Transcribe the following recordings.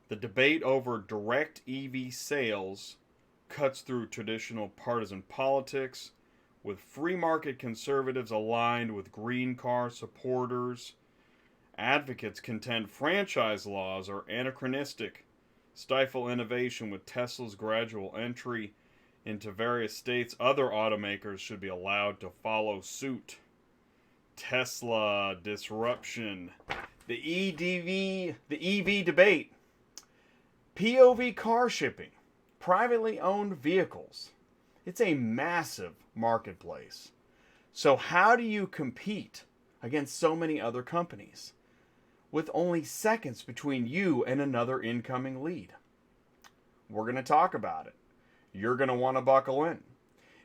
The debate over direct EV sales cuts through traditional partisan politics, with free market conservatives aligned with green car supporters. Advocates contend franchise laws are anachronistic, stifle innovation with Tesla's gradual entry into various states. Other automakers should be allowed to follow suit. Tesla disruption. The EV debate. POV car shipping, privately owned vehicles. It's a massive marketplace. So, how do you compete against so many other companies with only seconds between you and another incoming lead? We're going to talk about it. You're going to want to buckle in.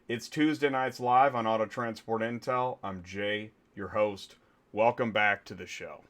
It's Tuesday Nights Live on Auto Transport Intel. I'm Jay, your host. Welcome back to the show.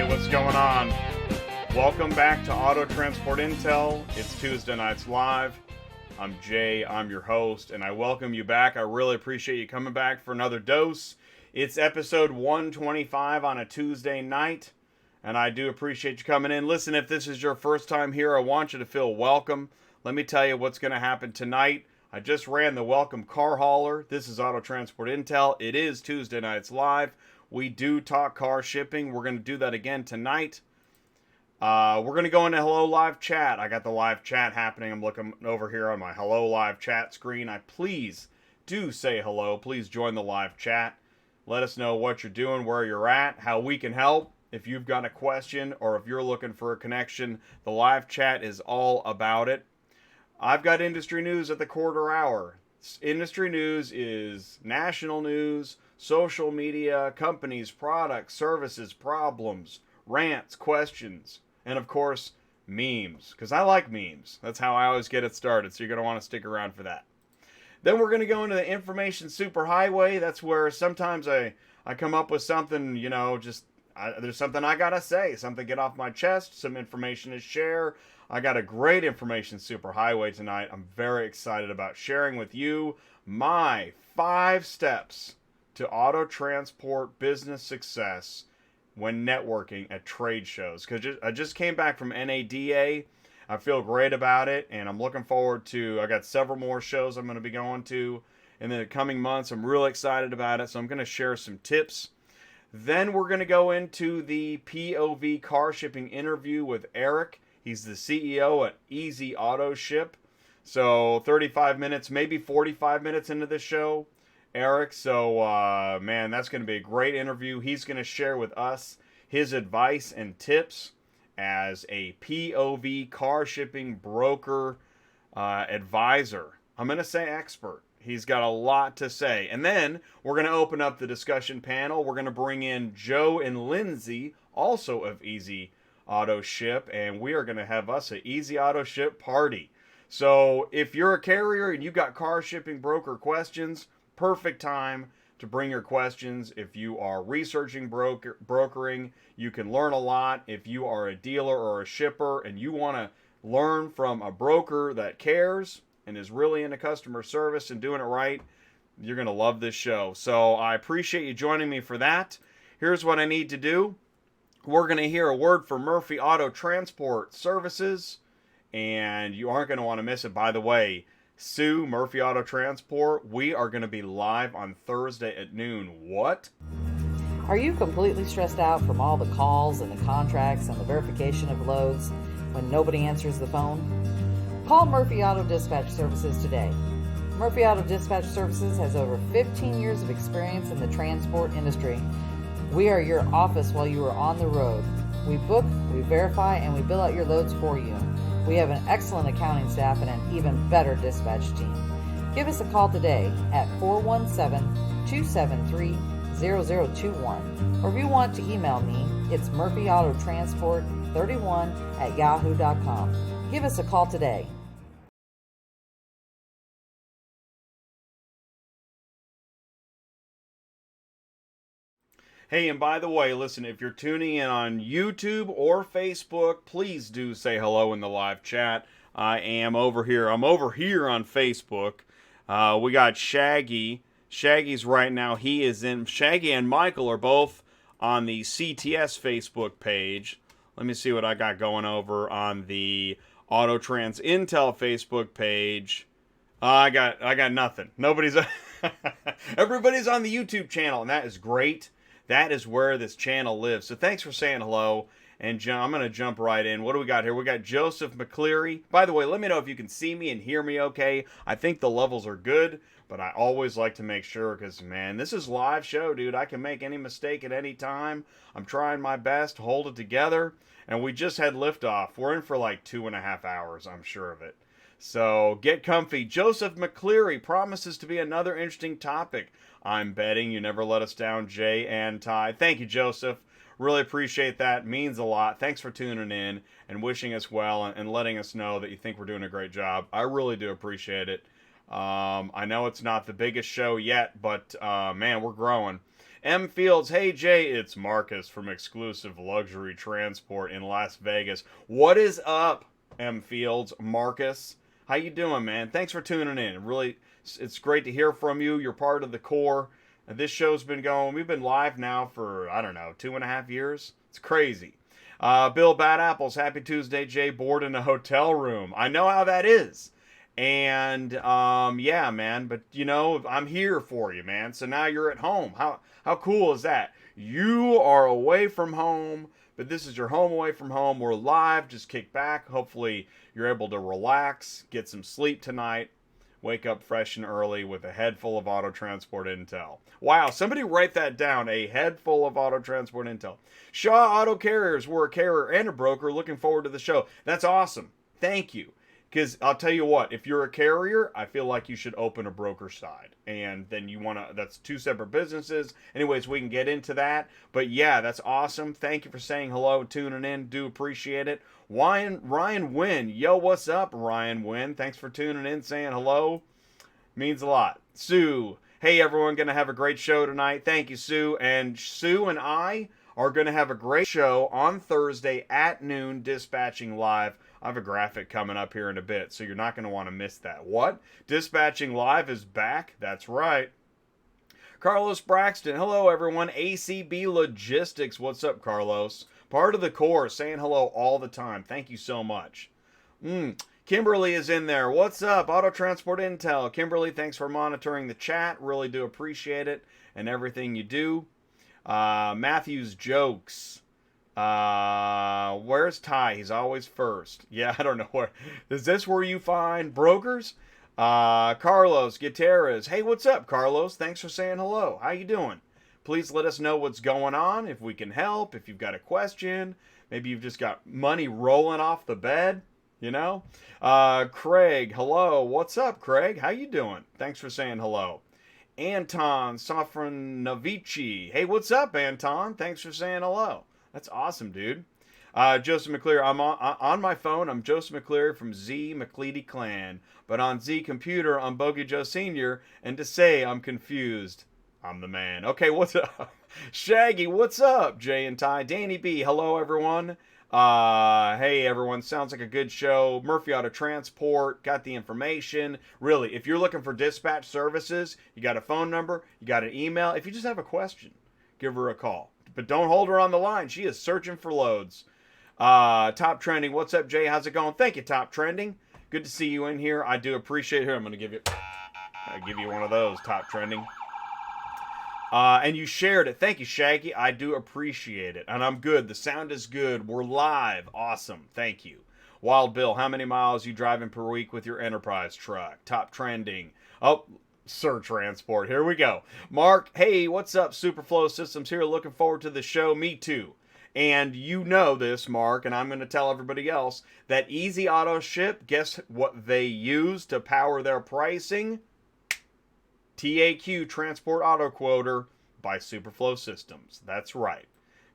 What's going on? Welcome back to Auto Transport Intel. It's Tuesday Nights Live. I'm Jay, I'm your host, and I welcome you back. I really appreciate you coming back for another dose. It's episode 125 on a Tuesday night, and I do appreciate you coming in. Listen, if this is your first time here, I want you to feel welcome. Let me tell you what's going to happen tonight. I just ran the Welcome Car Hauler. This is Auto Transport Intel. It is Tuesday Nights Live. We do talk car shipping. We're going to do that again tonight. We're going to go into Hello Live Chat. I got the live chat happening. I'm looking over here on my Hello Live Chat screen. Please do say hello. Please join the live chat. Let us know what you're doing, where you're at, how we can help. If you've got a question or if you're looking for a connection, the live chat is all about it. I've got industry news at the quarter hour. Industry news is national news, social media, companies, products, services, problems, rants, questions, and of course, memes. Because I like memes. That's how I always get it started, so you're going to want to stick around for that. Then we're going to go into the information superhighway. That's where sometimes I come up with something, there's something I got to say, something get off my chest, some information to share. I got a great information superhighway tonight. I'm very excited about sharing with you my 5 steps to auto transport business success when networking at trade shows. Because I just came back from NADA. I feel great about it, and I'm looking forward to, I got several more shows I'm going to be going to in the coming months. I'm really excited about it, so I'm going to share some tips. Then we're going to go into the POV car shipping interview with Eric. He's the CEO at Easy Auto Ship. So 35 minutes, maybe 45 minutes into the show, Eric. So, man, that's going to be a great interview. He's going to share with us his advice and tips as a POV car shipping broker advisor. I'm going to say expert. He's got a lot to say. And then we're going to open up the discussion panel. We're going to bring in Joe and Lindsay, also of Easy Auto Ship, and we are going to have us an Easy Auto Ship party. So if you're a carrier and you've got car shipping broker questions, perfect time to bring your questions. If you are researching brokering, you can learn a lot. If you are a dealer or a shipper and you want to learn from a broker that cares and is really into customer service and doing it right, you're going to love this show. So I appreciate you joining me for that. Here's what I need to do. We're going to hear a word from Murphy Auto Transport Services, and you aren't going to want to miss it. By the way, Sue, Murphy Auto Transport, we are going to be live on Thursday at noon. What? Are you completely stressed out from all the calls and the contracts and the verification of loads when nobody answers the phone? Call Murphy Auto Dispatch Services today. Murphy Auto Dispatch Services has over 15 years of experience in the transport industry. We are your office while you are on the road. We book, we verify, and we bill out your loads for you. We have an excellent accounting staff and an even better dispatch team. Give us a call today at 417-273-0021. Or if you want to email me, it's murphyautotransport31@yahoo.com. Give us a call today. Hey, and by the way, listen, if you're tuning in on YouTube or Facebook, please do say hello in the live chat. I'm over here on Facebook. We got Shaggy. Shaggy's right now, Shaggy and Michael are both on the CTS Facebook page. Let me see what I got going over on the Autotrans Intel Facebook page. I got nothing. Everybody's on the YouTube channel, and that is great. That is where this channel lives. So thanks for saying hello. And I'm going to jump right in. What do we got here? We got Joseph McCleary. By the way, let me know if you can see me and hear me okay. I think the levels are good, but I always like to make sure because, man, this is live show, dude. I can make any mistake at any time. I'm trying my best to hold it together. And we just had liftoff. We're in for like 2.5 hours, I'm sure of it. So get comfy. Joseph McCleary promises to be another interesting topic. I'm betting you never let us down, Jay and Ty. Thank you, Joseph. Really appreciate that. Means a lot. Thanks for tuning in and wishing us well and letting us know that you think we're doing a great job. I really do appreciate it. I know it's not the biggest show yet, but man, we're growing. M. Fields, hey Jay, it's Marcus from Exclusive Luxury Transport in Las Vegas. What is up, M. Fields? Marcus, how you doing, man? Thanks for tuning in. Really, it's great to hear from you. You're part of the core. This show's been going. We've been live now for, 2.5 years. It's crazy. Bill Bad Apples, happy Tuesday, Jay. Bored in a hotel room. I know how that is. And, yeah, man. But, I'm here for you, man. So now you're at home. How cool is that? You are away from home, but this is your home away from home. We're live. Just kick back. Hopefully you're able to relax, get some sleep tonight. Wake up fresh and early with a head full of auto transport intel. Wow, somebody write that down. A head full of auto transport intel. Shaw Auto Carriers, we're a carrier and a broker. Looking forward to the show. That's awesome. Thank you. Because I'll tell you what, if you're a carrier, I feel like you should open a broker side. And then that's two separate businesses. Anyways, we can get into that. But yeah, that's awesome. Thank you for saying hello, tuning in. Do appreciate it. Ryan Wynn. Yo, what's up, Ryan Wynn? Thanks for tuning in, saying hello. Means a lot. Sue. Hey, everyone, going to have a great show tonight. Thank you, Sue. And Sue and I are going to have a great show on Thursday at noon, dispatching live. I have a graphic coming up here in a bit, so you're not going to want to miss that. What? Dispatching Live is back? That's right. Carlos Braxton. Hello, everyone. ACB Logistics. What's up, Carlos? Part of the core, saying hello all the time. Thank you so much. Kimberly is in there. What's up? Auto Transport Intel. Kimberly, thanks for monitoring the chat. Really do appreciate it and everything you do. Matthew's Jokes. Where's Ty? He's always first. Yeah, I don't know where. Is this where you find brokers? Carlos Gutierrez. Hey, what's up, Carlos? Thanks for saying hello. How you doing? Please let us know what's going on, if we can help, if you've got a question. Maybe you've just got money rolling off the bed, Craig, hello. What's up, Craig? How you doing? Thanks for saying hello. Anton Safranovici. Hey, what's up, Anton? Thanks for saying hello. That's awesome, dude. Joseph McCleary. I'm on my phone. I'm Joseph McCleary from Z McCleady Clan. But on Z Computer, I'm Bogey Joe Sr. And to say I'm confused, I'm the man. Okay, what's up? Shaggy, what's up? Jay and Ty. Danny B, hello, everyone. Hey, everyone. Sounds like a good show. Murphy Auto Transport. Got the information. Really, if you're looking for dispatch services, you got a phone number, you got an email. If you just have a question, give her a call. But don't hold her on the line. She is searching for loads. Top Trending, what's up, Jay? How's it going? Thank you, Top Trending. Good to see you in here. I do appreciate it. Here, I'm going to give you one of those, Top Trending. And you shared it. Thank you, Shaggy. I do appreciate it. And I'm good. The sound is good. We're live. Awesome. Thank you. Wild Bill, how many miles you driving per week with your Enterprise truck? Top Trending. Oh, Sir Transport. Here we go. Mark, hey, what's up? Superflow Systems here. Looking forward to the show. Me too. And you know this, Mark, and I'm going to tell everybody else, that Easy Auto Ship, guess what they use to power their pricing? TAQ, Transport Auto Quoter, by Superflow Systems. That's right.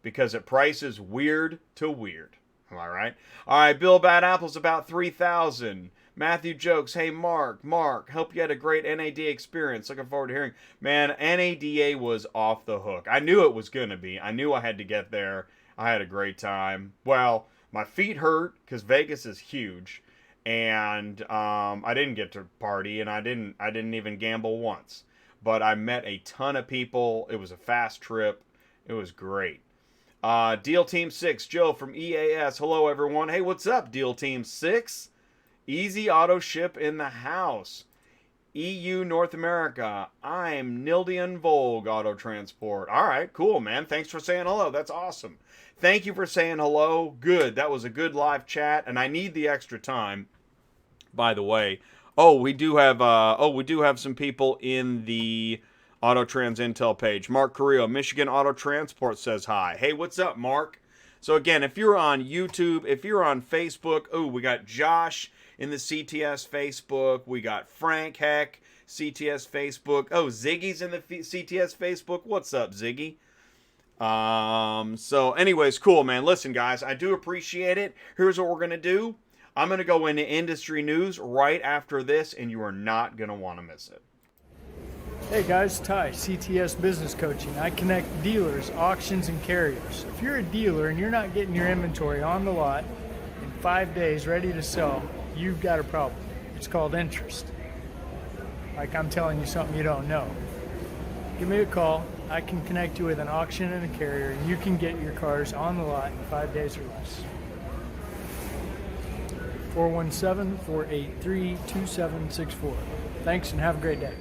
Because it prices weird to weird. Am I right? All right, Bill Bad Apple's about 3,000. Matthew Jokes, hey, Mark, hope you had a great NADA experience. Looking forward to hearing. Man, NADA was off the hook. I knew it was going to be. I knew I had to get there. I had a great time. Well, my feet hurt because Vegas is huge. And I didn't get to party, and I didn't even gamble once. But I met a ton of people. It was a fast trip. It was great. Deal Team 6, Joe from EAS. Hello, everyone. Hey, what's up, Deal Team 6? Easy Auto Ship in the house. EU North America. I'm Nildian Vogue Auto Transport. All right, cool, man. Thanks for saying hello. That's awesome. Thank you for saying hello. Good. That was a good live chat, and I need the extra time. By the way, we do have some people in the Auto Trans Intel page. Mark Carrillo, Michigan Auto Transport says hi. Hey, what's up, Mark? So again, if you're on YouTube, if you're on Facebook, we got Josh in the CTS Facebook. We got Frank Heck, CTS Facebook. Oh, Ziggy's in the CTS Facebook. What's up, Ziggy? So anyways, cool, man. Listen, guys, I do appreciate it. Here's what we're going to do. I'm going to go into industry news right after this, and you are not going to want to miss it. Hey guys, Ty, CTS Business Coaching. I connect dealers, auctions, and carriers. If you're a dealer and you're not getting your inventory on the lot in 5 days ready to sell, you've got a problem. It's called interest. Like I'm telling you something you don't know. Give me a call. I can connect you with an auction and a carrier, and you can get your cars on the lot in 5 days or less. 417-483-2764. Thanks and have a great day.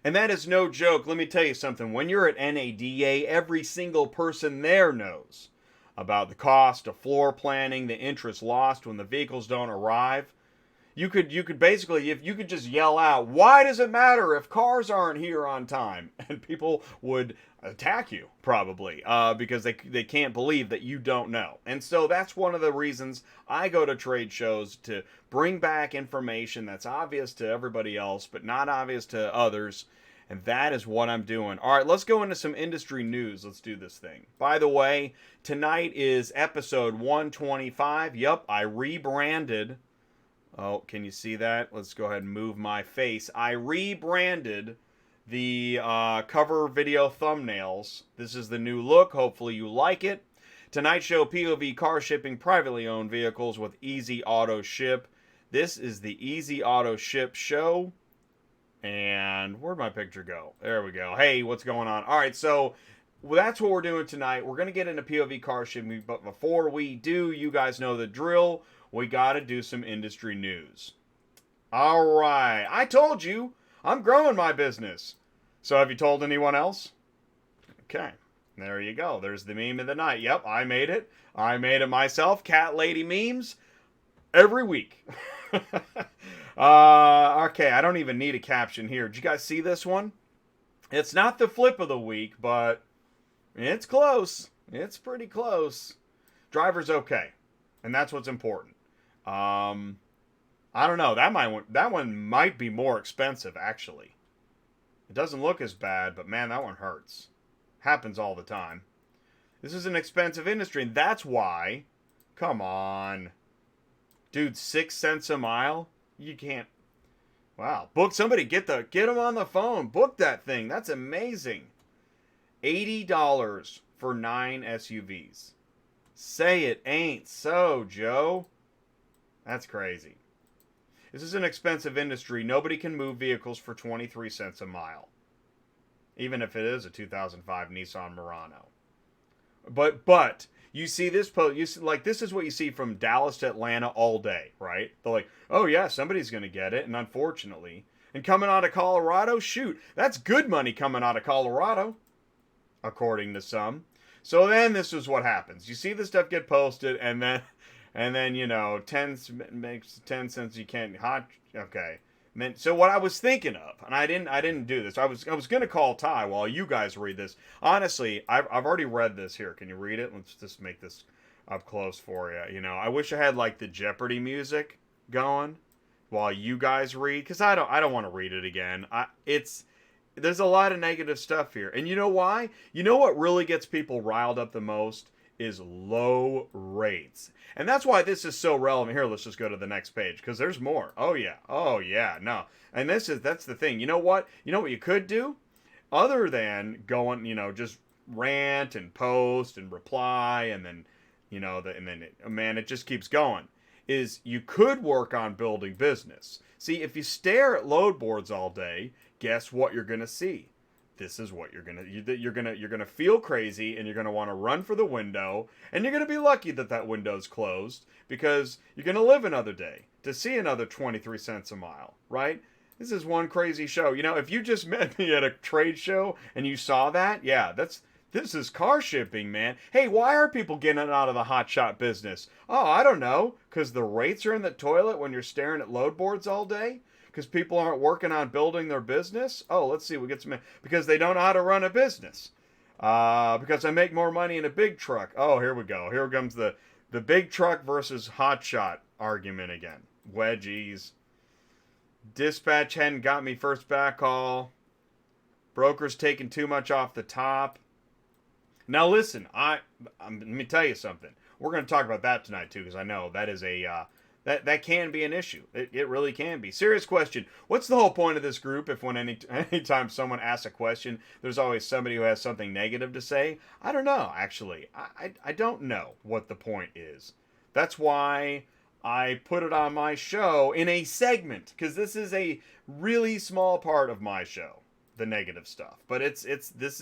And that is no joke. Let me tell you something. When you're at NADA, every single person there knows about the cost of floor planning, the interest lost when the vehicles don't arrive. You could basically, if you could just yell out, why does it matter if cars aren't here on time? And people would attack you, probably, because they can't believe that you don't know. And so that's one of the reasons I go to trade shows, to bring back information that's obvious to everybody else, but not obvious to others. And that is what I'm doing. All right, let's go into some industry news. Let's do this thing. By the way, tonight is episode 125. Yep, I rebranded. Oh, can you see that? Let's go ahead and move my face. I rebranded the cover video thumbnails. This is the new look. Hopefully you like it. Tonight's show, POV car shipping privately owned vehicles with Easy Auto Ship. This is the Easy Auto Ship show. And where'd my picture go? There we go. Hey, what's going on? All right, so that's what we're doing tonight. We're going to get into POV car shipping, but before we do, you guys know the drill. We got to do some industry news. All right. I told you, I'm growing my business. So have you told anyone else? Okay. There you go. There's the meme of the night. Yep, I made it. I made it myself. Cat lady memes every week. Okay, I don't even need a caption here. Did you guys see this one? It's not the flip of the week, but it's close. It's pretty close. Driver's okay. And that's what's important. I don't know. That one might be more expensive, actually. It doesn't look as bad, but man, that one hurts. Happens all the time. This is an expensive industry, and that's why. Come on. Dude, 6 cents a mile? You can't. Wow. Book somebody. Get them on the phone. Book that thing. That's amazing. $80 for 9 SUVs. Say it ain't so, Joe. That's crazy. This is an expensive industry. Nobody can move vehicles for 23 cents a mile. Even if it is a 2005 Nissan Murano. But You see this post, you see, like, this is what you see from Dallas to Atlanta all day, right? They're like, oh yeah, somebody's going to get it, and unfortunately. And coming out of Colorado, shoot, that's good money coming out of Colorado, according to some. So then this is what happens. You see this stuff get posted, and then you know, 10 makes 10 cents you can't hot. Okay. So what I was thinking of, and I didn't do this. I was gonna call Ty while you guys read this. Honestly, I've already read this here. Can you read it? Let's just make this up close for you. You know, I wish I had like the Jeopardy music going while you guys read, because I don't want to read it again. There's a lot of negative stuff here, and you know why? You know what really gets people riled up the most is low rates. And that's why this is so relevant. Here, let's just go to the next page, because there's more. Oh yeah, no. And that's the thing. You know what? You know what you could do? Other than going, you know, just rant and post and reply, and then, you know, it just keeps going, is you could work on building business. See, if you stare at load boards all day, guess what you're going to see? This is what you're gonna feel crazy, and you're gonna want to run for the window, and you're gonna be lucky that window's closed, because you're gonna live another day to see another 23 cents a mile, right? This is one crazy show. You know, if you just met me at a trade show and you saw that, yeah, this is car shipping, man. Hey, why are people getting out of the hotshot business? Oh, I don't know, because the rates are in the toilet when you're staring at load boards all day. Because people aren't working on building their business? Oh, let's see. We get some. Because they don't know how to run a business. Because I make more money in a big truck. Oh, here we go. Here comes the big truck versus hotshot argument again. Wedgies. Dispatch hadn't got me first back call. Brokers taking too much off the top. Now listen, let me tell you something. We're going to talk about that tonight too, because I know that is a that can be an issue. It really can be. Serious question. What's the whole point of this group if anytime someone asks a question, there's always somebody who has something negative to say? I don't know, actually. I don't know what the point is. That's why I put it on my show in a segment, because this is a really small part of my show, the negative stuff. But this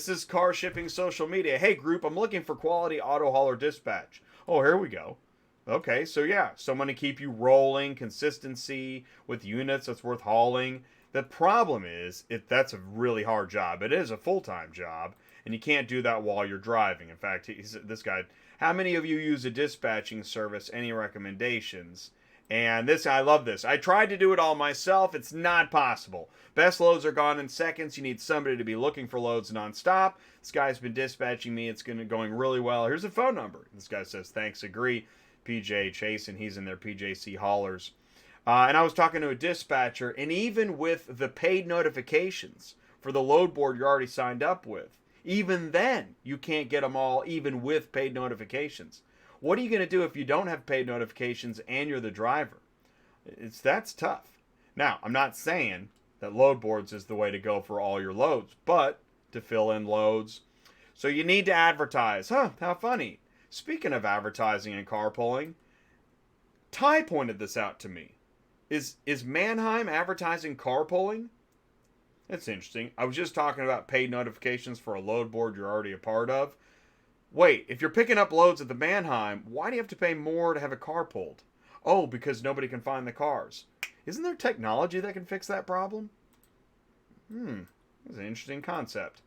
is car shipping social media. Hey group, I'm looking for quality auto hauler dispatch. Oh, here we go. Okay, so yeah, someone to keep you rolling, consistency with units that's worth hauling. The problem is, that's a really hard job. It is a full-time job, and you can't do that while you're driving. In fact, this guy, how many of you use a dispatching service? Any recommendations? And I love this. I tried to do it all myself. It's not possible. Best loads are gone in seconds. You need somebody to be looking for loads nonstop. This guy's been dispatching me. It's going really well. Here's a phone number. This guy says, thanks, agree. PJ Chase, and he's in their PJC haulers. And I was talking to a dispatcher, and even with the paid notifications for the load board you're already signed up with, even then, you can't get them all, even with paid notifications. What are you going to do if you don't have paid notifications and you're the driver? That's tough. Now, I'm not saying that load boards is the way to go for all your loads, but to fill in loads. So you need to advertise. How funny. Speaking of advertising and carpooling, Ty pointed this out to me. Is Mannheim advertising carpooling? That's interesting. I was just talking about paid notifications for a load board you're already a part of. Wait, if you're picking up loads at the Mannheim, why do you have to pay more to have a car pulled? Oh, because nobody can find the cars. Isn't there technology that can fix that problem? That's an interesting concept.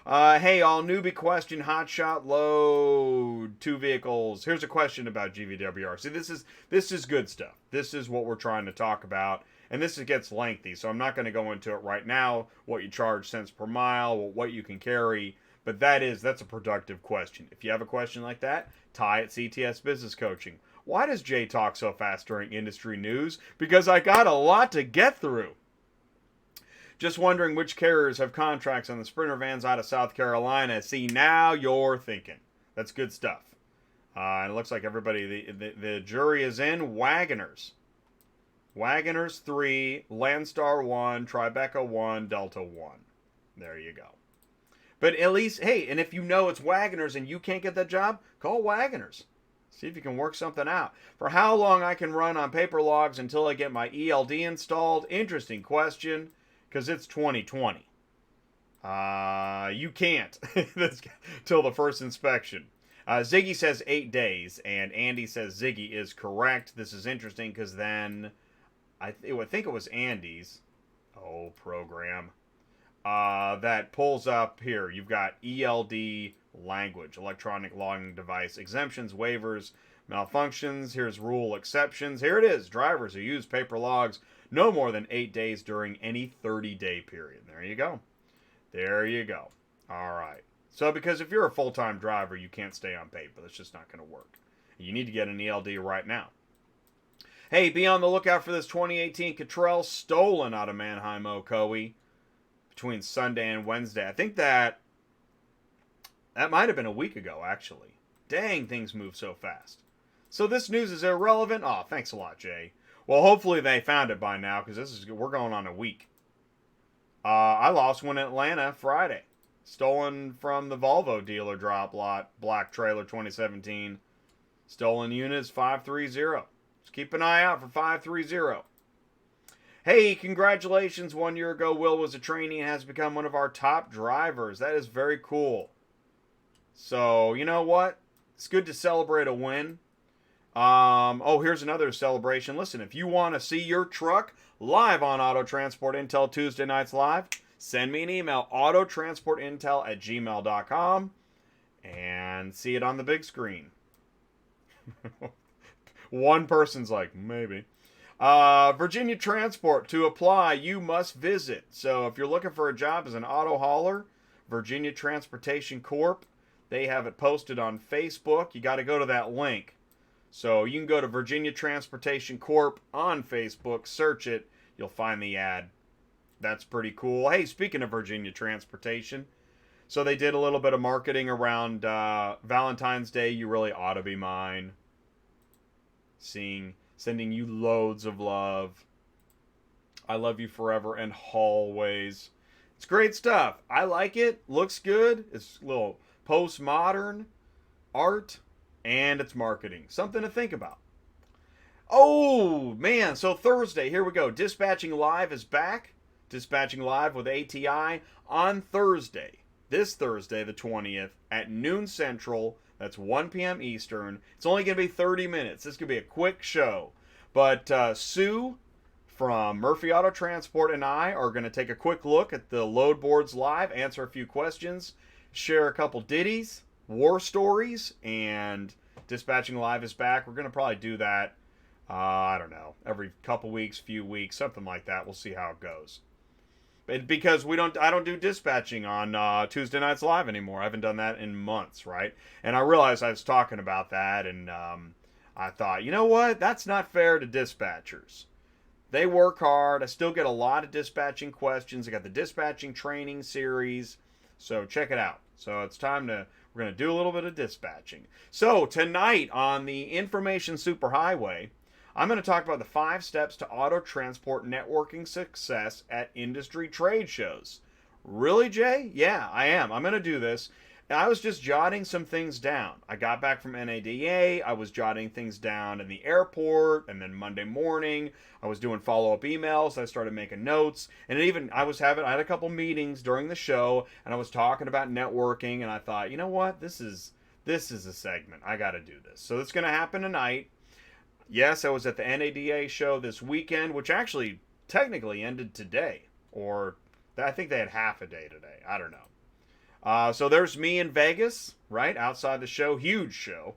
Hey, all newbie question, hotshot load, 2 vehicles. Here's a question about GVWR. See, this is good stuff. This is what we're trying to talk about, and this gets lengthy, so I'm not going to go into it right now, what you charge cents per mile, what you can carry, but that's a productive question. If you have a question like that, Ty at CTS Business Coaching. Why does Jay talk so fast during industry news? Because I got a lot to get through. Just wondering which carriers have contracts on the Sprinter vans out of South Carolina. See, now you're thinking. That's good stuff. And it looks like everybody, the jury is in. Wagoners. Wagoners 3, Landstar 1, Tribeca 1, Delta 1. There you go. But at least, hey, and if you know it's Wagoners and you can't get that job, call Wagoners. See if you can work something out. For how long I can run on paper logs until I get my ELD installed? Interesting question. Because it's 2020. You can't till the first inspection. Ziggy says 8 days, and Andy says Ziggy is correct. This is interesting because then I think it was Andy's. Oh, program. That pulls up here. You've got ELD language, electronic logging device, exemptions, waivers, malfunctions. Here's rule exceptions. Here it is. Drivers who use paper logs no more than 8 days during any 30-day period. There you go. There you go. All right. So because if you're a full-time driver, you can't stay on paper. That's just not going to work. You need to get an ELD right now. Hey, be on the lookout for this 2018 Cottrell stolen out of Manheim, Ocoee between Sunday and Wednesday. I think that might have been a week ago, actually. Dang, things move so fast. So this news is irrelevant? Aw, thanks a lot, Jay. Well, hopefully they found it by now, because we're going on a week. I lost one in Atlanta Friday. Stolen from the Volvo dealer drop lot, black trailer 2017. Stolen units 530. Just keep an eye out for 530. Hey, congratulations. 1 year ago, Will was a trainee and has become one of our top drivers. That is very cool. So, you know what? It's good to celebrate a win. Here's another celebration. Listen, if you want to see your truck live on Auto Transport Intel Tuesday Nights Live, send me an email, autotransportintel@gmail.com, and see it on the big screen. One person's like, maybe. Virginia Transport, to apply, you must visit. So if you're looking for a job as an auto hauler, Virginia Transportation Corp., they have it posted on Facebook. You got to go to that link. So you can go to Virginia Transportation Corp. on Facebook, search it, you'll find the ad. That's pretty cool. Hey, speaking of Virginia Transportation, so they did a little bit of marketing around Valentine's Day. You really ought to be mine. Sending you loads of love. I love you forever and always. It's great stuff. I like it. Looks good. It's a little postmodern art, and it's marketing. Something to think about. Oh, man. So Thursday, here we go. Dispatching Live is back. Dispatching Live with ATI on Thursday. This Thursday, the 20th, at noon Central. That's 1 p.m. Eastern. It's only going to be 30 minutes. This could be a quick show. But Sue from Murphy Auto Transport and I are going to take a quick look at the load boards live, answer a few questions, share a couple ditties, war stories, and Dispatching Live is back. We're going to probably do that, I don't know, every couple weeks, few weeks, something like that. We'll see how it goes. Because I don't do dispatching on Tuesday Nights Live anymore. I haven't done that in months, right? And I realized I was talking about that, and I thought, you know what? That's not fair to dispatchers. They work hard. I still get a lot of dispatching questions. I got the dispatching training series, so check it out. So it's time we're going to do a little bit of dispatching. So tonight on the Information Superhighway, I'm going to talk about the 5 steps to auto transport networking success at industry trade shows. Really, Jay? Yeah, I am. I'm going to do this. And I was just jotting some things down. I got back from NADA. I was jotting things down in the airport. And then Monday morning, I was doing follow-up emails. I started making notes. And I had a couple meetings during the show. And I was talking about networking. And I thought, you know what? This is a segment. I got to do this. So it's going to happen tonight. Yes, I was at the NADA show this weekend, which actually technically ended today. Or I think they had half a day today. I don't know. So there's me in Vegas, right, outside the show. Huge show.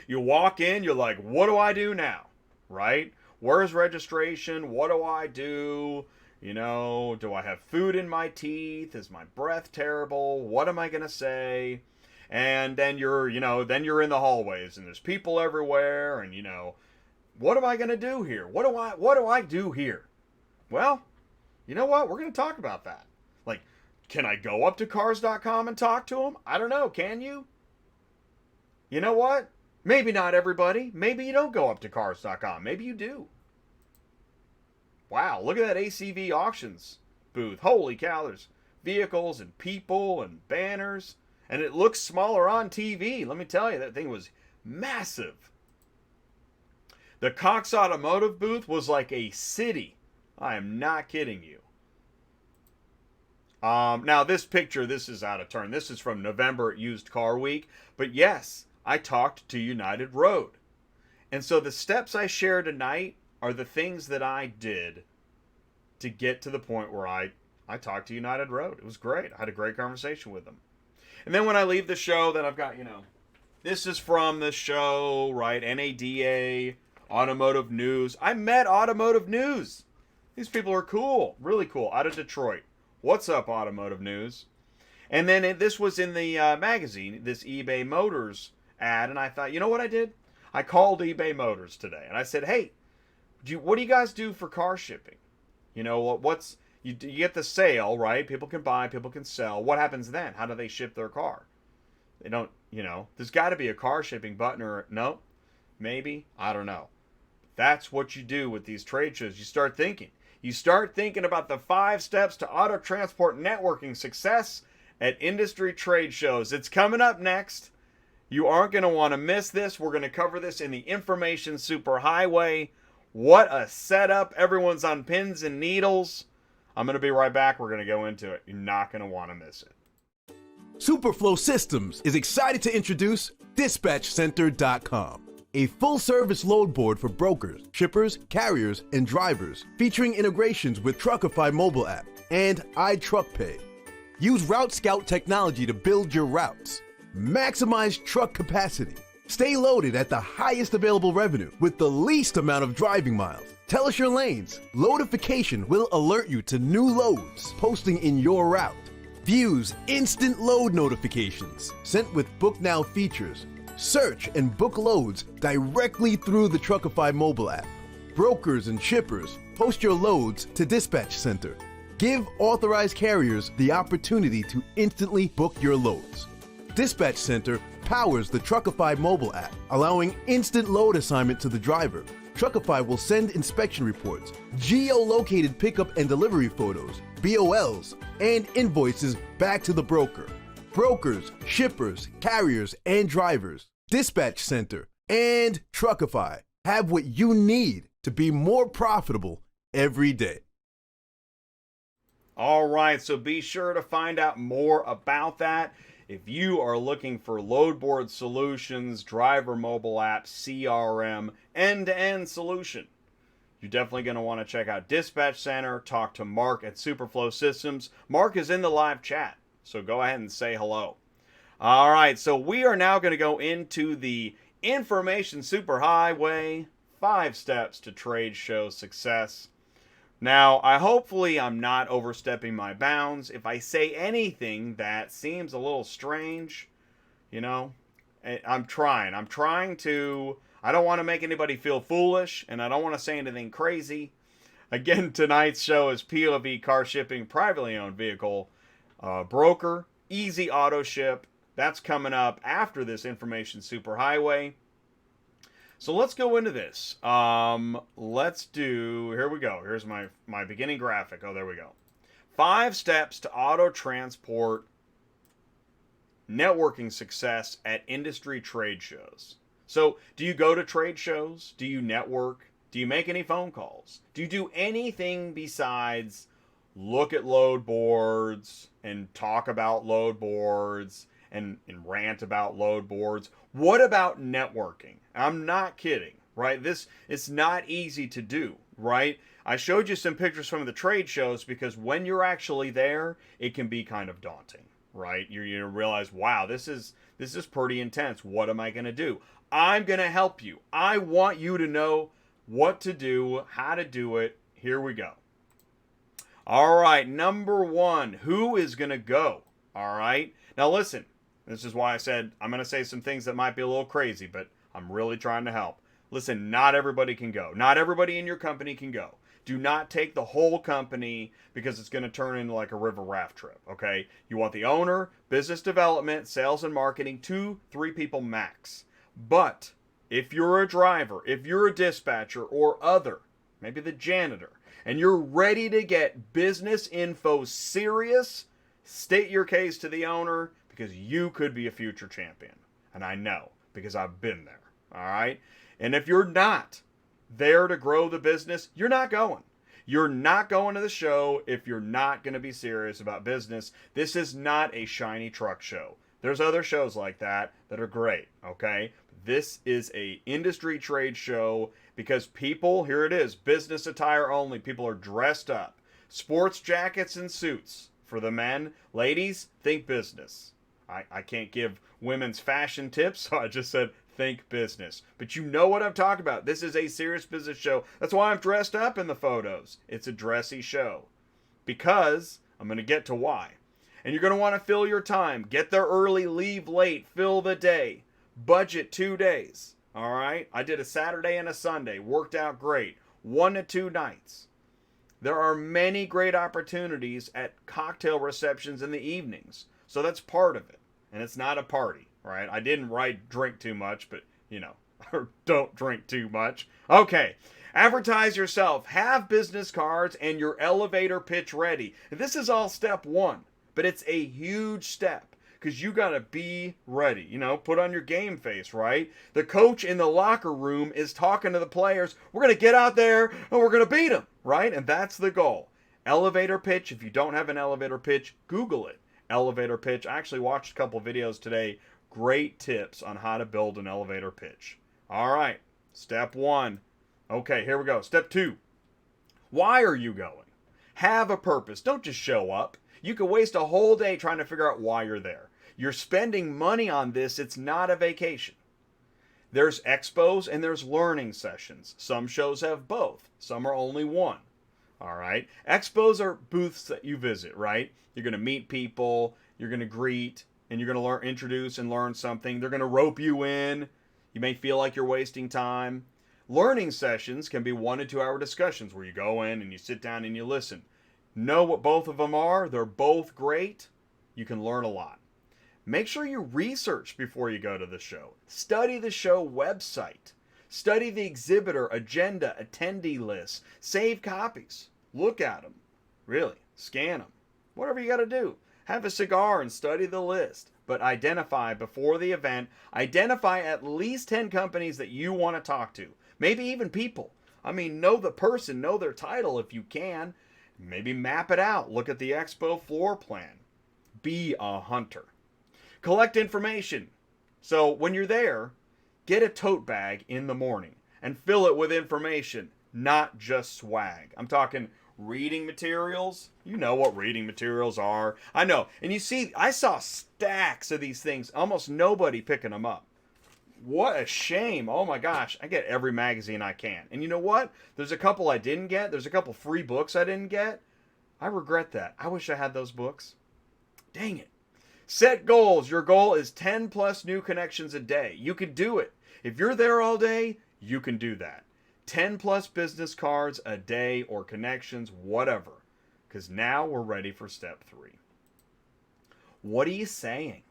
You walk in, you're like, what do I do now, right? Where's registration? What do I do? You know, do I have food in my teeth? Is my breath terrible? What am I going to say? And then you're in the hallways, and there's people everywhere, and, what am I going to do here? What do I do here? Well, you know what? We're going to talk about that. Like, can I go up to cars.com and talk to them? I don't know. Can you? You know what? Maybe not everybody. Maybe you don't go up to cars.com. Maybe you do. Wow, look at that ACV auctions booth. Holy cow, there's vehicles and people and banners. And it looks smaller on TV. Let me tell you, that thing was massive. The Cox Automotive booth was like a city. I am not kidding you. Now this picture, this is out of turn. This is from November at Used Car Week. But yes, I talked to United Road. And so the steps I share tonight are the things that I did to get to the point where I talked to United Road. It was great. I had a great conversation with them. And then when I leave the show, then I've got, this is from the show, right? NADA, Automotive News. I met Automotive News. These people are cool, really cool, out of Detroit. What's up, Automotive News? And then this was in the magazine, this eBay Motors ad, and I thought, you know what I did? I called eBay Motors today, and I said, hey, what do you guys do for car shipping? You get the sale, right? People can buy, people can sell. What happens then? How do they ship their car? They don't, there's got to be a car shipping button or no, maybe, I don't know. That's what you do with these trade shows. You start thinking. You start thinking about the 5 steps to auto transport networking success at industry trade shows. It's coming up next. You aren't going to want to miss this. We're going to cover this in the information superhighway. What a setup. Everyone's on pins and needles. I'm going to be right back. We're going to go into it. You're not going to want to miss it. Superflow Systems is excited to introduce DispatchCenter.com, a full-service load board for brokers, shippers, carriers, and drivers, featuring integrations with Truckify mobile app and iTruckPay. Use Route Scout technology to build your routes. Maximize truck capacity. Stay loaded at the highest available revenue with the least amount of driving miles. Tell us your lanes. Loadification will alert you to new loads posting in your route. Views instant load notifications sent with Book Now features. Search and book loads directly through the Truckify mobile app. Brokers and shippers, post your loads to Dispatch Center. Give authorized carriers the opportunity to instantly book your loads. Dispatch Center powers the Truckify mobile app, allowing instant load assignment to the driver. Truckify will send inspection reports, geo-located pickup and delivery photos, BOLs, and invoices back to the broker. Brokers, shippers, carriers, and drivers, Dispatch Center, and Truckify have what you need to be more profitable every day. All right, so be sure to find out more about that. If you are looking for load board solutions, driver mobile app, CRM, end-to-end solution, you're definitely going to want to check out Dispatch Center, talk to Mark at Superflow Systems. Mark is in the live chat, so go ahead and say hello. All right, so we are now going to go into the information superhighway, 5 steps to trade show success. Now, hopefully I'm not overstepping my bounds. If I say anything that seems a little strange, I'm trying to, I don't want to make anybody feel foolish, and I don't want to say anything crazy. Again, tonight's show is POV car shipping, privately owned vehicle broker, easy auto ship. That's coming up after this information superhighway. So let's go into this. Here we go. Here's my beginning graphic. Oh, there we go. 5 steps to auto transport networking success at industry trade shows. So do you go to trade shows? Do you network? Do you make any phone calls? Do you do anything besides look at load boards and talk about load boards and rant about load boards? What about networking? I'm not kidding, right? It's not easy to do, right? I showed you some pictures from the trade shows because when you're actually there, it can be kind of daunting, right? You realize, wow, this is pretty intense. What am I going to do? I'm going to help you. I want you to know what to do, how to do it. Here we go. All right, number 1, who is going to go? All right. Now listen, this is why I said I'm going to say some things that might be a little crazy, but I'm really trying to help. Listen, not everybody can go. Not everybody in your company can go. Do not take the whole company because it's going to turn into like a river raft trip, okay? You want the owner, business development, sales and marketing, 2-3 people max. But if you're a driver, if you're a dispatcher or other, maybe the janitor, and you're ready to get business info serious, state your case to the owner because you could be a future champion. And I know because I've been there, all right? And if you're not there to grow the business, you're not going. You're not going to the show if you're not going to be serious about business. This is not a shiny truck show. There's other shows like that are great, okay? This is a industry trade show because people, here it is, business attire only. People are dressed up. Sports jackets and suits for the men. Ladies, think business. I can't give women's fashion tips, so I just said think business. But you know what I'm talking about. This is a serious business show. That's why I'm dressed up in the photos. It's a dressy show. Because I'm going to get to why. And you're going to want to fill your time. Get there early, leave late, fill the day. Budget 2 days. All right? I did a Saturday and a Sunday. Worked out great. 1 to 2 nights. There are many great opportunities at cocktail receptions in the evenings. So that's part of it. And it's not a party, right? I didn't write drink too much, but, or don't drink too much. Okay. Advertise yourself. Have business cards and your elevator pitch ready. This is all step 1, but it's a huge step because you got to be ready. Put on your game face, right? The coach in the locker room is talking to the players. We're going to get out there and we're going to beat them, right? And that's the goal. Elevator pitch. If you don't have an elevator pitch, Google it. Elevator pitch. I actually watched a couple videos today. Great tips on how to build an elevator pitch. All right. Step 1. Okay, here we go. Step 2. Why are you going? Have a purpose. Don't just show up. You could waste a whole day trying to figure out why you're there. You're spending money on this. It's not a vacation. There's expos and there's learning sessions. Some shows have both. Some are only one. All right. Expos are booths that you visit, right? You're going to meet people, you're going to greet, and you're going to introduce and learn something. They're going to rope you in. You may feel like you're wasting time. Learning sessions can be 1 to 2 hour discussions where you go in and you sit down and you listen. Know what both of them are. They're both great. You can learn a lot. Make sure you research before you go to the show. Study the show website. Study the exhibitor, agenda, attendee lists. Save copies. Look at them. Really. Scan them. Whatever you got to do. Have a cigar and study the list. But identify before the event. Identify at least 10 companies that you want to talk to. Maybe even people. Know the person, know their title if you can. Maybe map it out. Look at the expo floor plan. Be a hunter. Collect information. So when you're there, get a tote bag in the morning and fill it with information, not just swag. I'm talking reading materials. You know what reading materials are. I know. And you see, I saw stacks of these things. Almost nobody picking them up. What a shame. Oh my gosh. I get every magazine I can. And you know what? There's a couple I didn't get. There's a couple free books I didn't get. I regret that. I wish I had those books. Dang it. Set goals. Your goal is 10 plus new connections a day. You can do it. If you're there all day, you can do that. 10 plus business cards a day or connections, whatever. Because now we're ready for step 3. What are you saying?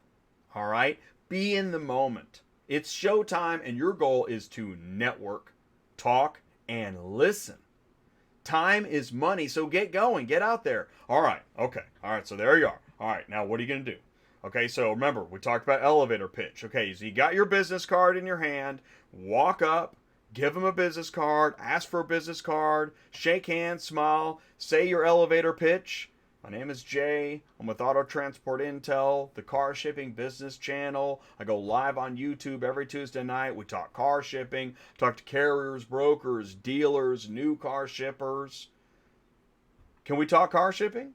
All right? Be in the moment. It's showtime and your goal is to network, talk, and listen. Time is money, so get going. Get out there. All right. Okay. All right. So there you are. All right. Now what are you going to do? Okay. So remember, we talked about elevator pitch. Okay. So you got your business card in your hand. Walk up. Give them a business card. Ask for a business card. Shake hands. Smile. Say your elevator pitch. My name is Jay. I'm with Auto Transport Intel, the car shipping business channel. I go live on YouTube every Tuesday night. We talk car shipping, talk to carriers, brokers, dealers, new car shippers. Can we talk car shipping?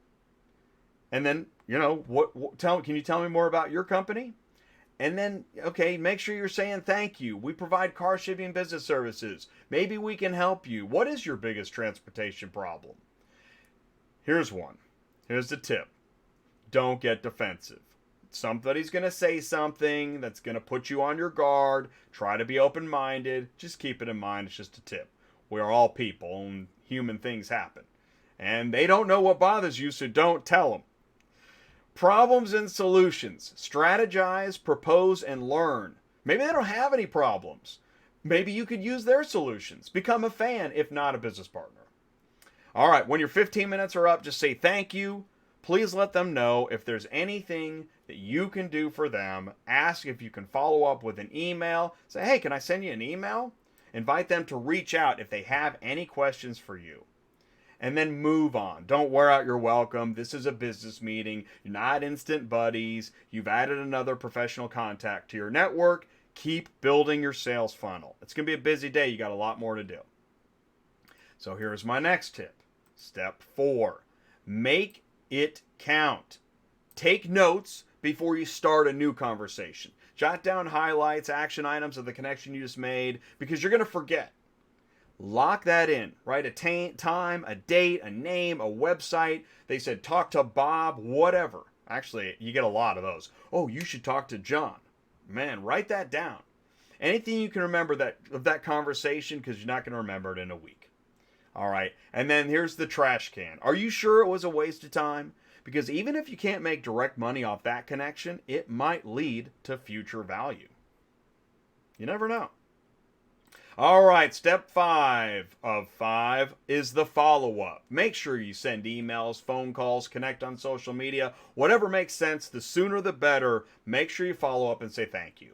And then, can you tell me more about your company? And then, okay, make sure you're saying thank you. We provide car shipping business services. Maybe we can help you. What is your biggest transportation problem? Here's one. Here's the tip. Don't get defensive. Somebody's going to say something that's going to put you on your guard. Try to be open-minded. Just keep it in mind. It's just a tip. We are all people and human things happen. And they don't know what bothers you, so don't tell them. Problems and solutions. Strategize, propose, and learn. Maybe they don't have any problems. Maybe you could use their solutions. Become a fan, if not a business partner. All right, when your 15 minutes are up, just say thank you. Please let them know if there's anything that you can do for them. Ask if you can follow up with an email. Say, hey, can I send you an email? Invite them to reach out if they have any questions for you. and then move on. Don't wear out your welcome. This is a business meeting. You're not instant buddies. You've added another professional contact to your network. Keep building your sales funnel. It's going to be a busy day. You got a lot more to do. So here's my next tip. Step 4. Make it count. Take notes before you start a new conversation. Jot down highlights, action items of the connection you just made, because you're going to forget. Lock that in. Write a time, a date, a name, a website. They said talk to Bob, whatever. Actually, you get a lot of those. Oh, you should talk to John. Man, write that down. Anything you can remember of that conversation, because you're not going to remember it in a week. All right. And then here's the trash can. Are you sure it was a waste of time? Because even if you can't make direct money off that connection, it might lead to future value. You never know. All right, step 5 of 5 is the follow-up. Make sure you send emails, phone calls, connect on social media, whatever makes sense. The sooner the better. Make sure you follow up and say thank you.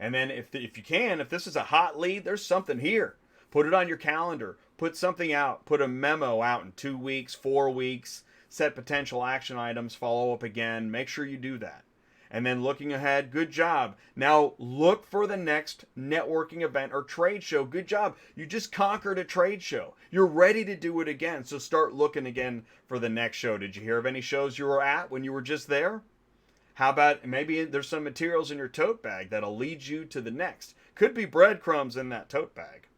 And then if you can, if this is a hot lead, there's something here. Put it on your calendar. Put something out. Put a memo out in 2 weeks, 4 weeks. Set potential action items. Follow up again. Make sure you do that. And then looking ahead, good job. Now look for the next networking event or trade show. Good job. You just conquered a trade show. You're ready to do it again. So start looking again for the next show. Did you hear of any shows you were at when you were just there? How about maybe there's some materials in your tote bag that'll lead you to the next. Could be breadcrumbs in that tote bag.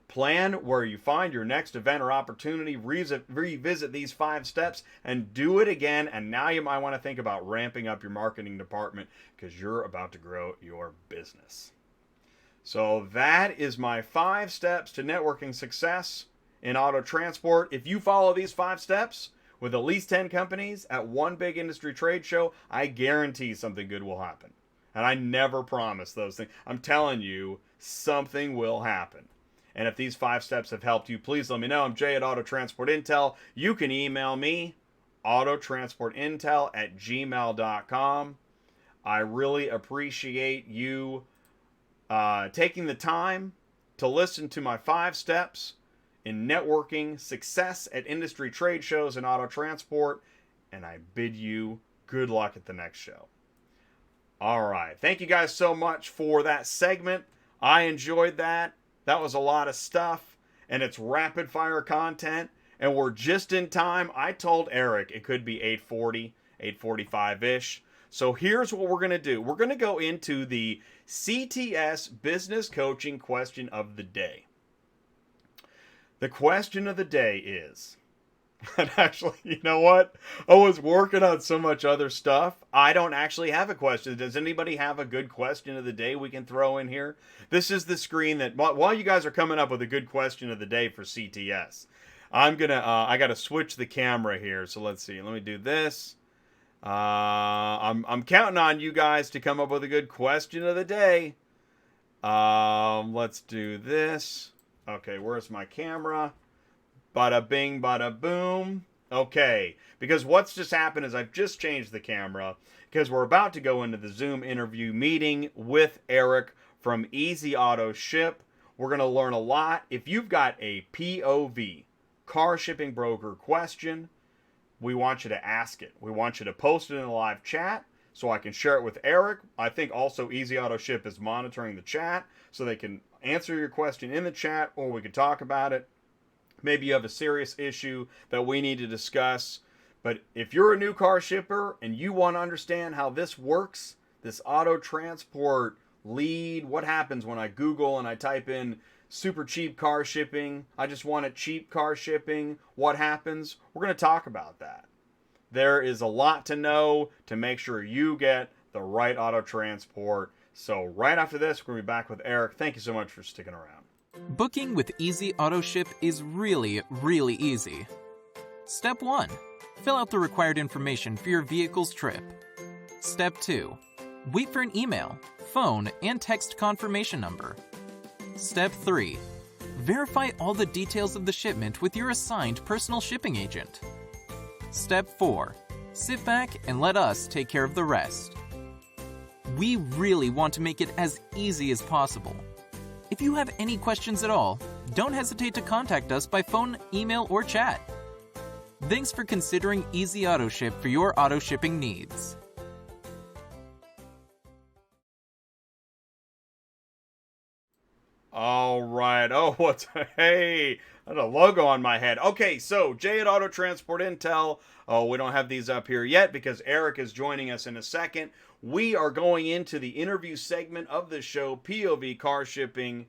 Plan where you find your next event or opportunity, revisit these 5 steps, and do it again. And now you might want to think about ramping up your marketing department because you're about to grow your business. So that is my 5 steps to networking success in auto transport. If you follow these 5 steps with at least 10 companies at one big industry trade show, I guarantee something good will happen. And I never promise those things. I'm telling you, something will happen. And if these 5 steps have helped you, please let me know. I'm Jay at Auto Transport Intel. You can email me, autotransportintel@gmail.com. I really appreciate you taking the time to listen to my 5 steps in networking success at industry trade shows in auto transport. And I bid you good luck at the next show. All right. Thank you guys so much for that segment. I enjoyed that. That was a lot of stuff, and it's rapid fire content, and we're just in time. I told Eric it could be 8:40, 8:45-ish. So here's what we're going to do. We're going to go into the CTS Business Coaching question of the day. The question of the day is, and actually, you know what? I was working on so much other stuff. I don't actually have a question. Does anybody have a good question of the day we can throw in here? This is the screen that, while you guys are coming up with a good question of the day for CTS, I got to switch the camera here. So let's see. Let me do this. I'm counting on you guys to come up with a good question of the day. Let's do this. Okay, where's my camera? Bada bing, bada boom. Okay, because what's just happened is I've just changed the camera because we're about to go into the Zoom interview meeting with Eric from Easy Auto Ship. We're going to learn a lot. If you've got a POV, car shipping broker question, we want you to ask it. We want you to post it in the live chat so I can share it with Eric. I think also Easy Auto Ship is monitoring the chat so they can answer your question in the chat or we can talk about it. Maybe you have a serious issue that we need to discuss. But if you're a new car shipper and you want to understand how this works, this auto transport lead, what happens when I Google and I type in super cheap car shipping, I just want it cheap car shipping, what happens? We're going to talk about that. There is a lot to know to make sure you get the right auto transport. So right after this, we're going to be back with Eric. Thank you so much for sticking around. Booking with Easy Auto Ship is really, really easy. Step 1. Fill out the required information for your vehicle's trip. Step 2. Wait for an email, phone, and text confirmation number. Step 3. Verify all the details of the shipment with your assigned personal shipping agent. Step 4. Sit back and let us take care of the rest. We really want to make it as easy as possible. If you have any questions at all, don't hesitate to contact us by phone, email, or chat. Thanks for considering Easy Auto Ship for your auto shipping needs. All right. Oh, hey, I had a logo on my head. Okay, so Jay at Auto Transport Intel. Oh, we don't have these up here yet because Eric is joining us in a second. We are going into the interview segment of the show, POV Car Shipping,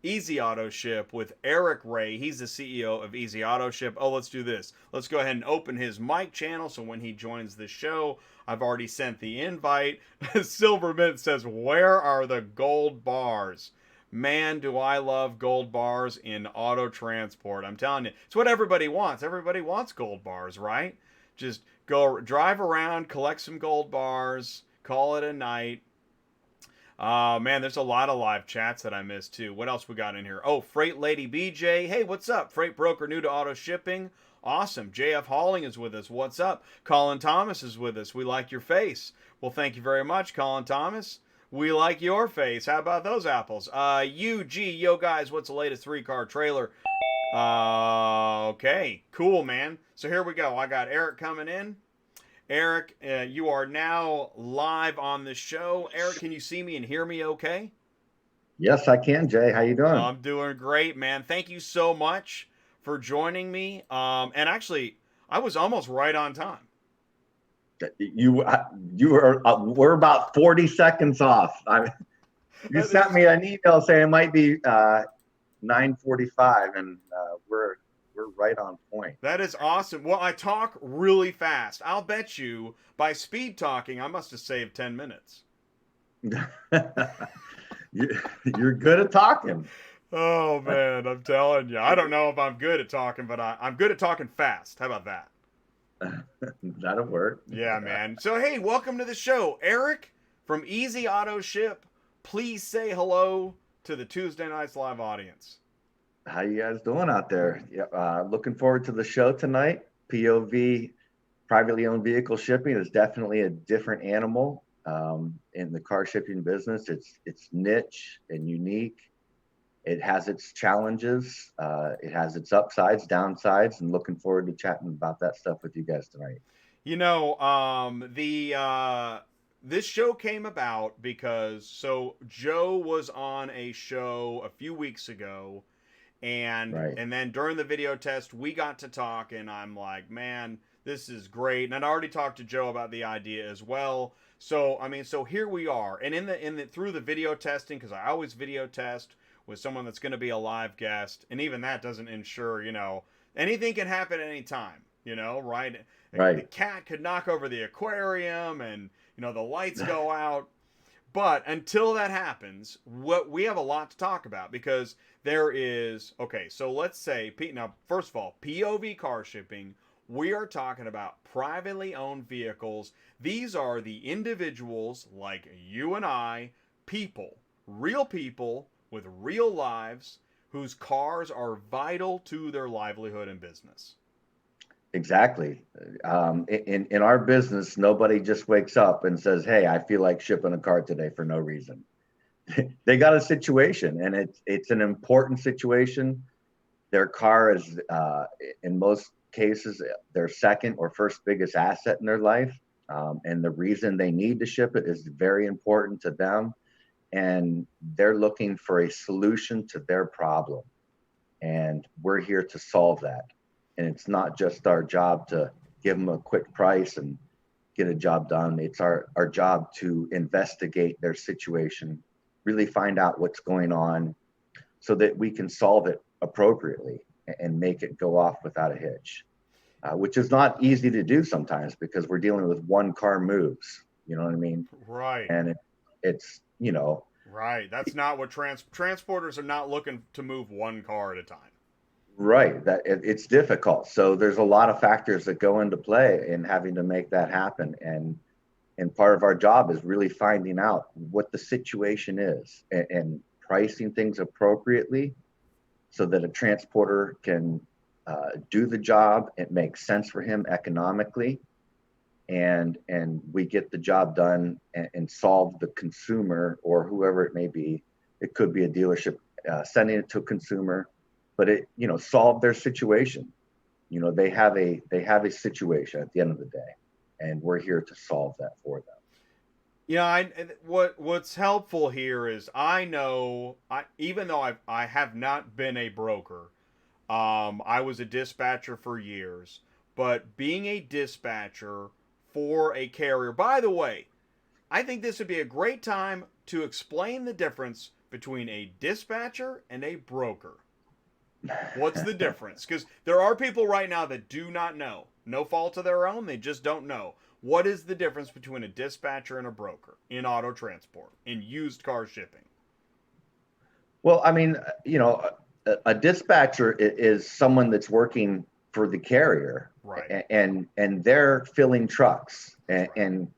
Easy Auto Ship, with Eric Ray. He's the CEO of Easy Auto Ship. Oh, let's do this. Let's go ahead and open his mic channel so when he joins the show, I've already sent the invite. Silver Mint says, "Where are the gold bars?" Man, do I love gold bars in auto transport. I'm telling you, it's what everybody wants. Everybody wants gold bars, right? Just go drive around, collect some gold bars, call it a night. Man, there's a lot of live chats that I missed too. What else we got in here? Oh, Freight Lady BJ. Hey, what's up? Freight broker new to auto shipping. Awesome. JF Hauling is with us. What's up? Colin Thomas is with us. We like your face. Well, thank you very much, Colin Thomas. We like your face. How about those apples? UG, yo guys, what's the latest 3-car trailer? Okay, cool, man. So here we go. I got Eric coming in. Eric, you are now live on the show. Eric, can you see me and hear me okay? Yes, I can, Jay. How you doing? I'm doing great, man. Thank you so much for joining me. And actually, I was almost right on time. You were we're about 40 seconds off. You sent me an email saying it might be 9:45, and we're right on point. That is awesome. Well, I talk really fast. I'll bet you by speed talking, I must have saved 10 minutes. You're good at talking. Oh man, I'm telling you. I don't know if I'm good at talking, but I'm good at talking fast. How about that? That'll work. Yeah, man. So, hey, welcome to the show. Eric from Easy Auto Ship. Please say hello to the Tuesday Nights Live audience. How you guys doing out there? Yeah, looking forward to the show tonight. POV, privately owned vehicle shipping, is definitely a different animal in the car shipping business. It's niche and unique. It has its challenges. It has its upsides, downsides, and looking forward to chatting about that stuff with you guys tonight. You know, this show came about because Joe was on a show a few weeks ago, and then during the video test we got to talk, and I'm like, man, this is great. And I'd already talked to Joe about the idea as well. So I mean, so here we are, and through the video testing, because I always video test with someone that's going to be a live guest, and even that doesn't ensure, anything can happen at any time, right? The cat could knock over the aquarium, and the lights go out. But until that happens, we have a lot to talk about, because there is, okay, so let's say, now first of all, POV car shipping, we are talking about privately owned vehicles. These are the individuals like you and I, real people with real lives, whose cars are vital to their livelihood and business. Exactly. In our business, nobody just wakes up and says, "Hey, I feel like shipping a car today," for no reason. They got a situation, and it's an important situation. Their car is, in most cases, their second or first biggest asset in their life, and the reason they need to ship it is very important to them. And they're looking for a solution to their problem. And we're here to solve that. And it's not just our job to give them a quick price and get a job done. It's our job to investigate their situation, really find out what's going on so that we can solve it appropriately and make it go off without a hitch, which is not easy to do sometimes because we're dealing with one car moves. You know what I mean? Right. And it's right. That's not what transporters are not looking to move one car at a time. Right. It's difficult. So there's a lot of factors that go into play in having to make that happen. And part of our job is really finding out what the situation is and pricing things appropriately so that a transporter can do the job. It makes sense for him economically. And we get the job done and solve the consumer or whoever it may be. It could be a dealership sending it to a consumer, but it, solve their situation. They have a situation at the end of the day, and we're here to solve that for them. Yeah, what's helpful here is I know, even though I have not been a broker, I was a dispatcher for years, but being a dispatcher for a carrier, by the way, I think this would be a great time to explain the difference between a dispatcher and a broker. What's the difference? Because there are people right now that do not know. No fault of their own, they just don't know. What is the difference between a dispatcher and a broker in auto transport, in used car shipping? Well, I mean, a dispatcher is someone that's working for the carrier, right? And they're filling trucks and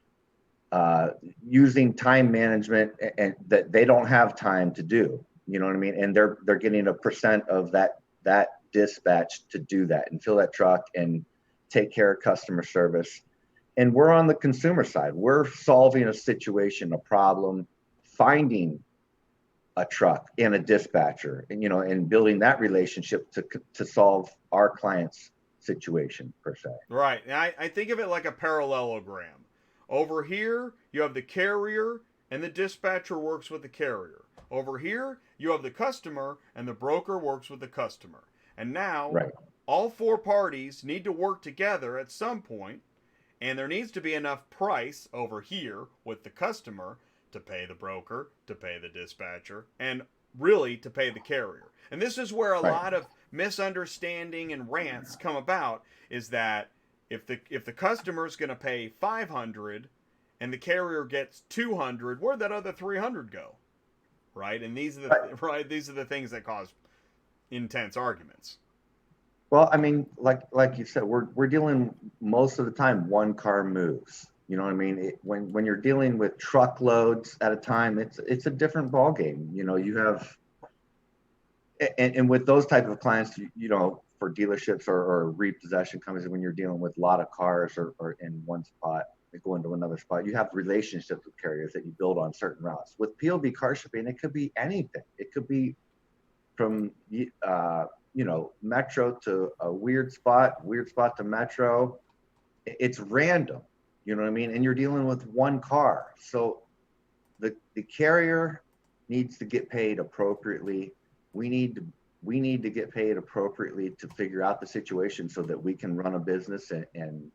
using time management, and that they don't have time to do. You know what I mean? And they're getting a percent of that dispatch to do that and fill that truck and take care of customer service. And we're on the consumer side. We're solving a situation, a problem, finding a truck and a dispatcher, and building that relationship to solve our client's situation per se. Right. And I think of it like a parallelogram. Over here, you have the carrier and the dispatcher works with the carrier. Over here, you have the customer and the broker works with the customer. And now, right, all four parties need to work together at some point, and there needs to be enough price over here with the customer to pay the broker, to pay the dispatcher, and really to pay the carrier. And this is where a lot of misunderstanding and rants come about, is that if the customer is going to pay $500 and the carrier gets $200, where'd that other $300 go? Right? And these are these are the things that cause intense arguments. Well, I mean, like you said, we're dealing most of the time one car moves. You know what I mean? When you're dealing with truckloads at a time, it's a different ballgame. You have, and with those type of clients, for dealerships or repossession companies, when you're dealing with a lot of cars or in one spot, they go into another spot, you have relationships with carriers that you build on certain routes. With POV car shipping, it could be anything. It could be from metro to a weird spot to metro. It's random, you know what I mean? And you're dealing with one car. So the carrier needs to get paid appropriately. We need to get paid appropriately to figure out the situation so that we can run a business and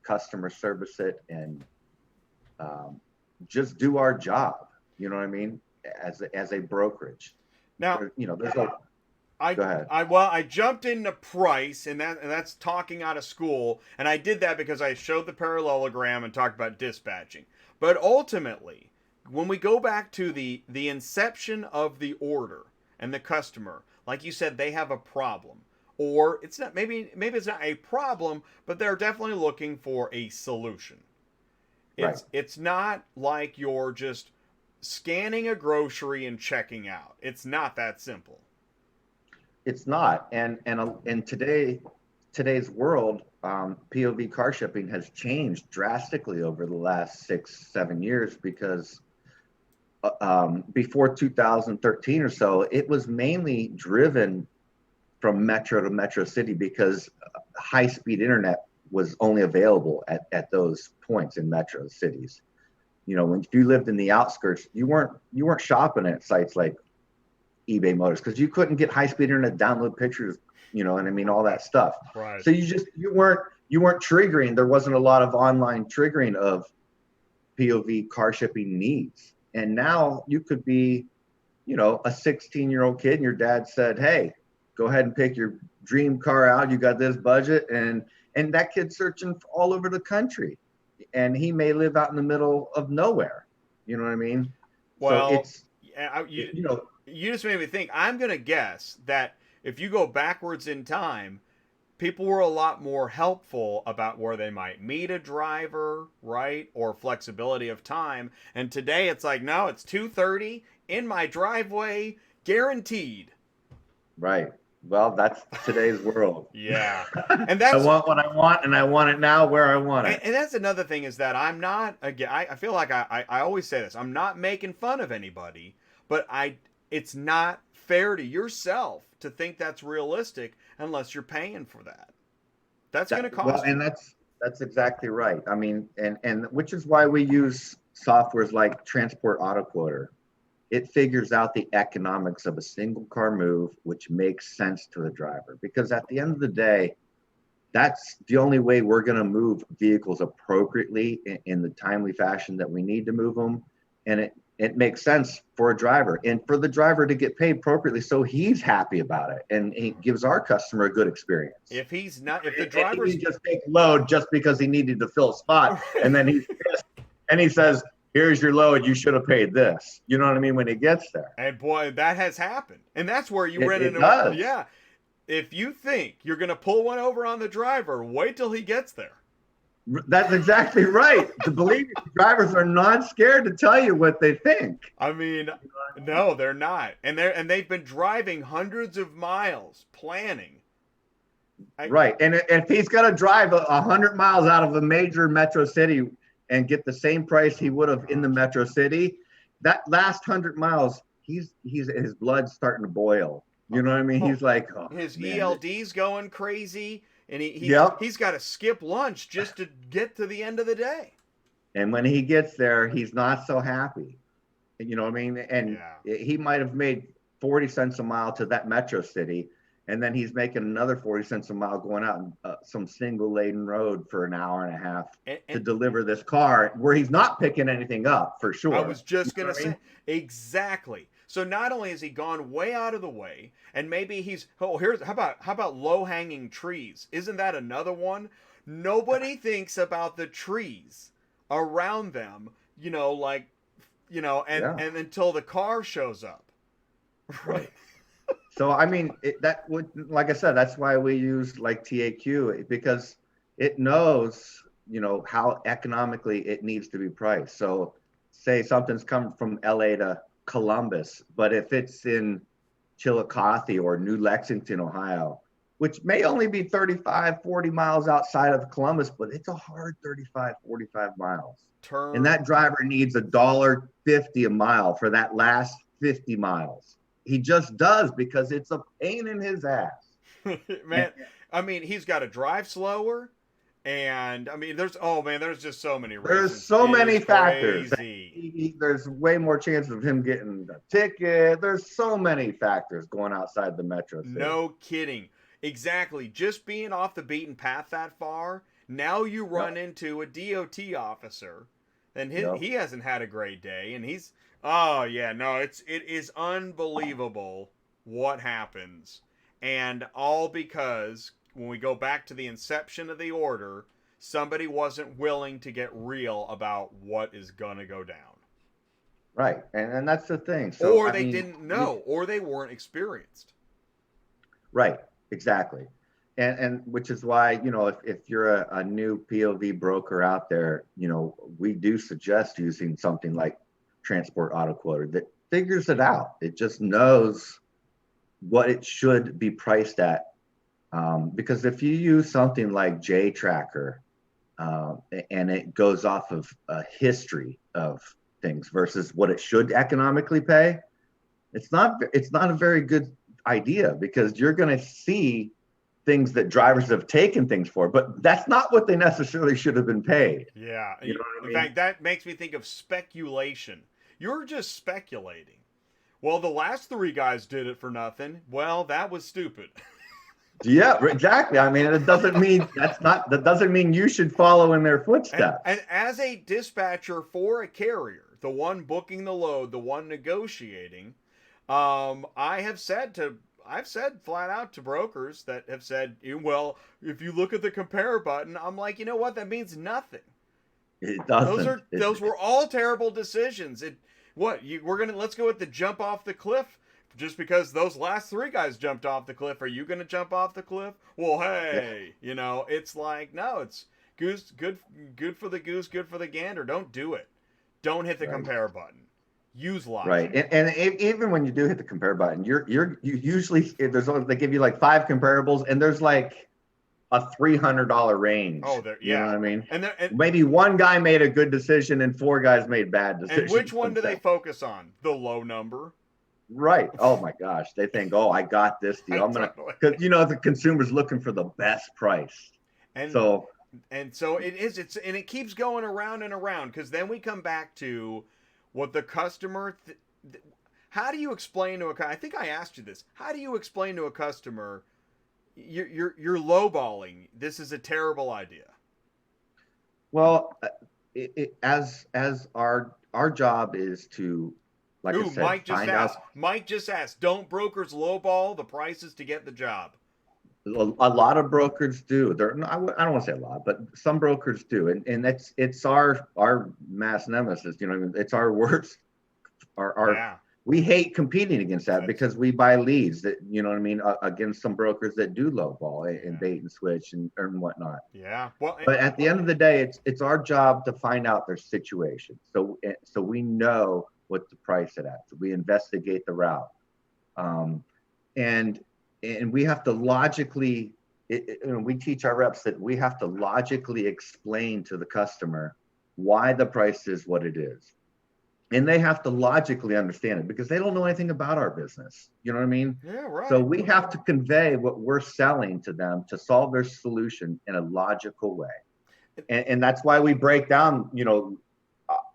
customer service it and just do our job. You know what I mean? As a brokerage. Now, there's go ahead. I jumped into price, and that's talking out of school, and I did that because I showed the parallelogram and talked about dispatching. But ultimately, when we go back to the inception of the order and the customer, like you said, they have a problem, or it's not, maybe it's not a problem, but they're definitely looking for a solution. It's not like you're just scanning a grocery and checking out. It's not that simple. It's not, and in today's world, POV car shipping has changed drastically over the last 6-7 years, because before 2013 or so, it was mainly driven from metro to metro city because high-speed internet was only available at those points in metro cities. When you lived in the outskirts, you weren't shopping at sites like eBay Motors because you couldn't get high-speed internet, download pictures, and I mean all that stuff. Right. So you weren't triggering. There wasn't a lot of online triggering of POV car shipping needs. And now you could be, a 16-year-old kid, and your dad said, "Hey, go ahead and pick your dream car out. You got this budget," and that kid's searching all over the country, and he may live out in the middle of nowhere. You know what I mean? Well, so it's you just made me think. I'm going to guess that if you go backwards in time, people were a lot more helpful about where they might meet a driver, right? Or flexibility of time. And today it's like, no, it's 2:30 in my driveway, guaranteed. Right. Well, that's today's world. Yeah. And that's, I want what I want, and I want it now where I want it. And that's another thing, is that I'm not, again, I feel like I always say this, I'm not making fun of anybody, but it's not fair to yourself to think that's realistic unless you're paying for that. That's going to cost well, and that's exactly right. I mean, and which is why we use softwares like Transport Auto Quoter. It figures out the economics of a single car move, which makes sense to the driver. Because at the end of the day, that's the only way we're going to move vehicles appropriately in the timely fashion that we need to move them. And it makes sense for a driver and for the driver to get paid appropriately, so he's happy about it and he gives our customer a good experience. If the driver's he just take load just because he needed to fill a spot, and then he's pissed and he says, here's your load, you should have paid this. You know what I mean? When he gets there. And boy, that has happened. And that's where you run into does. Yeah. If you think you're going to pull one over on the driver, wait till he gets there. That's exactly right. To believe it, drivers are not scared to tell you what they think. I mean, no, they're not. And they've been driving hundreds of miles planning. Right. And if he's going to drive 100 miles out of a major metro city and get the same price he would have in the metro city, that last 100 miles, his blood's starting to boil. You know what I mean? He's like, oh, his man. ELD's going crazy, and he's got to skip lunch just to get to the end of the day. And when he gets there, he's not so happy. You know what I mean? And he might have made 40 cents a mile to that metro city, and then he's making another 40 cents a mile going out some single lane road for an hour and a half to deliver this car where he's not picking anything up for sure. I was just going to say, exactly. So not only has he gone way out of the way, and maybe how about low-hanging trees? Isn't that another one? Nobody thinks about the trees around them, and until the car shows up. Right. So I mean, like I said, that's why we use like TAQ, because it knows, how economically it needs to be priced. So say something's come from LA to Columbus, but if it's in Chillicothe or New Lexington, Ohio, which may only be 35, 40 miles outside of Columbus, but it's a hard 35, 45 miles. And that driver needs $1.50 a mile for that last 50 miles. He just does, because it's a pain in his ass. Man, I mean, he's got to drive slower. And I mean, there's just so many reasons. There's so many factors. There's way more chances of him getting the ticket. There's so many factors going outside the metro city. No kidding. Exactly. Just being off the beaten path that far, now you run into a DOT officer, and he hasn't had a great day, and it is unbelievable what happens, and all because when we go back to the inception of the order, somebody wasn't willing to get real about what is going to go down. Right. And that's the thing. So, or they didn't know, or they weren't experienced. Right. Exactly. And which is why, if you're a new POV broker out there, we do suggest using something like Transport Auto Quoter that figures it out. It just knows what it should be priced at. Because if you use something like JTracker and it goes off of a history of things versus what it should economically pay, it's not a very good idea, because you're going to see things that drivers have taken things for, but that's not what they necessarily should have been paid. Yeah. You know what I mean? In fact, that makes me think of speculation. You're just speculating. Well, the last three guys did it for nothing. Well, that was stupid. Yeah, exactly. I mean, that doesn't mean you should follow in their footsteps. And as a dispatcher for a carrier, the one booking the load, the one negotiating, I've said flat out to brokers that have said, well, if you look at the compare button, I'm like, you know what? That means nothing. It doesn't. Those were all terrible decisions. Let's go with the jump off the cliff. Just because those last three guys jumped off the cliff, are you going to jump off the cliff? Well, hey, it's like, no, it's goose, good for the goose, good for the gander. Don't do it. Don't hit the compare button. Use logic. Right. And even when you do hit the compare button, you usually, they give you like 5 comparables, and there's like a $300 range. Oh, you know what I mean? And maybe one guy made a good decision and 4 guys made bad decisions. And which one do they focus on? The low number. Right. Oh my gosh. They think, oh, I got this deal. I'm gonna, Totally. because the consumer's looking for the best price. And So and so and it keeps going around and around because then we come back to what the customer. How do you explain to I think I asked you this. How do you explain to a customer you're lowballing? This is a terrible idea. well, as our job is to, like I Ooh, said, Mike just find asked. out. Mike just asked. Don't brokers lowball the prices to get the job? A lot of brokers do. I don't want to say a lot, but some brokers do, and it's our mass nemesis. It's our worst. Our Yeah. We hate competing against that because we buy leads that against some brokers that do lowball and bait and switch and whatnot. Yeah. Well, But at the end of the day, it's our job to find out their situation, so we know what to price it at. So we investigate the route, and we have to logically. We teach our reps that we have to logically explain to the customer why the price is what it is, and they have to logically understand it because they don't know anything about our business. You know what I mean? yeah, right. So we have to convey what we're selling to them to solve their solution in a logical way. And that's why we break down,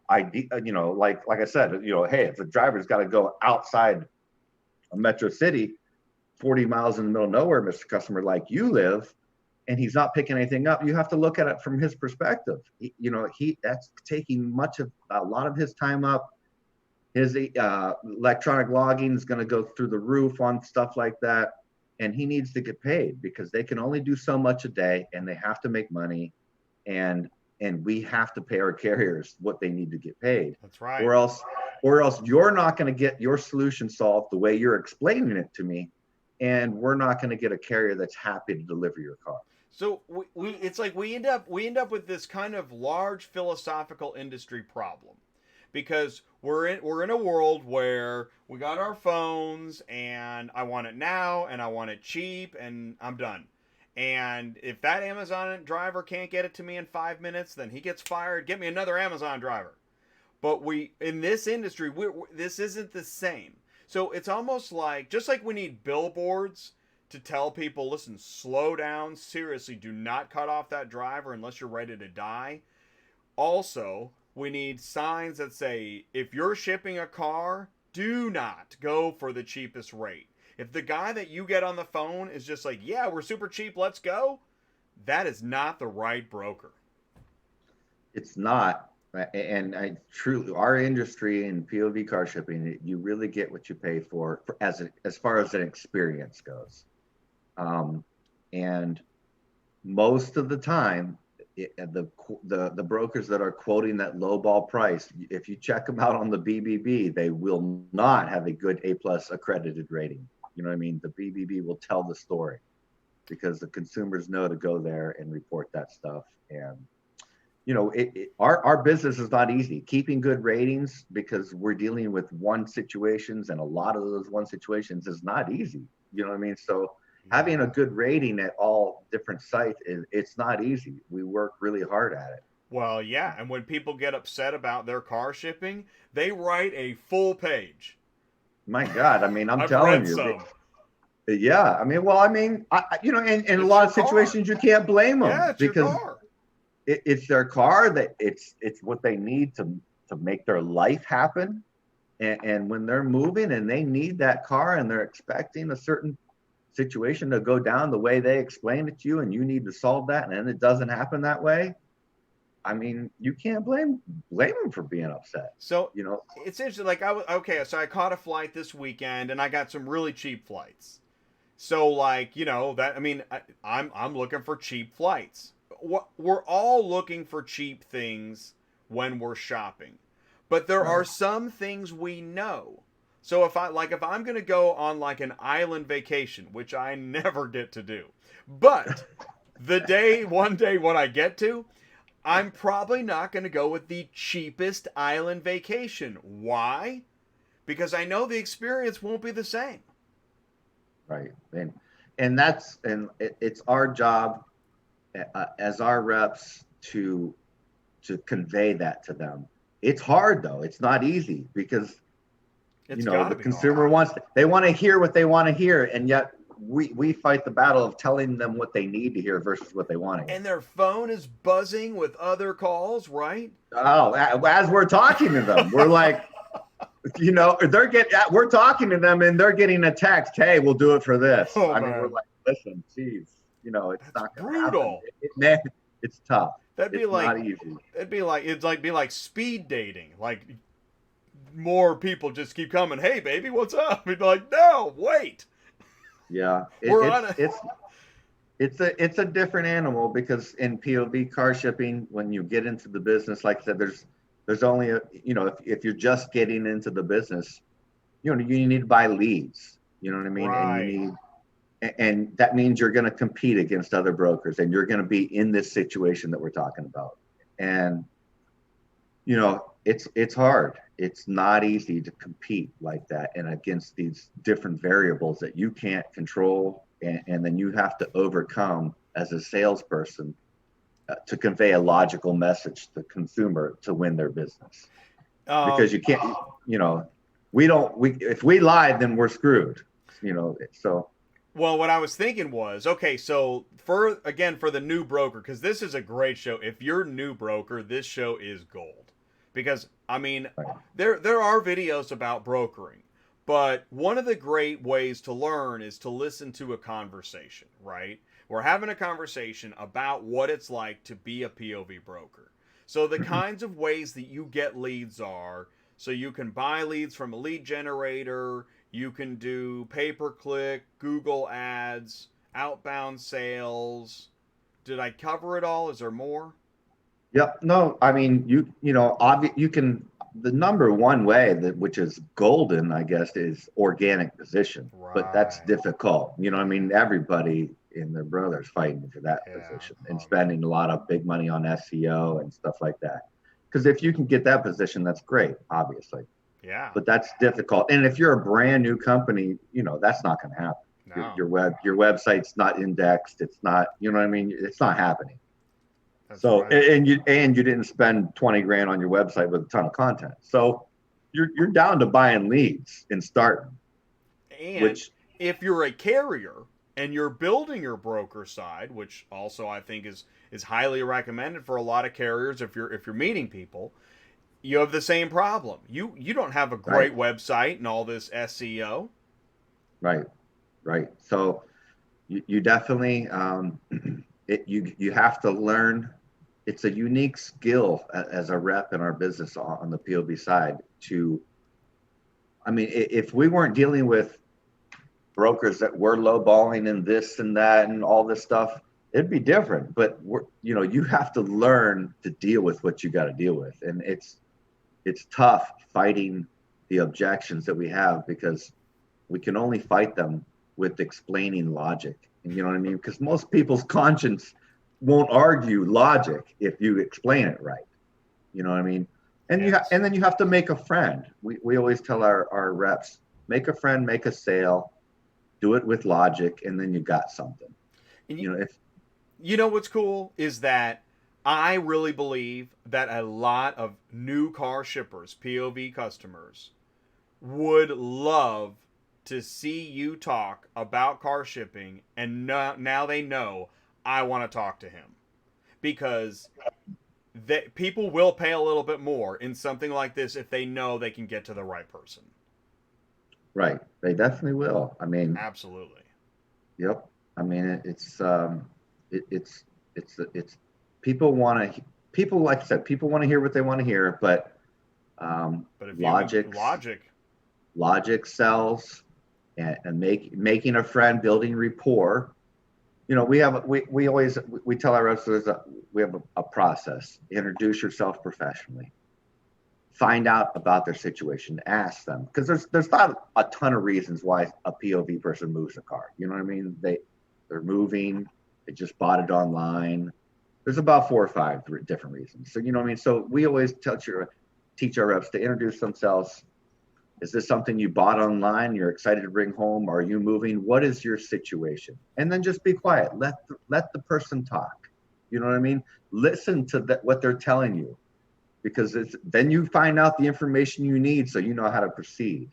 like I said, hey, if the driver's got to go outside a metro city, 40 miles in the middle of nowhere, Mr. Customer, like you live, and he's not picking anything up, you have to look at it from his perspective. That's taking a lot of his time up. His electronic logging is going to go through the roof on stuff like that, and he needs to get paid because they can only do so much a day, and they have to make money, and we have to pay our carriers what they need to get paid. That's right. Or else you're not going to get your solution solved the way you're explaining it to me, and we're not going to get a carrier that's happy to deliver your car. So it's like we end up with this kind of large philosophical industry problem because we're in a world where we got our phones and I want it now and I want it cheap and I'm done. And if that Amazon driver can't get it to me in 5 minutes, then he gets fired. Get me another Amazon driver. But in this industry, this isn't the same. So it's almost like, just like we need billboards to tell people, listen, slow down, seriously, do not cut off that driver unless you're ready to die. Also, we need signs that say, if you're shipping a car, do not go for the cheapest rate. If the guy that you get on the phone is just like, yeah, we're super cheap, let's go, that is not the right broker. It's not. And I truly, our industry in POV car shipping, you really get what you pay for as far as an experience goes. And most of the time, the brokers that are quoting that lowball price, if you check them out on the BBB, they will not have a good A+ accredited rating. You know what I mean? The BBB will tell the story because the consumers know to go there and report that stuff. And our business is not easy. Keeping good ratings because we're dealing with one situations, and a lot of those one situations is not easy. You know what I mean? So having a good rating at all different sites it's not easy. We work really hard at it. Well, yeah, and when people get upset about their car shipping, they write a full page. My God, I mean, I'm I've telling read you. some. Yeah, I mean, in a lot of situations you can't blame them. Yeah, it's because your car. It's their car, that it's what they need to make their life happen. And when they're moving and they need that car and they're expecting a certain situation to go down the way they explained it to you, and you need to solve that, and then it doesn't happen that way, I mean, you can't blame them for being upset. So it's interesting. Like so I caught a flight this weekend, and I got some really cheap flights. So that, I mean, I'm looking for cheap flights. We're all looking for cheap things when we're shopping, but there are some things we know. So if I'm going to go on like an island vacation, which I never get to do, but one day when I get to, I'm probably not going to go with the cheapest island vacation. Why? Because I know the experience won't be the same. Right. And it's our job as our reps to convey that to them. It's hard though. It's not easy because It's the be consumer they want to hear what they want to hear, and yet we fight the battle of telling them what they need to hear versus what they want to hear. And their phone is buzzing with other calls, right? Oh, as we're talking to them, we're like, we're talking to them and they're getting a text, hey, we'll do it for this. Oh, I mean, man. we're like, listen, geez, it's That's not going to brutal. happen. It's tough. That'd be it's like, not easy. It'd be like speed dating. Like more people just keep coming. Hey, baby, what's up? We'd be like, no, wait. Yeah, it's a different animal, because in POV car shipping, when you get into the business, like I said, there's only if you're just getting into the business, you need to buy leads. You know what I mean? Right. And that means you're going to compete against other brokers, and you're going to be in this situation that we're talking about. And it's hard. It's not easy to compete like that and against these different variables that you can't control, and then you have to overcome as a salesperson to convey a logical message to the consumer to win their business. Because you can't, if we lied, then we're screwed. So. Well, what I was thinking was, okay, so for the new broker, because this is a great show. If you're a new broker, this show is gold. Because, I mean, there are videos about brokering, but one of the great ways to learn is to listen to a conversation, right? We're having a conversation about what it's like to be a POV broker. So the kinds of ways that you get leads are, so you can buy leads from a lead generator, you can do pay-per-click, Google ads, outbound sales. Did I cover it all? Is there more? Yep. No, I mean, you can, the number one way which is golden, I guess, is organic position, but that's difficult. I mean, everybody and their brother's fighting for that position and spending a lot of big money on SEO and stuff like that. Because if you can get that position, that's great, obviously. Yeah. But that's difficult. And if you're a brand new company, that's not going to happen. No. Your website's not indexed. It's not, it's not happening. That's so right. and you didn't spend 20 grand on your website with a ton of content. So you're down to buying leads and starting. And if you're a carrier and you're building your broker side, which also I think is highly recommended for a lot of carriers, if you're meeting people, you have the same problem. You don't have a great website and all this SEO. Right. So you definitely you have to learn. It's a unique skill as a rep in our business on the POV side if we weren't dealing with brokers that were lowballing and this and that and all this stuff, it'd be different. But you have to learn to deal with what you got to deal with. And it's tough fighting the objections that we have, because we can only fight them with explaining logic. And you know what I mean? Because most people's conscience won't argue logic if you explain it right. You know what I mean? And and then you have to make a friend. We always tell our reps, make a friend, make a sale, do it with logic, and then you got something. And what's cool is that I really believe that a lot of new car shippers, POV customers, would love to see you talk about car shipping, and now they know I want to talk to him, because people will pay a little bit more in something like this if they know they can get to the right person. Right. They definitely will. I mean, absolutely. Yep. I mean, it's people want like I said, people want to hear what they want to hear, but logic sells, and making a friend, building rapport. We always tell our reps we have a process. Introduce yourself professionally. Find out about their situation. Ask them, because there's not a ton of reasons why a POV person moves a car. You know what I mean? They're moving. They just bought it online. There's about 4 or 5 different reasons. So you know what I mean? So we always teach our reps to introduce themselves. Is this something you bought online? You're excited to bring home? Are you moving? What is your situation? And then just be quiet. Let the person talk. You know what I mean? Listen to what they're telling you, because then you find out the information you need, so you know how to proceed.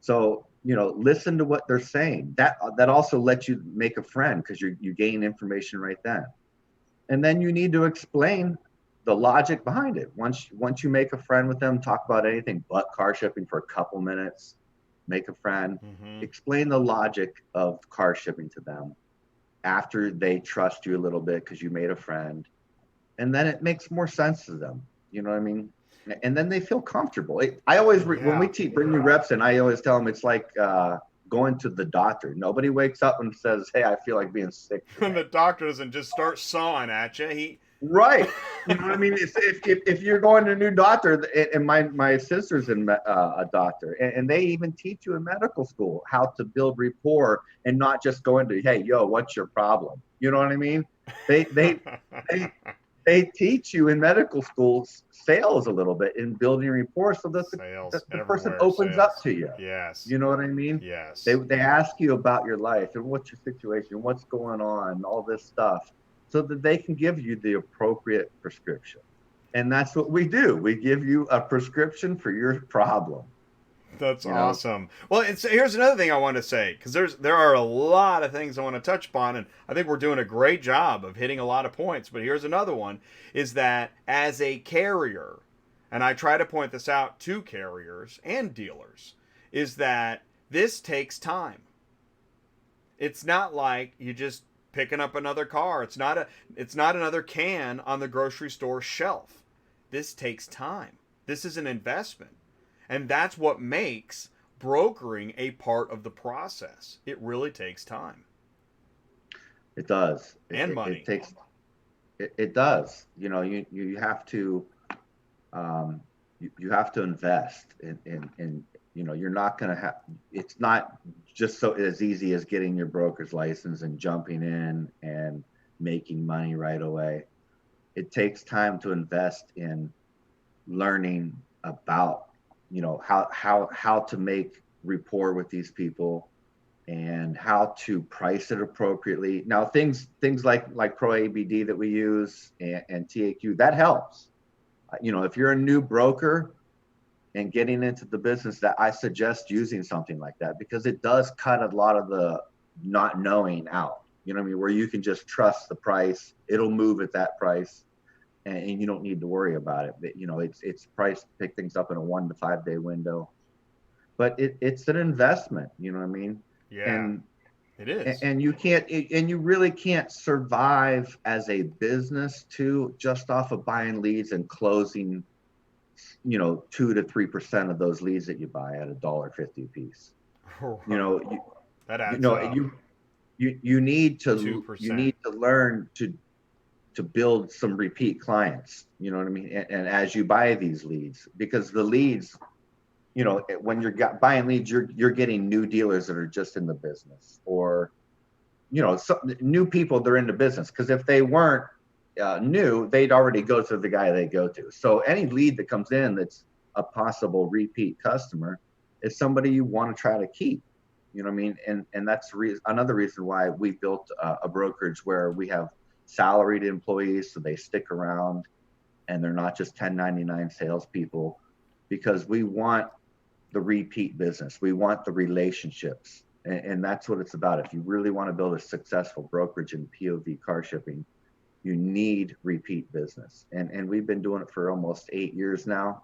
So, listen to what they're saying. That also lets you make a friend because you gain information right then. And then you need to explain the logic behind it. Once you make a friend with them, talk about anything but car shipping for a couple minutes, make a friend, explain the logic of car shipping to them after they trust you a little bit because you made a friend. And then it makes more sense to them. You know what I mean? And then they feel comfortable. I always, when we bring new reps in, I always tell them it's like going to the doctor. Nobody wakes up and says, "Hey, I feel like being sick." And the doctor doesn't just start sawing at you. Right. You know what I mean? If you're going to a new doctor, and my sister's a doctor, and they even teach you in medical school how to build rapport and not just go into, "Hey, yo, what's your problem?" You know what I mean? They teach you in medical school sales a little bit in building rapport so that the person opens up to you. Yes. You know what I mean? Yes. They ask you about your life and what's your situation, what's going on, all this stuff, so that they can give you the appropriate prescription. And that's what we do. We give you a prescription for your problem. That's awesome. Well, here's another thing I want to say, because there are a lot of things I want to touch upon, and I think we're doing a great job of hitting a lot of points. But here's another one, is that as a carrier, and I try to point this out to carriers and dealers, is that this takes time. It's not like you just picking up another car. It's not another can on the grocery store shelf. This takes time. This is an investment. And that's what makes brokering a part of the process. It really takes time. It does. And money. It does. You have to you have to invest in you're not going to have, it's not just so as easy as getting your broker's license and jumping in and making money right away. It takes time to invest in learning about how to make rapport with these people and how to price it appropriately. Now things like Pro ABD that we use and TAQ, that helps. If you're a new broker and getting into the business, that I suggest using something like that, because it does cut a lot of the not knowing out. You know what I mean? Where you can just trust the price, it'll move at that price. And you don't need to worry about it. But, it's priced to pick things up in a 1 to 5 day window. But it's an investment. You know what I mean? Yeah, and it is. And you really can't survive as a business just off of buying leads and closing, 2 to 3% of those leads that you buy at $1.50 a piece. That adds up. You need to 2%. You need to learn to build some repeat clients, you know what I mean? And as you buy these leads, because the leads, when you're buying leads, you're getting new dealers that are just in the business, or, new people that are in the business. Because if they weren't new, they'd already go to the guy they go to. So any lead that comes in that's a possible repeat customer is somebody you want to try to keep. You know what I mean? And that's another reason why we built a brokerage where we have salaried employees, so they stick around and they're not just 1099 salespeople, because we want the repeat business. We want the relationships. And that's what it's about. If you really want to build a successful brokerage in POV car shipping, you need repeat business. And we've been doing it for almost 8 years now.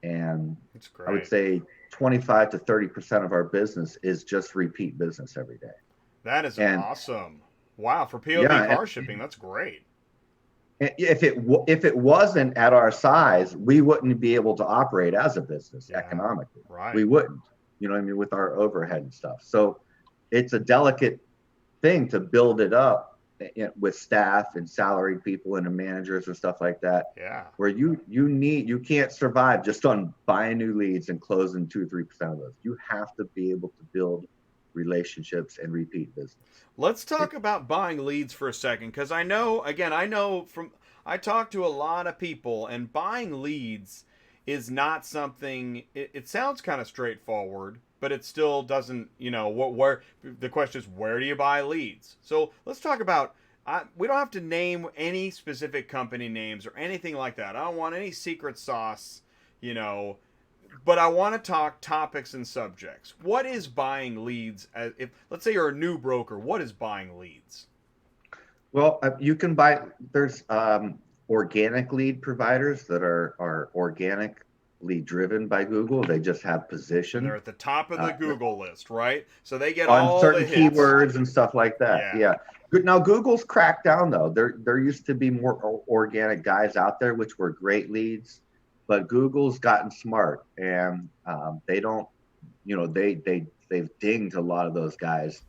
And that's great. I would say 25 to 30% of our business is just repeat business every day. That is awesome. Wow, for POV car shipping, that's great. If it wasn't at our size, we wouldn't be able to operate as a business economically. Right. We wouldn't, with our overhead and stuff. So it's a delicate thing to build it up with staff and salaried people and the managers and stuff like that. Yeah. Where you can't survive just on buying new leads and closing 2 or 3% of those. You have to be able to build relationships and repeat business. Let's talk about buying leads for a second, because I talk to a lot of people, and buying leads is not something, it sounds kind of straightforward, but it still doesn't, where the question is, where do you buy leads? So let's talk about, we don't have to name any specific company names or anything like that. I don't want any secret sauce, But I want to talk topics and subjects. What is buying leads? If let's say you're a new broker, what is buying leads? Well, you can buy. There's organic lead providers that are organically driven by Google. They just have position. And they're at the top of the Google list, right? So they get on all certain the hits. keywords and stuff like that. Yeah. Good. Now Google's cracked down though. There used to be more organic guys out there, which were great leads, but Google's gotten smart, and they don't. They've dinged a lot of those guys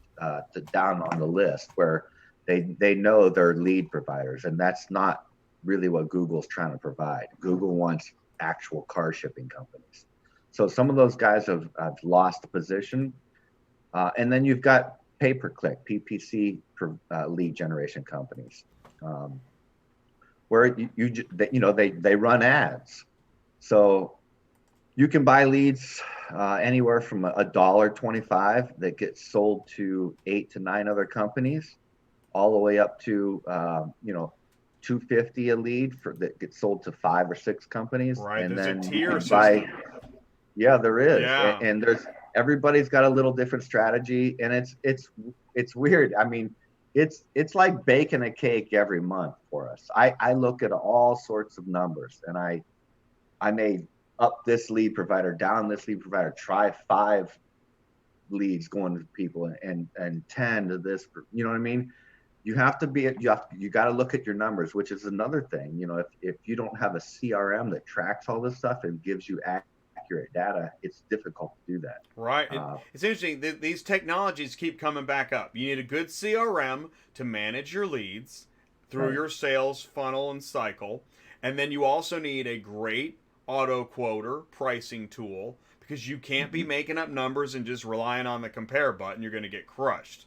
down on the list where they know they're lead providers, and that's not really what Google's trying to provide. Google wants actual car shipping companies. So some of those guys have lost the position. And then you've got pay-per-click, PPC lead generation companies, where they run ads. So you can buy leads anywhere from $1.25 that gets sold to 8 to 9 other companies, all the way up to $2.50 a lead that gets sold to 5 or 6 companies. Right. And there's then a tier system. Yeah, there is. Yeah. And everybody's got a little different strategy, and it's weird. I mean, it's like baking a cake every month for us. I look at all sorts of numbers, and I may up this lead provider, down this lead provider, try 5 leads going to people and 10 to this, you know what I mean? You got to look at your numbers, which is another thing. If you don't have a CRM that tracks all this stuff and gives you accurate data, it's difficult to do that. Right. It's interesting. These technologies keep coming back up. You need a good CRM to manage your leads through your sales funnel and cycle. And then you also need a great auto quoter pricing tool, because you can't be making up numbers and just relying on the compare button. You're going to get crushed.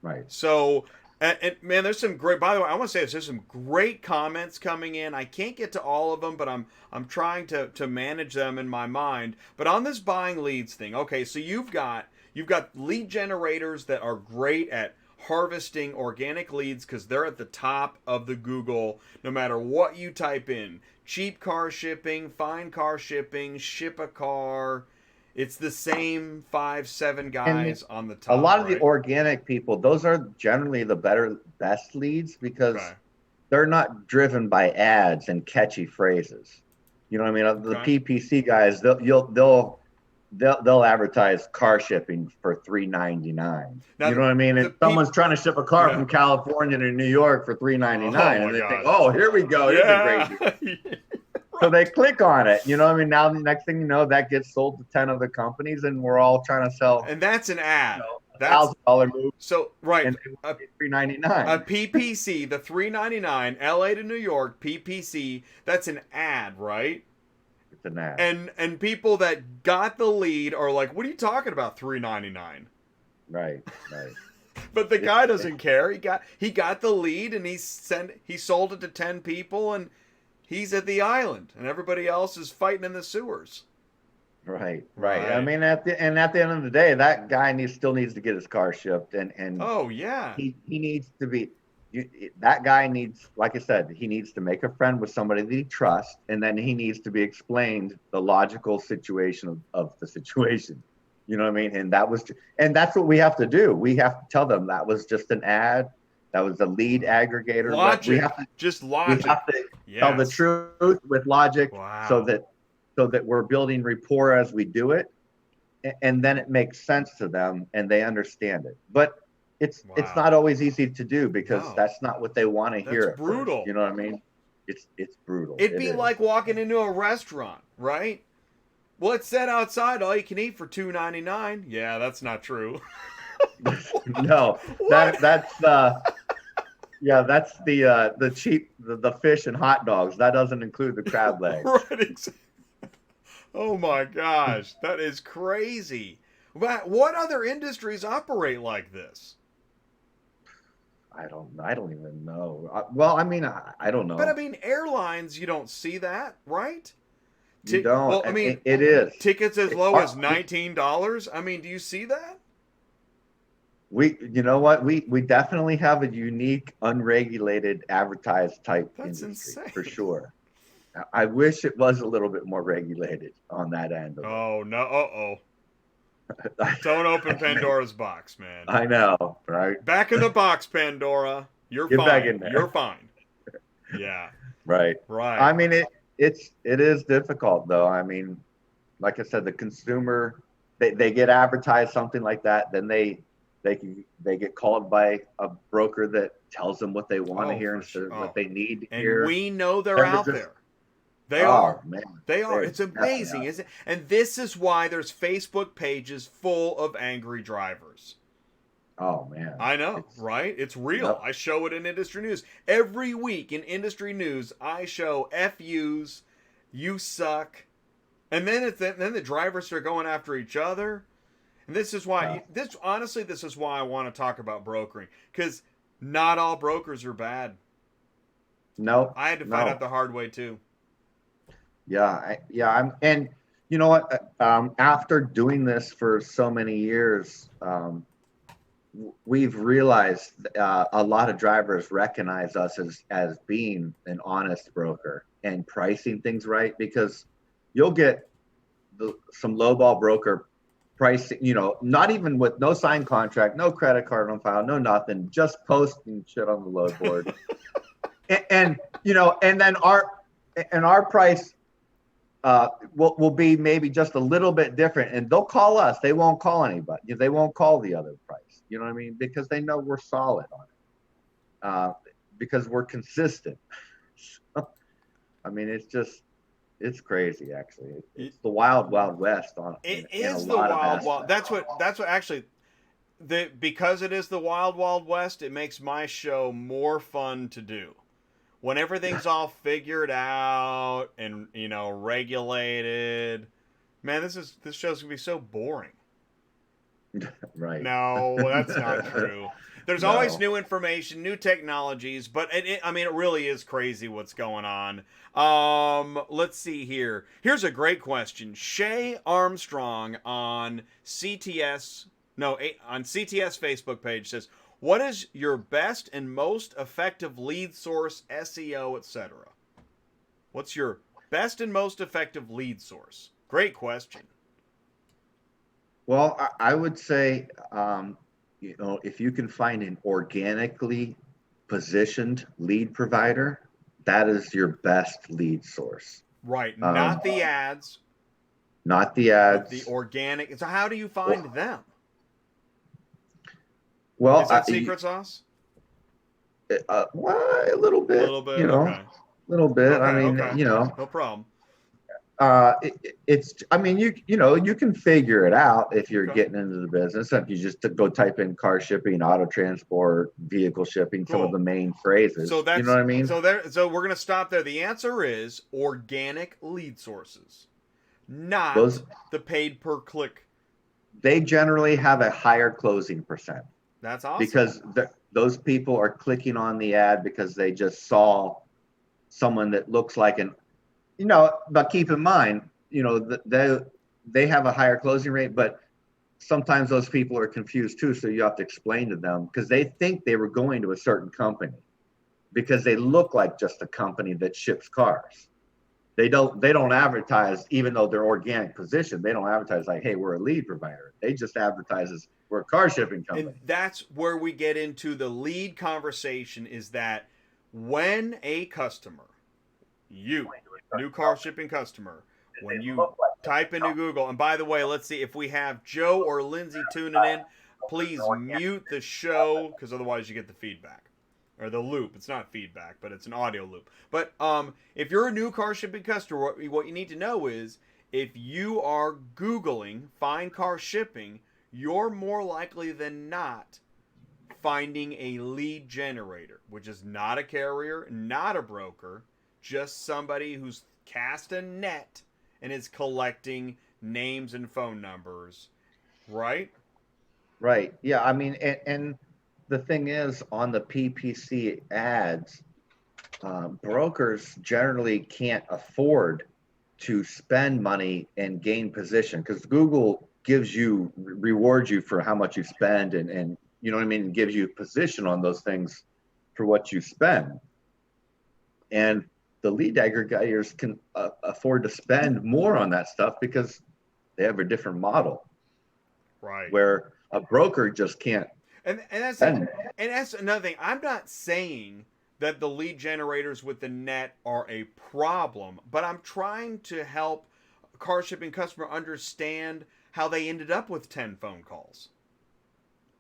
Right. So, and man, there's some great, by the way, I want to say this, there's some great comments coming in. I can't get to all of them, but I'm trying to manage them in my mind. But on this buying leads thing, okay, so you've got lead generators that are great at harvesting organic leads because they're at the top of the Google no matter what you type in. Cheap car shipping, fine car shipping, ship a car. It's the same 5-7 guys on the top. A lot of the organic people, those are generally the best leads, because they're not driven by ads and catchy phrases. You know what I mean? The PPC guys, they'll advertise car shipping for $3.99. Now, you know what I mean? If someone's trying to ship a car from California to New York for $3.99, and they think, "Oh, here we go, it's a great deal." So they click on it. You know what I mean? Now the next thing you know, that gets sold to 10 other companies, and we're all trying to sell. And that's an ad. That's $1,000 move. So and $3.99. A PPC, the $3.99, LA to New York PPC. That's an ad, right? It's an ad. And people that got the lead are like, "What are you talking about? $3.99?" Right. But the guy doesn't care. He got the lead, and he sold it to 10 people, and he's at the island, and everybody else is fighting in the sewers. Right. I mean, at the end of the day, that guy still needs to get his car shipped, and oh yeah, he needs to be. That guy needs, like I said, he needs to make a friend with somebody that he trusts, and then he needs to be explained the logical situation of the situation. You know what I mean? And that's what we have to do. We have to tell them that was just an ad. That was a lead aggregator. Logic. We have to tell the truth with logic, so that we're building rapport as we do it, and then it makes sense to them and they understand it. But it's not always easy to do, because that's not what they want to hear. That's brutal. First. You know what I mean? It's brutal. It'd be like walking into a restaurant, right? Well, it said outside all you can eat for $2.99. Yeah, that's not true. No, that's the cheap the fish and hot dogs. That doesn't include the crab legs. Right, exactly. Oh my gosh, that is crazy. What other industries operate like this? I don't even know. Well, I mean, I don't know. But I mean, airlines, you don't see that, right? You don't. Well, I mean, it is tickets as low as $19. I mean, do you see that? You know what? We definitely have a unique, unregulated, advertised type That's industry, insane. for sure. I wish it was a little bit more regulated on that end of it. Oh no! Don't open Pandora's box, man. I know, right? Back in the box, Pandora. You're Get fine. back in there. You're fine. Yeah. Right. Right. I mean, it is difficult though. I mean, like I said, the consumer, they get advertised something like that, then they get called by a broker that tells them what they want to hear instead of what they need to hear. And we know they're out there. They oh, are. Man. They are. It's amazing, isn't it? And this is why there's Facebook pages full of angry drivers. Oh, man. I know, right? It's real. Yep. I show it in industry news. Every week in industry news, I show FUs, you suck. And then then the drivers are going after each other. And this is why, this is why I want to talk about brokering. Because not all brokers are bad. No. I had to find out the hard way, too. And you know what? After doing this for so many years, we've realized a lot of drivers recognize us as being an honest broker and pricing things right, because you'll get some lowball broker pricing, not even with no signed contract, no credit card on file, no nothing, just posting shit on the load board. and then our price will be maybe just a little bit different, and they'll call us. They won't call anybody. They won't call the other price. You know what I mean? Because they know we're solid on it. Because we're consistent. I mean, it's crazy. Actually, it's the wild west on it. It is the wild. That's what actually. Because it is the wild west, it makes my show more fun to do. When everything's all figured out and regulated, man, this show's gonna be so boring. Right. No, that's not true. There's always new information, new technologies, but it really is crazy what's going on. Let's see here. Here's a great question. Shay Armstrong on CTS Facebook page says, what is your best and most effective lead source, SEO, etc.? What's your best and most effective lead source? Great question. Well, I would say, if you can find an organically positioned lead provider, that is your best lead source. Right. Not the ads. Not the ads. The organic. So how do you find them? Well, is that secret sauce? A little bit. Okay. A little bit. Okay. No problem. You can figure it out if you're getting into the business. If you just go type in car shipping, auto transport, vehicle shipping, some of the main phrases. So that's, you know what I mean? So we're gonna stop there. The answer is organic lead sources, not the paid per click. They generally have a higher closing percent. That's awesome. Because those people are clicking on the ad because they just saw someone that looks like but keep in mind, they have a higher closing rate, but sometimes those people are confused too. So you have to explain to them, because they think they were going to a certain company because they look like just a company that ships cars. They don't advertise, even though they're organic position. They don't advertise like, hey, we're a lead provider. They just advertise as we're a car shipping company. And that's where we get into the lead conversation, is that when a customer, new car shipping customer, when you type into Google, and by the way, let's see if we have Joe or Lindsay tuning in, please mute the show, because otherwise you get the feedback. Or the loop. It's not feedback, but it's an audio loop. But if you're a new car shipping customer, what you need to know is, if you are Googling find car shipping, you're more likely than not finding a lead generator, which is not a carrier, not a broker, just somebody who's cast a net and is collecting names and phone numbers, right? Right. Yeah. And the thing is, on the PPC ads, brokers generally can't afford to spend money and gain position, because Google rewards you for how much you spend, and you know what I mean, gives you position on those things for what you spend. And the lead aggregators can afford to spend more on that stuff because they have a different model. Right. Where a broker just can't. And that's another thing. I'm not saying that the lead generators with the net are a problem, but I'm trying to help car shipping customer understand how they ended up with 10 phone calls.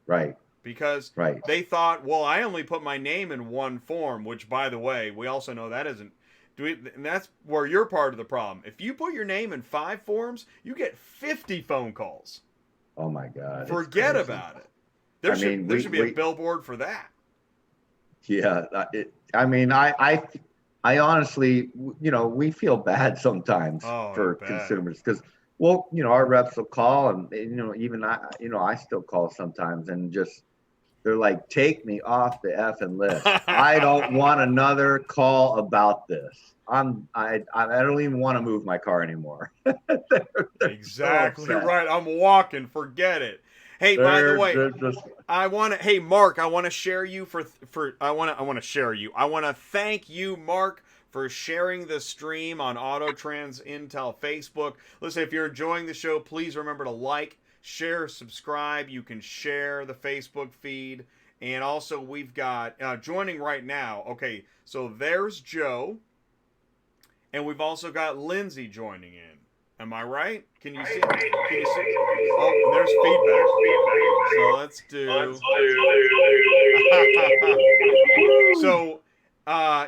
Right. Because they thought, well, I only put my name in one form, which, by the way, we also know that isn't. And that's where you're part of the problem. If you put your name in 5 forms, you get 50 phone calls. Oh my God! Forget about it. There should be a billboard for that. Yeah, I honestly, we feel bad sometimes for consumers because, well, our reps will call and even I still call sometimes and just they're like, take me off the effing list. I don't want another call about this. I don't even want to move my car anymore. they're exactly so right. I'm walking. Forget it. Hey, by the way, hey, Mark, I want to share you I want to share you. I want to thank you, Mark, for sharing the stream on AutoTrans Intel Facebook. Listen, if you're enjoying the show, please remember to like, share, subscribe. You can share the Facebook feed. And also we've got, joining right now, okay, so there's Joe. And we've also got Lindsay joining in. Am I right? Can you see? Oh, and there's feedback. So let's do. So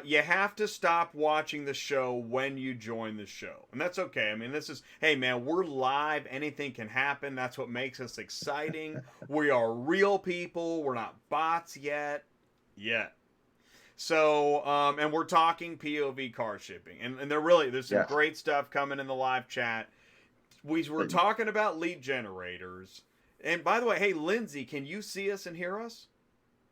you have to stop watching the show when you join the show. And that's okay. I mean, hey, man, we're live. Anything can happen. That's what makes us exciting. We are real people. We're not bots yet. So, and we're talking POV car shipping. And there's some great stuff coming in the live chat. We're talking about lead generators. And by the way, hey, Lindsay, can you see us and hear us?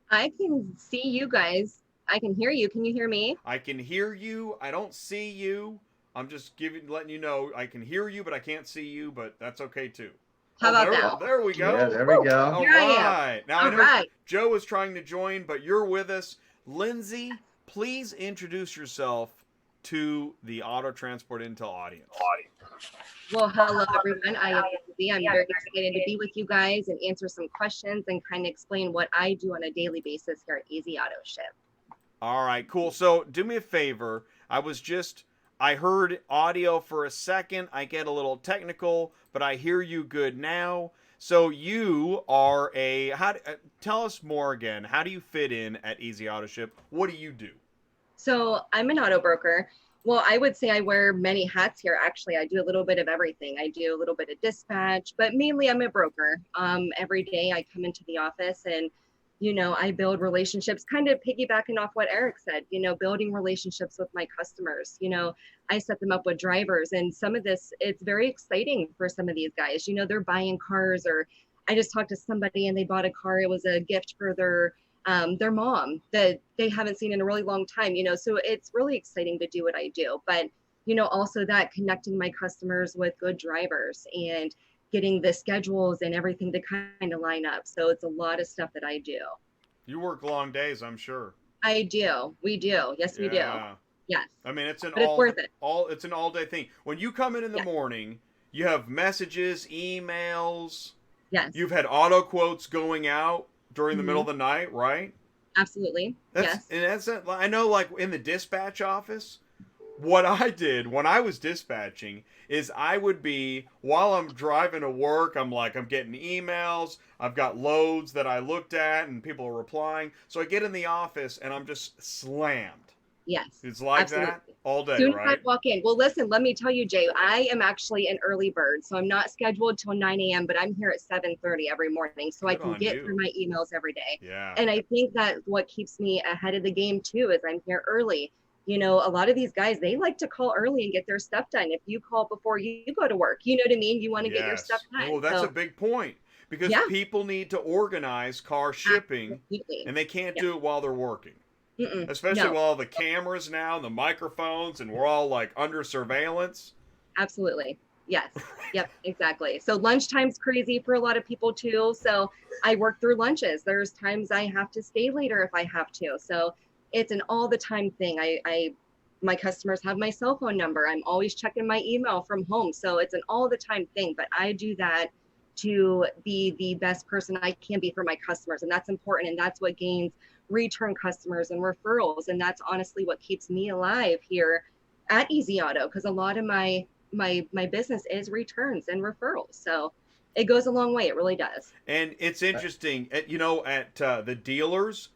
I can see you guys. I can hear you. Can you hear me? I can hear you. I don't see you. I'm just letting you know I can hear you, but I can't see you, but that's okay too. How about that? There we go. Yeah, there we go. All right. Now I know Joe was trying to join, but you're with us. Lindsay, please introduce yourself to the Auto Transport Intel audience. Well, hello, everyone. I am Lindsay. I'm very excited to be with you guys and answer some questions and kind of explain what I do on a daily basis here at Easy Auto Ship. All right, cool. So do me a favor. I heard audio for a second. I get a little technical, but I hear you good now. So you are tell us more again. How do you fit in at Easy Auto Ship? What do you do? So I'm an auto broker. Well, I would say I wear many hats here. Actually, I do a little bit of everything. I do a little bit of dispatch, but mainly I'm a broker. Every day I come into the office and, I build relationships, kind of piggybacking off what Eric said, building relationships with my customers. I set them up with drivers, and some of this, it's very exciting for some of these guys. They're buying cars, or I just talked to somebody and they bought a car. It was a gift for their mom that they haven't seen in a really long time, so it's really exciting to do what I do. But, also that connecting my customers with good drivers and getting the schedules and everything to kind of line up. So it's a lot of stuff that I do. You work long days, I'm sure. I do. We do. Yes, we do. Yes. I mean, it's worth it. It's an all day thing. When you come in the morning, you have messages, emails. Yes. You've had auto quotes going out during the middle of the night, right? Absolutely. Yes. And I know, like in the dispatch office, what I did when I was dispatching is I would be, while I'm driving to work, I'm getting emails, I've got loads that I looked at and people are replying. So I get in the office and I'm just slammed. Yes. It's like absolutely. that all day, Soon right? as I walk in. Well, listen, let me tell you, Jay, I am actually an early bird. So I'm not scheduled till 9 a.m., but I'm here at 7:30 every morning. So I can get through my emails every day. Yeah. And I think that what keeps me ahead of the game too is I'm here early. A lot of these guys, they like to call early and get their stuff done. If you call before you go to work, you know what I mean? You want to get your stuff done. Oh, that's a big point. Because people need to organize car shipping. Absolutely. And they can't do it while they're working. Especially with all the cameras now and the microphones, and we're all like under surveillance. Absolutely. Yes. Yep, exactly. So lunchtime's crazy for a lot of people too. So I work through lunches. There's times I have to stay later if I have to. So it's an all the time thing. I my customers have my cell phone number. I'm always checking my email from home. So it's an all the time thing, but I do that to be the best person I can be for my customers. And that's important. And that's what gains return customers and referrals. And that's honestly what keeps me alive here at Easy Auto, because a lot of my business is returns and referrals. So it goes a long way. It really does. And it's interesting, at the dealers,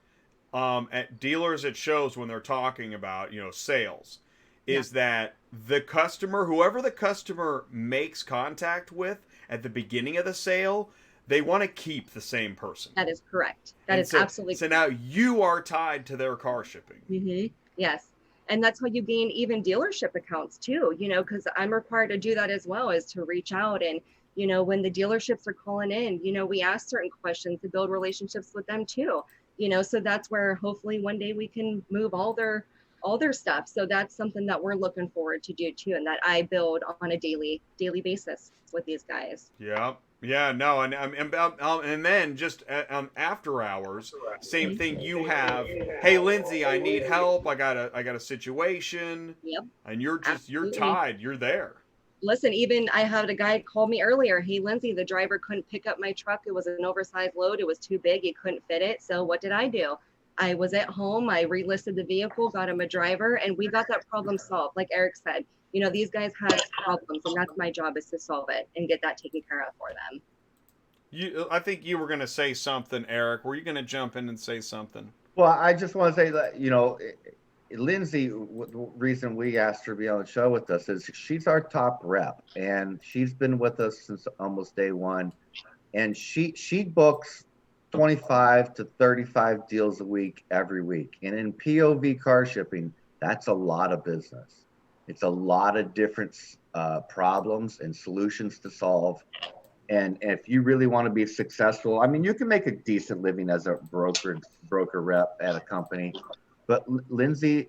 it shows when they're talking about, sales, is that the customer, whoever the customer makes contact with at the beginning of the sale, they want to keep the same person. That is correct. That is absolutely correct. So now you are tied to their car shipping. Mm-hmm. Yes. And that's how you gain even dealership accounts too, because I'm required to do that as well, is to reach out. And, when the dealerships are calling in, we ask certain questions to build relationships with them too, so that's where hopefully one day we can move all their stuff. So that's something that we're looking forward to do too. And that I build on a daily basis with these guys. Yeah. Yeah, no, and then just after hours, same thing. You have, hey, Lindsay, I need help. I got a situation. Yep. And you're Absolutely. tied. You're there. Listen, even I had a guy call me earlier. Hey, Lindsay, the driver couldn't pick up my truck. It was an oversized load. It was too big. He couldn't fit it. So what did I do? I was at home. I relisted the vehicle, got him a driver, and we got that problem solved. Like Eric said, these guys have problems, and that's my job, is to solve it and get that taken care of for them. I think you were going to say something, Eric. Were you going to jump in and say something? Well, I just want to say that, Lindsay, the reason we asked her to be on the show with us is she's our top rep, and she's been with us since almost day one. And she books 25 to 35 deals a week every week. And in POV car shipping, that's a lot of business. It's a lot of different problems and solutions to solve. And if you really want to be successful, I mean, you can make a decent living as a broker rep at a company. But Lindsay,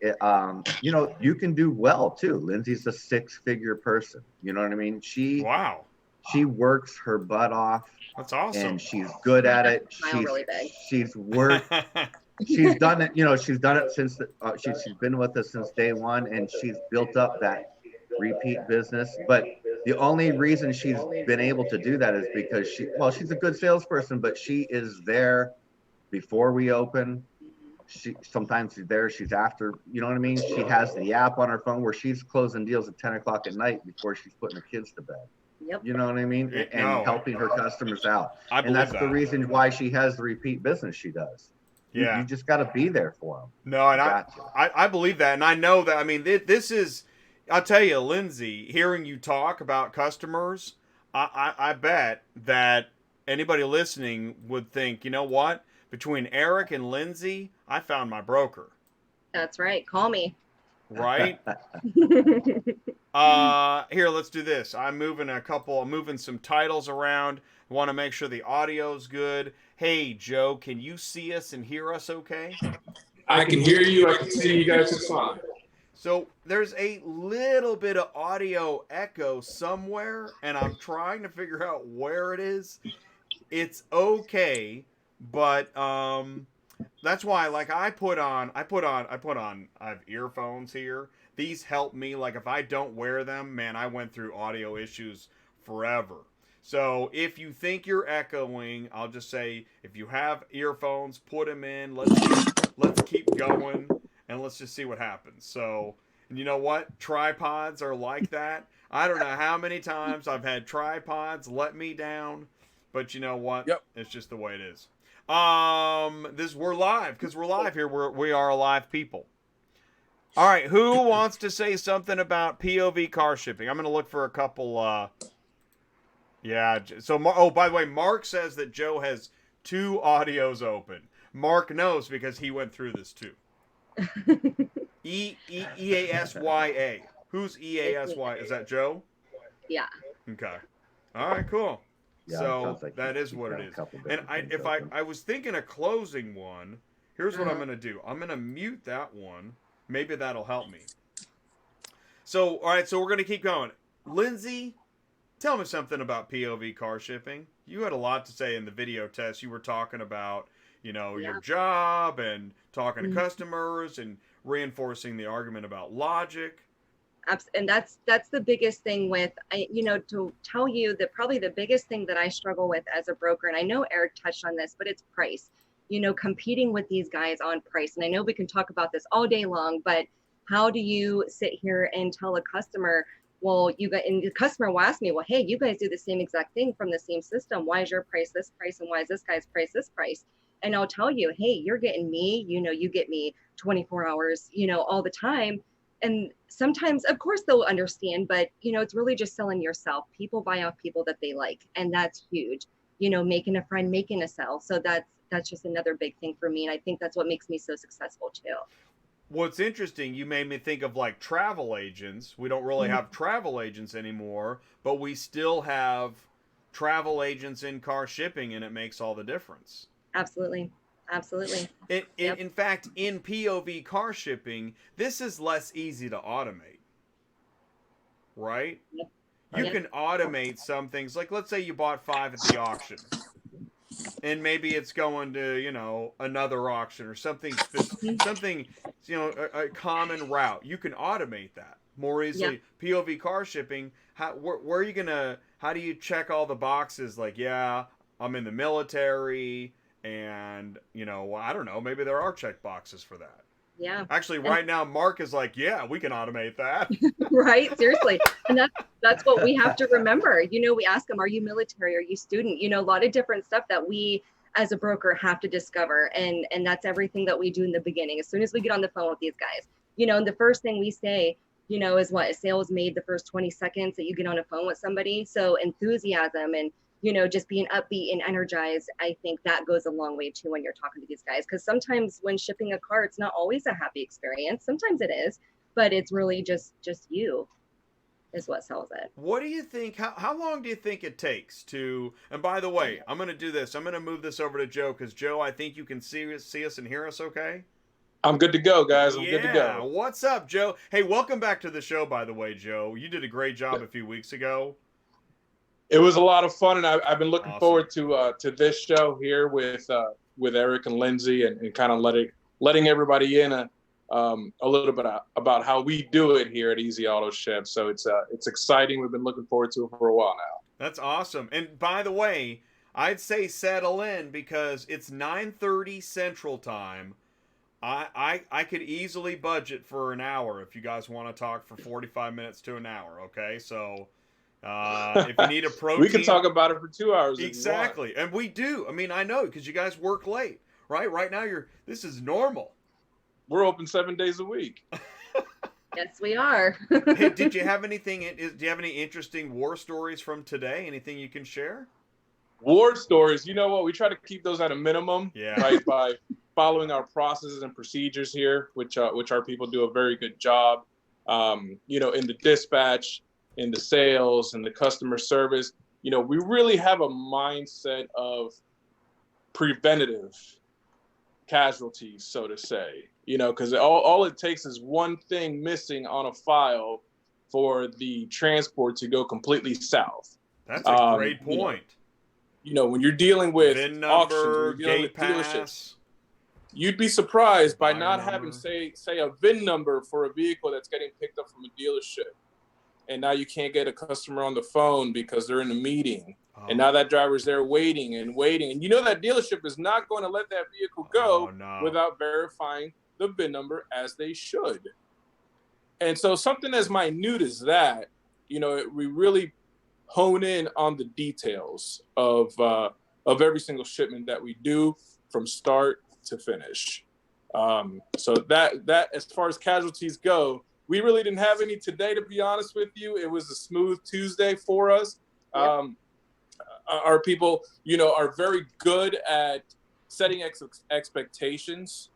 you can do well too. Lindsay's a 6-figure person. You know what I mean? She works her butt off. That's awesome. And she's good at it. She's worked. She's done it. She's done it since she's been with us since day one, and she's built up that repeat business. But the only reason she's been able to do that is because she's a good salesperson, but she is there before we open. Sometimes she's there, she's after, you know what I mean? She has the app on her phone where she's closing deals at 10 o'clock at night before she's putting her kids to bed. Yep. You know what I mean? And helping her customers out. And that's the reason why she has the repeat business she does. Yeah. You just got to be there for them. No, and I believe that. And I know that, I mean, this is, I'll tell you, Lindsay, hearing you talk about customers, I bet that anybody listening would think, you know what? Between Eric and Lindsay, I found my broker. That's right. Call me. Right? Here, let's do this. I'm moving some titles around. I want to make sure the audio's good. Hey, Joe, can you see us and hear us okay? I can hear you. I can see you guys just fine. So there's a little bit of audio echo somewhere, and I'm trying to figure out where it is. It's okay. But that's why, like, I have earphones here. These help me. Like, if I don't wear them, man, I went through audio issues forever. So if you think you're echoing, I'll just say, if you have earphones, put them in. Let's keep going, and let's just see what happens. So, and you know what? Tripods are like that. I don't know how many times I've had tripods let me down, but you know what? Yep. It's just the way it is. We're live, because we're live here. We are alive people. All right, who wants to say something about POV car shipping? I'm going to look for a couple. Yeah. So, by the way, Mark says that Joe has 2 audios open. Mark knows because he went through this too. EASYA. Who's EASY? Is that Joe? Yeah. Okay. All right. Cool. Yeah, so like that is what it is. And I was thinking of closing one. Here's what I'm going to do. I'm going to mute that one. Maybe that'll help me. So, all right. So we're going to keep going. Lindsay, tell me something about POV car shipping. You had a lot to say in the video test. You were talking about, your job and talking to customers and reinforcing the argument about logic. And that's the biggest thing with, to tell you that probably the biggest thing that I struggle with as a broker, and I know Eric touched on this, but it's price. Competing with these guys on price. And I know we can talk about this all day long, but how do you sit here and tell a customer, well, and the customer will ask me, well, hey, you guys do the same exact thing from the same system. Why is your price this price? And why is this guy's price this price? And I'll tell you, hey, you're getting me, you get me 24 hours, all the time. And sometimes, of course, they'll understand, but, it's really just selling yourself. People buy off people that they like. And that's huge, making a friend, making a sell. So that's just another big thing for me. And I think that's what makes me so successful, too. What's interesting, you made me think of like travel agents. We don't really have travel agents anymore, but we still have travel agents in car shipping, and it makes all the difference. Absolutely. Absolutely. In fact, in POV car shipping, this is less easy to automate, right? Yep. You can automate some things. Like, let's say you bought 5 at the auction, and maybe it's going to, another auction or something, a common route. You can automate that more easily. Yeah. POV car shipping, where are you going to, how do you check all the boxes? Like, yeah, I'm in the military, and, I don't know, maybe there are check boxes for that. Yeah. Actually, right now, Mark is like, yeah, we can automate that. Right. Seriously. And that's what we have to remember. We ask them, are you military? Are you student? A lot of different stuff that we as a broker have to discover. And that's everything that we do in the beginning. As soon as we get on the phone with these guys, and the first thing we say, is what? A sale is made the first 20 seconds that you get on a phone with somebody. So enthusiasm and, just being upbeat and energized, I think that goes a long way too when you're talking to these guys. Because sometimes when shipping a car, it's not always a happy experience. Sometimes it is, but it's really just you is what sells it. What do you think? How long do you think it takes to? And by the way, I'm going to do this. I'm going to move this over to Joe, because Joe, I think you can see us and hear us. Okay. I'm good to go, guys. I'm good to go. What's up, Joe? Hey, welcome back to the show. By the way, Joe, you did a great job a few weeks ago. It was a lot of fun, and I've been looking forward to this show here with Eric and Lindsay, and kind of letting everybody in a little bit about how we do it here at Easy Auto Ship. So it's exciting. We've been looking forward to it for a while now. That's awesome. And by the way, I'd say settle in, because it's 9:30 Central Time. I could easily budget for an hour if you guys want to talk for 45 minutes to an hour. Okay, so. If you need a protein, we can talk about it for 2 hours. Exactly, and we do. I mean, I know, because you guys work late, right? Right now, this is normal. We're open 7 days a week. Yes, we are. Hey, did you have anything? Do you have any interesting war stories from today? Anything you can share? War stories. You know what? We try to keep those at a minimum. Yeah. Right, by following our processes and procedures here, which our people do a very good job. In the dispatch, in the sales, and the customer service, we really have a mindset of preventative casualties, so to say, because all it takes is one thing missing on a file for the transport to go completely south. That's a great point. When you're dealing with VIN number, auctions, gate pass, you'd be surprised by not number. having say a VIN number for a vehicle that's getting picked up from a dealership. And now you can't get a customer on the phone because they're in a meeting. Oh. And now that driver's there waiting. And that dealership is not going to let that vehicle go without verifying the VIN number as they should. And so something as minute as that, we really hone in on the details of every single shipment that we do from start to finish. So that as far as casualties go, we really didn't have any today, to be honest with you. It was a smooth Tuesday for us. Yep. Our people, are very good at setting expectations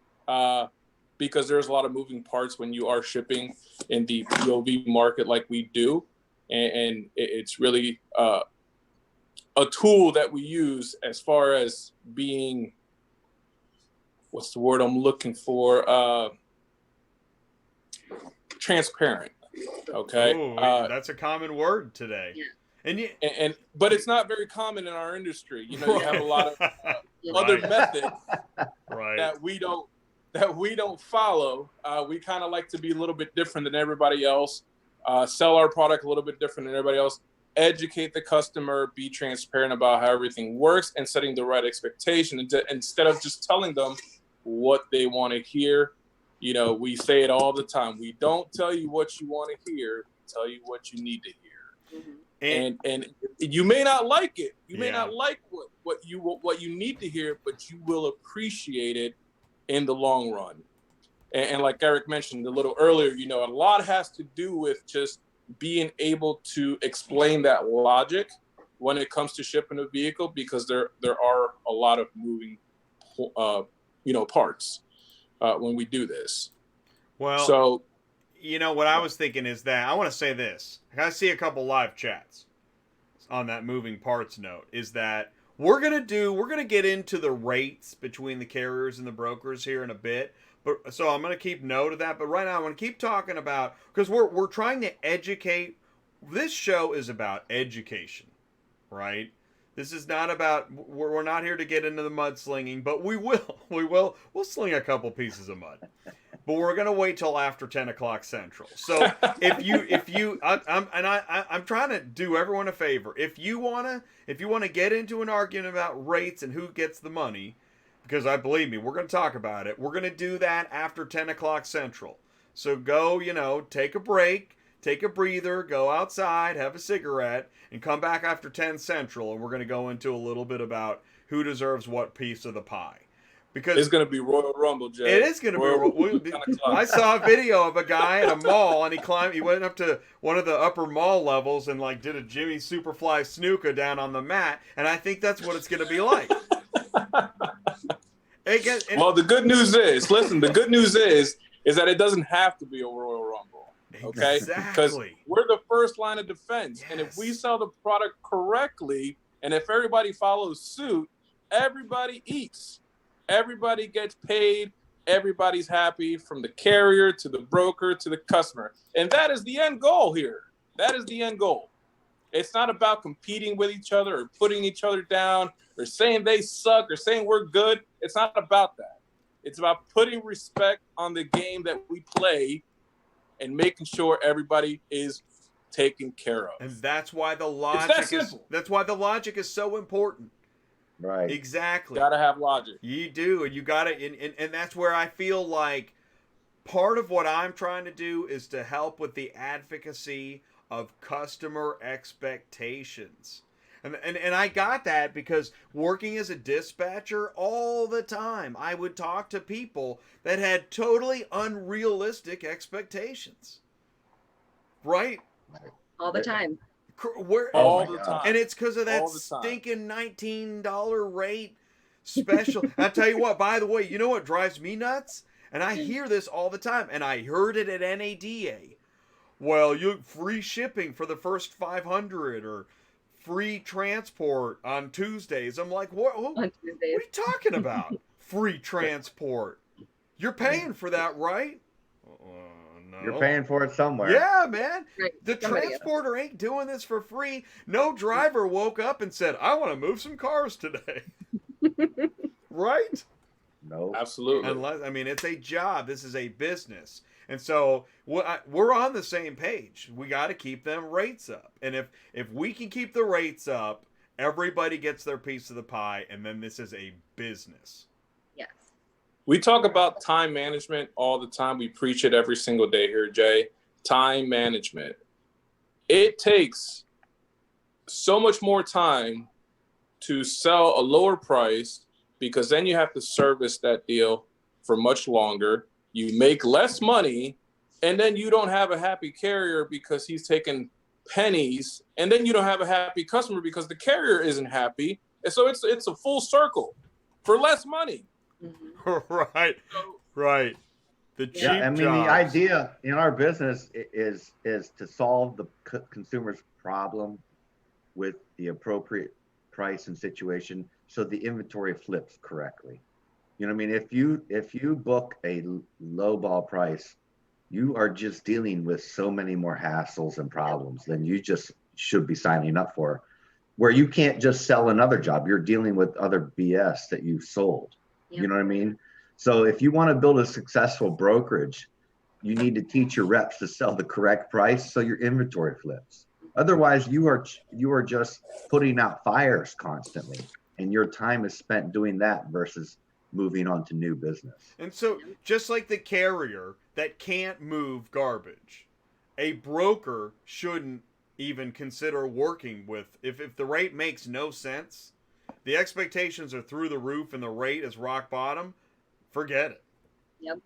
because there's a lot of moving parts when you are shipping in the POV market like we do. And it's really a tool that we use as far as being, what's the word I'm looking for? Transparent. Okay. Ooh, that's a common word today. Yeah. But it's not very common in our industry. You have a lot of other methods that we don't that we don't follow. We kind of like to be a little bit different than everybody else, sell our product a little bit different than everybody else, educate the customer, be transparent about how everything works, and setting the right expectation instead of just telling them what they want to hear. You know, we say it all the time. We don't tell you what you want to hear. We tell you what you need to hear. Mm-hmm. And you may not like it. You may not like what you need to hear, but you will appreciate it in the long run. And like Eric mentioned a little earlier, you know, a lot has to do with just being able to explain that logic when it comes to shipping a vehicle, because there are a lot of moving, parts when we do this. Well, so, you know, what I was thinking is that I want to say this. I see a couple live chats on that moving parts note, is that we're going to get into the rates between the carriers and the brokers here in a bit. But so I'm going to keep note of that. But right now I want to keep talking about, because we're trying to educate. This show is about education, right? This is not about, we're not here to get into the mudslinging, but we'll sling a couple pieces of mud. But we're gonna wait till after 10 o'clock Central. So I'm trying to do everyone a favor. If you wanna get into an argument about rates and who gets the money, because believe me, we're gonna talk about it. We're gonna do that after 10 o'clock Central. So go, take a break, take a breather, go outside, have a cigarette, and come back after 10 Central, and we're gonna go into a little bit about who deserves what piece of the pie. Because it's going to be Royal Rumble, Jay. It is going to be. I saw a video of a guy at a mall, and he went up to one of the upper mall levels and did a Jimmy Superfly snooker down on the mat, and I think that's what it's going to be like. Well, the good news is, the good news is that it doesn't have to be a Royal Rumble, okay? Because we're the first line of defense, and if we sell the product correctly, and if everybody follows suit, everybody eats. Everybody gets paid. Everybody's happy, from the carrier to the broker to the customer. And that is the end goal here. That is the end goal. It's not about competing with each other or putting each other down or saying they suck or saying we're good. It's not about that. It's about putting respect on the game that we play and making sure everybody is taken care of. And that's why the logic is so important. Right. Exactly. Gotta have logic. You do, and you gotta, and that's where I feel like part of what I'm trying to do is to help with the advocacy of customer expectations. And I got that because working as a dispatcher all the time, I would talk to people that had totally unrealistic expectations. Right? All the time. All the time. And it's because of that stinking $19 rate special. I tell you what, by the way, you know what drives me nuts? And I hear this all the time, and I heard it at NADA. Well, you free shipping for the first 500 or free transport on Tuesdays. I'm like, what are you talking about? Free transport. You're paying for that, right? No. You're paying for it somewhere. Yeah, man. Right. The transporter ain't doing this for free. No driver woke up and said, I want to move some cars today. Right? No. Absolutely. It's a job. This is a business. And so we're on the same page. We got to keep them rates up. And if we can keep the rates up, everybody gets their piece of the pie, and then this is a business. Yes. We talk about time management all the time. We preach it every single day here, Jay. Time management. It takes so much more time to sell a lower price, because then you have to service that deal for much longer. You make less money, and then you don't have a happy carrier because he's taking pennies, and then you don't have a happy customer because the carrier isn't happy. And so it's a full circle for less money. Mm-hmm. Right. The cheap jobs. The idea in our business is to solve the consumer's problem with the appropriate price and situation, so the inventory flips correctly. You know what I mean? If you book a low ball price, you are just dealing with so many more hassles and problems than you just should be signing up for, where you can't just sell another job. You're dealing with other BS that you sold. Yep. You know what I mean? So if you want to build a successful brokerage, you need to teach your reps to sell the correct price so your inventory flips. Otherwise, you are just putting out fires constantly, and your time is spent doing that versus moving on to new business. And so, just like the carrier that can't move garbage, a broker shouldn't even consider working with, if the rate makes no sense, the expectations are through the roof and the rate is rock bottom, forget it. Yep.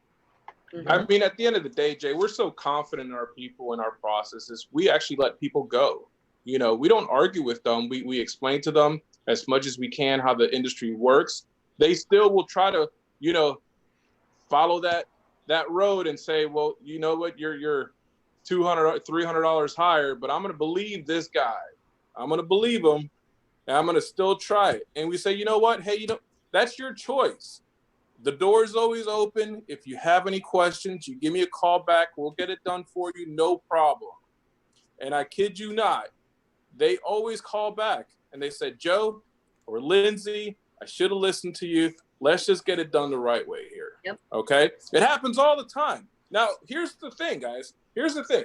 Mm-hmm. I mean, at the end of the day, Jay, we're so confident in our people and our processes. We actually let people go. You know, we don't argue with them. We explain to them as much as we can how the industry works. They still will try to, you know, follow that road and say, well, you know what, you're $200, $300 higher, but I'm going to believe this guy. I'm going to believe him, and I'm going to still try it. And we say, you know what? Hey, that's your choice. The door is always open. If you have any questions, you give me a call back. We'll get it done for you. No problem. And I kid you not, they always call back and they said, Joe or Lindsay, I should have listened to you. Let's just get it done the right way here. Yep. Okay. It happens all the time. Now, here's the thing, guys. Here's the thing.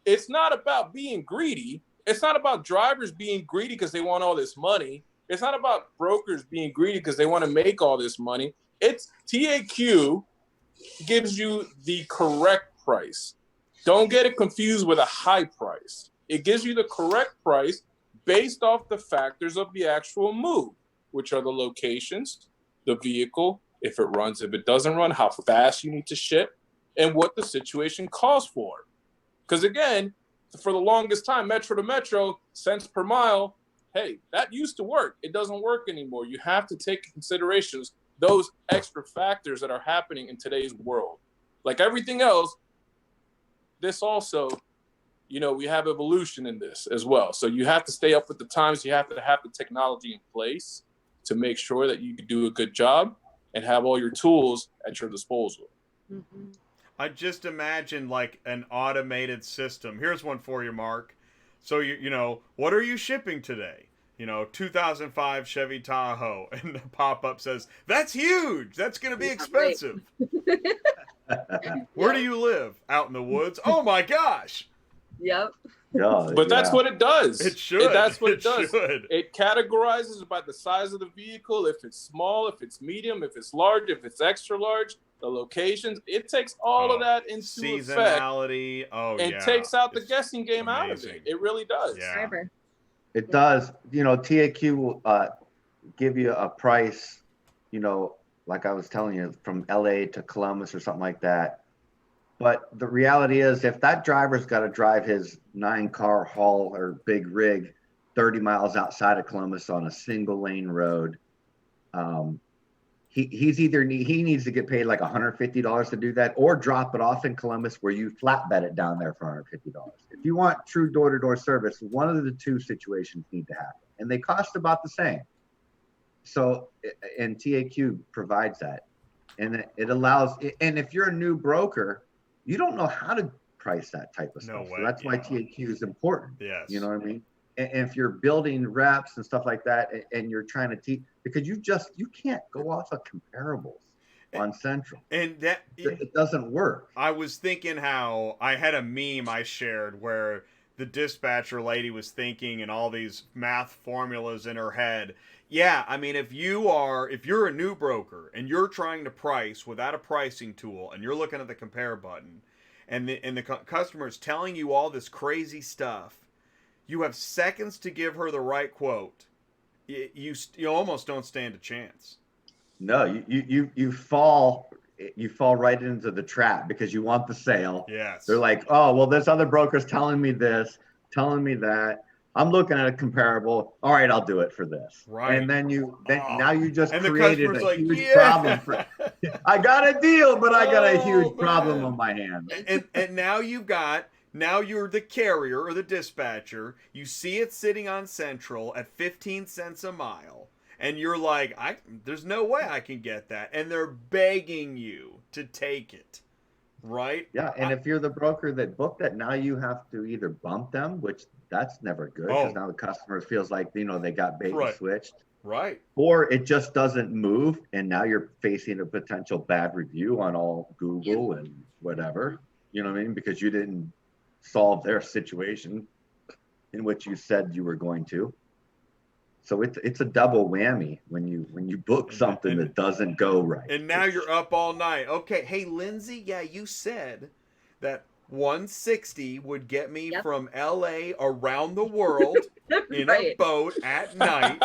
It's not about being greedy. It's not about drivers being greedy because they want all this money. It's not about brokers being greedy because they want to make all this money. It's TAQ gives you the correct price. Don't get it confused with a high price. It gives you the correct price based off the factors of the actual move, which are the locations, the vehicle, if it runs, if it doesn't run, how fast you need to ship, and what the situation calls for. Because again, for the longest time, metro to metro, cents per mile, hey, that used to work. It doesn't work anymore. You have to take into considerations those extra factors that are happening in today's world. Like everything else, this also, you know, we have evolution in this as well. So you have to stay up with the times. You have to have the technology in place to make sure that you can do a good job and have all your tools at your disposal. Mm-hmm. I just imagine like an automated system. Here's one for you, Mark. So you know, what are you shipping today? You know, 2005 Chevy Tahoe, and the pop-up says, that's huge. That's going to be expensive. Where do you live? Out in the woods? Oh my gosh. Yep. Yeah, But that's what it does. It should. That's what it does. Should. It categorizes by the size of the vehicle, if it's small, if it's medium, if it's large, if it's extra large, the locations. It takes all of that into seasonality. effect. Oh, and takes out the guessing game out of it. It really does. Yeah. It does. You know, TAQ will give you a price, you know, like I was telling you, from LA to Columbus or something like that. But the reality is, if that driver's got to drive his 9-car haul or big rig 30 miles outside of Columbus on a single lane road, he needs to get paid like $150 to do that, or drop it off in Columbus where you flatbed it down there for $150. If you want true door-to-door service, one of the two situations need to happen, and they cost about the same. So, and TAQ provides that, and it allows. And if you're a new broker, you don't know how to price that type of stuff. So that's why TAQ is important. Yes. You know what I mean? And if you're building reps and stuff like that, and you're trying to teach, because you can't go off of comparables on Central. And that it doesn't work. I was thinking how I had a meme I shared where the dispatcher lady was thinking and all these math formulas in her head. Yeah, I mean, if you're a new broker and you're trying to price without a pricing tool and you're looking at the compare button and the customer's telling you all this crazy stuff, you have seconds to give her the right quote. You almost don't stand a chance. No, you fall right into the trap because you want the sale. Yes. They're like, oh, well, this other broker's telling me this, telling me that. I'm looking at a comparable. All right, I'll do it for this. Right. And then now you just and created a huge problem for. I got a deal, but I got a huge problem on my hands. And now you're the carrier or the dispatcher. You see it sitting on Central at 15 cents a mile, and you're like, there's no way I can get that. And they're begging you to take it, right? Yeah, and if you're the broker that booked that, now you have to either bump them, which that's never good because now the customer feels like, they got bait and switched. Right. Or it just doesn't move, and now you're facing a potential bad review on all Google and whatever. You know what I mean? Because you didn't solve their situation in which you said you were going to. So it's a double whammy when you book something that doesn't go right. And now you're up all night. Okay, hey Lindsay, yeah, you said that 160 would get me from LA around the world in a boat at night.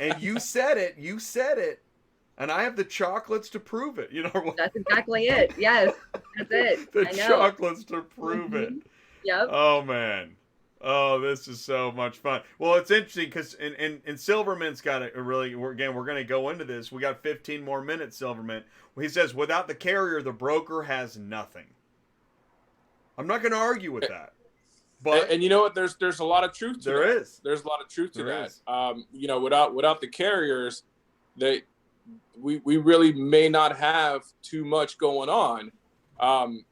And you said it. And I have the chocolates to prove it. You know, that's exactly it. Yes, that's it. The chocolates to prove it. Yep. Oh man. Oh, this is so much fun. Well, it's interesting because and Silverman's got a really. We're going to go into this. We got 15 more minutes, Silverman. He says, without the carrier, the broker has nothing. I'm not going to argue with that. But and you know what? There's a lot of truth to that. There is. There's a lot of truth to that. You know, without the carriers, we really may not have too much going on.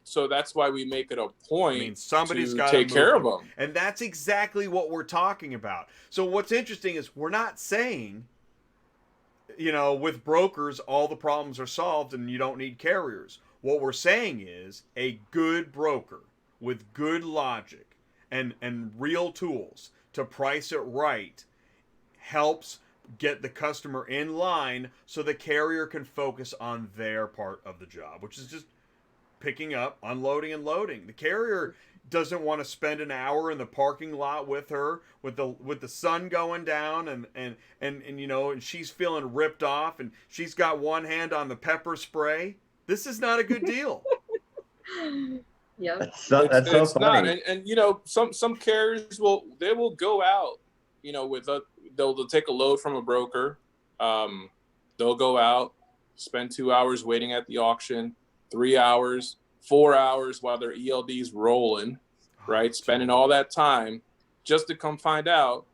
So that's why we make it a point somebody's got to take care of them. And that's exactly what we're talking about. So what's interesting is we're not saying, you know, with brokers, all the problems are solved and you don't need carriers. What we're saying is a good broker with good logic and real tools to price it right helps get the customer in line so the carrier can focus on their part of the job, which is just picking up, unloading, and loading. The carrier doesn't want to spend an hour in the parking lot with her with the sun going down and you know, and she's feeling ripped off and she's got one hand on the pepper spray. This is not a good deal. Yeah, that's so funny. Not. And you know, some carriers will go out, you know, with they'll take a load from a broker. They'll go out, spend 2 hours waiting at the auction, 3 hours, 4 hours while their ELD's rolling, right? Spending all that time just to come find out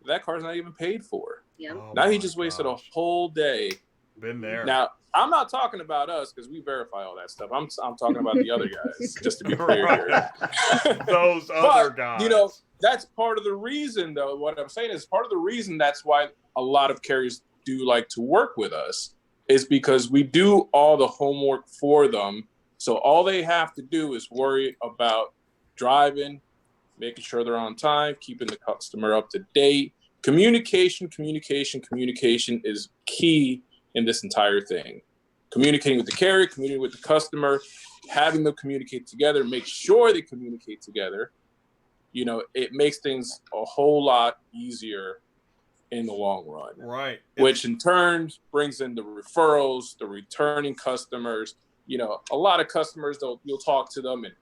that car's not even paid for. Yeah. Oh now he just wasted a whole day. Been there. Now, I'm not talking about us because we verify all that stuff. I'm talking about the other guys, just to be clear here. Those other guys. You know, that's part of the reason, though. What I'm saying is part of the reason that's why a lot of carriers do like to work with us is because we do all the homework for them. So all they have to do is worry about driving, making sure they're on time, keeping the customer up to date. Communication is key in this entire thing. Communicating with the carrier, communicating with the customer, having them communicate together, make sure they communicate together. You know, it makes things a whole lot easier in the long run. Right. Which in turn brings in the referrals, the returning customers. You know, a lot of customers, you'll talk to them and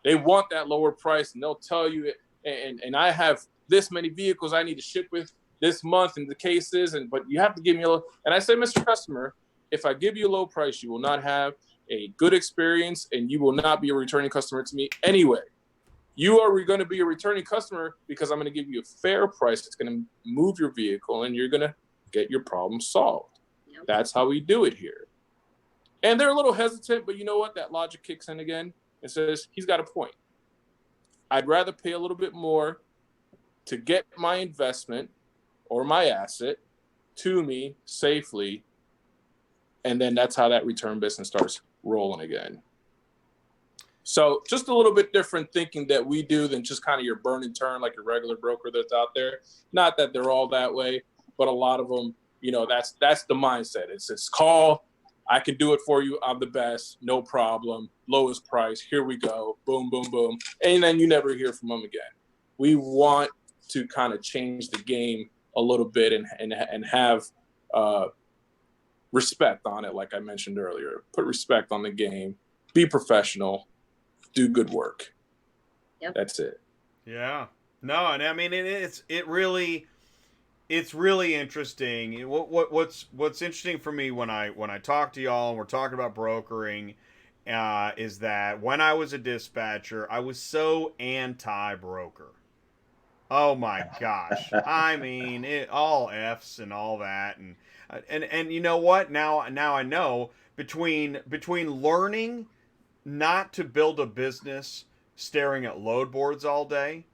they want that lower price and they'll tell you it. And I have this many vehicles I need to ship with this month and the cases, but you have to give me a low. And I say, Mr. Customer, if I give you a low price, you will not have a good experience and you will not be a returning customer to me anyway. You are going to be a returning customer because I'm going to give you a fair price. It's going to move your vehicle and you're going to get your problem solved. Yep. That's how we do it here. And they're a little hesitant, but you know what? That logic kicks in again and says, he's got a point. I'd rather pay a little bit more to get my investment or my asset to me safely. And then that's how that return business starts rolling again. So just a little bit different thinking that we do than just kind of your burn and turn like your regular broker that's out there. Not that they're all that way, but a lot of them, you know, that's the mindset. It's this call. I can do it for you. I'm the best. No problem. Lowest price. Here we go. Boom, boom, boom. And then you never hear from them again. We want to kind of change the game a little bit and have respect on it. Like I mentioned earlier, put respect on the game, be professional, do good work. Yep. That's it. Yeah. No, and I mean it's really interesting. What's interesting for me when I talk to y'all and we're talking about brokering is that when I was a dispatcher, I was so anti-broker. Oh my gosh. I mean, all F's and all that and you know what? Now I know between learning not to build a business staring at load boards all day,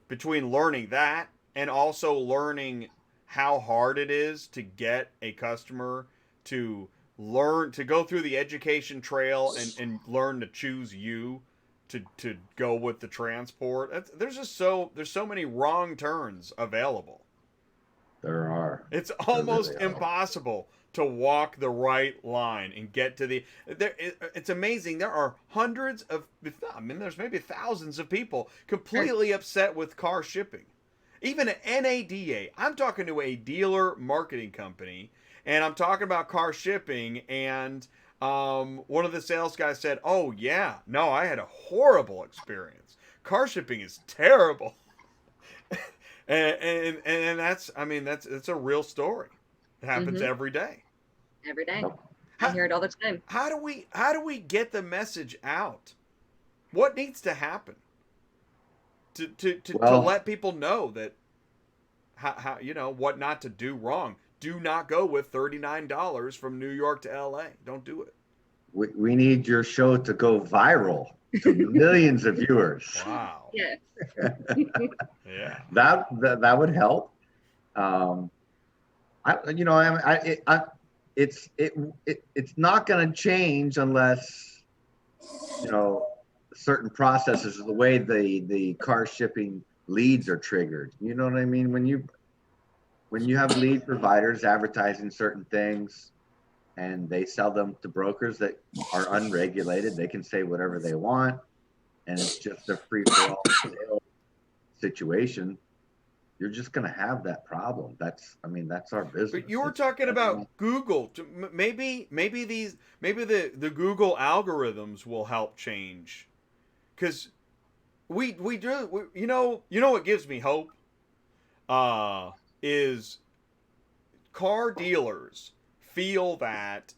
between learning that and also learning how hard it is to get a customer to learn to go through the education trail and learn to choose you to go with the transport. There's so many wrong turns available. There are. It's There almost really are. impossible to walk the right line and get to the. It's amazing. There are hundreds of, I mean, there's maybe thousands of people completely upset with car shipping. Even at NADA, I'm talking to a dealer marketing company, and I'm talking about car shipping, and one of the sales guys said, "Oh yeah, no, I had a horrible experience. Car shipping is terrible." And that's, I mean, it's a real story. It happens every day. Every day. Nope. I hear it all the time. How do we get the message out? What needs to happen to let people know that how what not to do wrong? Do not go with $39 from New York to LA. Don't do it. We need your show to go viral to millions of viewers. Wow. Yes. Yeah. That would help. It's not going to change unless certain processes, the way the car shipping leads are triggered. You know what I mean? When you have lead providers advertising certain things and they sell them to brokers that are unregulated, they can say whatever they want, and it's just a free-for-all sale situation. You're just going to have that problem. That's our business. But you were talking about Google. Maybe the Google algorithms will help change, because we do. You know what gives me hope is car dealers feel that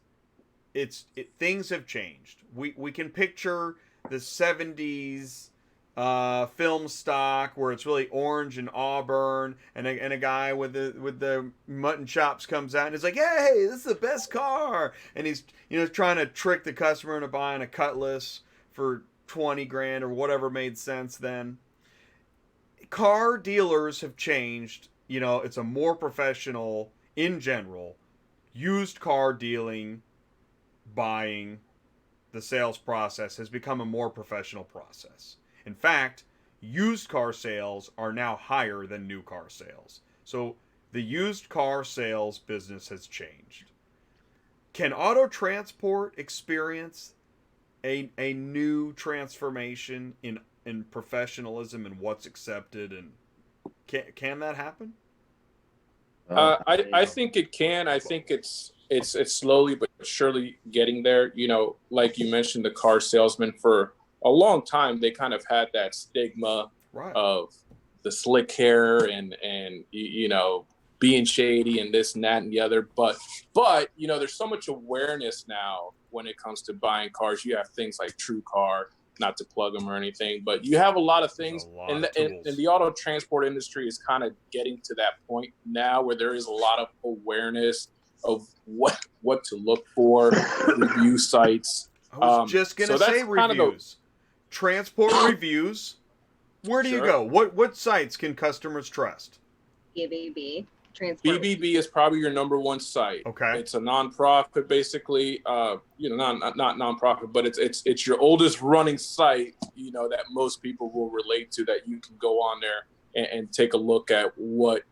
things have changed. We can picture the 70s film stock where it's really orange and auburn, and a guy with the mutton chops comes out and is like, "Hey, this is the best car," and he's trying to trick the customer into buying a Cutlass for 20 grand or whatever made sense then. Car dealers have changed. It's a more professional, in general, used car dealing, buying, the sales process has become a more professional process. In fact, used car sales are now higher than new car sales. So the used car sales business has changed. Can auto transport experience a new transformation in professionalism and what's accepted, and can that happen? I think it can. I think it's slowly but surely getting there. Like you mentioned, the car salesman, for a long time they kind of had that stigma of the slick hair and being shady and this and that and the other. But there's so much awareness now when it comes to buying cars. You have things like TrueCar, not to plug them or anything, but you have a lot of things, and the auto transport industry is kind of getting to that point now where there is a lot of awareness of what to look for, review sites. I was just going to say reviews. Transport reviews. Where do you go? What sites can customers trust? BBB. Transport. BBB is probably your number one site. Okay. It's a nonprofit, basically. Not nonprofit, but it's your oldest running site. That most people will relate to. That you can go on there and take a look at what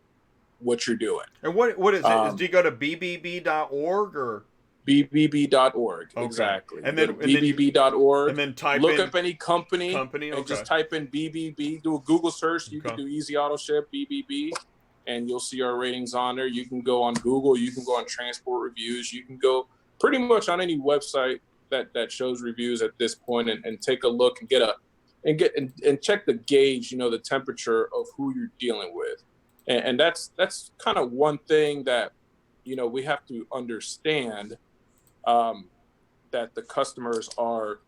you're doing. And what is it? Do you go to bbb.org or? bbb.org. Okay. Exactly. And then bbb.org. And then look up any company okay. and just type in BBB. Do a Google search. You can do Easy Auto Ship BBB, and you'll see our ratings on there. You can go on Google. You can go on Transport Reviews. You can go pretty much on any website that shows reviews at this point, and take a look and check the gauge. The temperature of who you're dealing with, and that's kind of one thing that we have to understand. That the customers are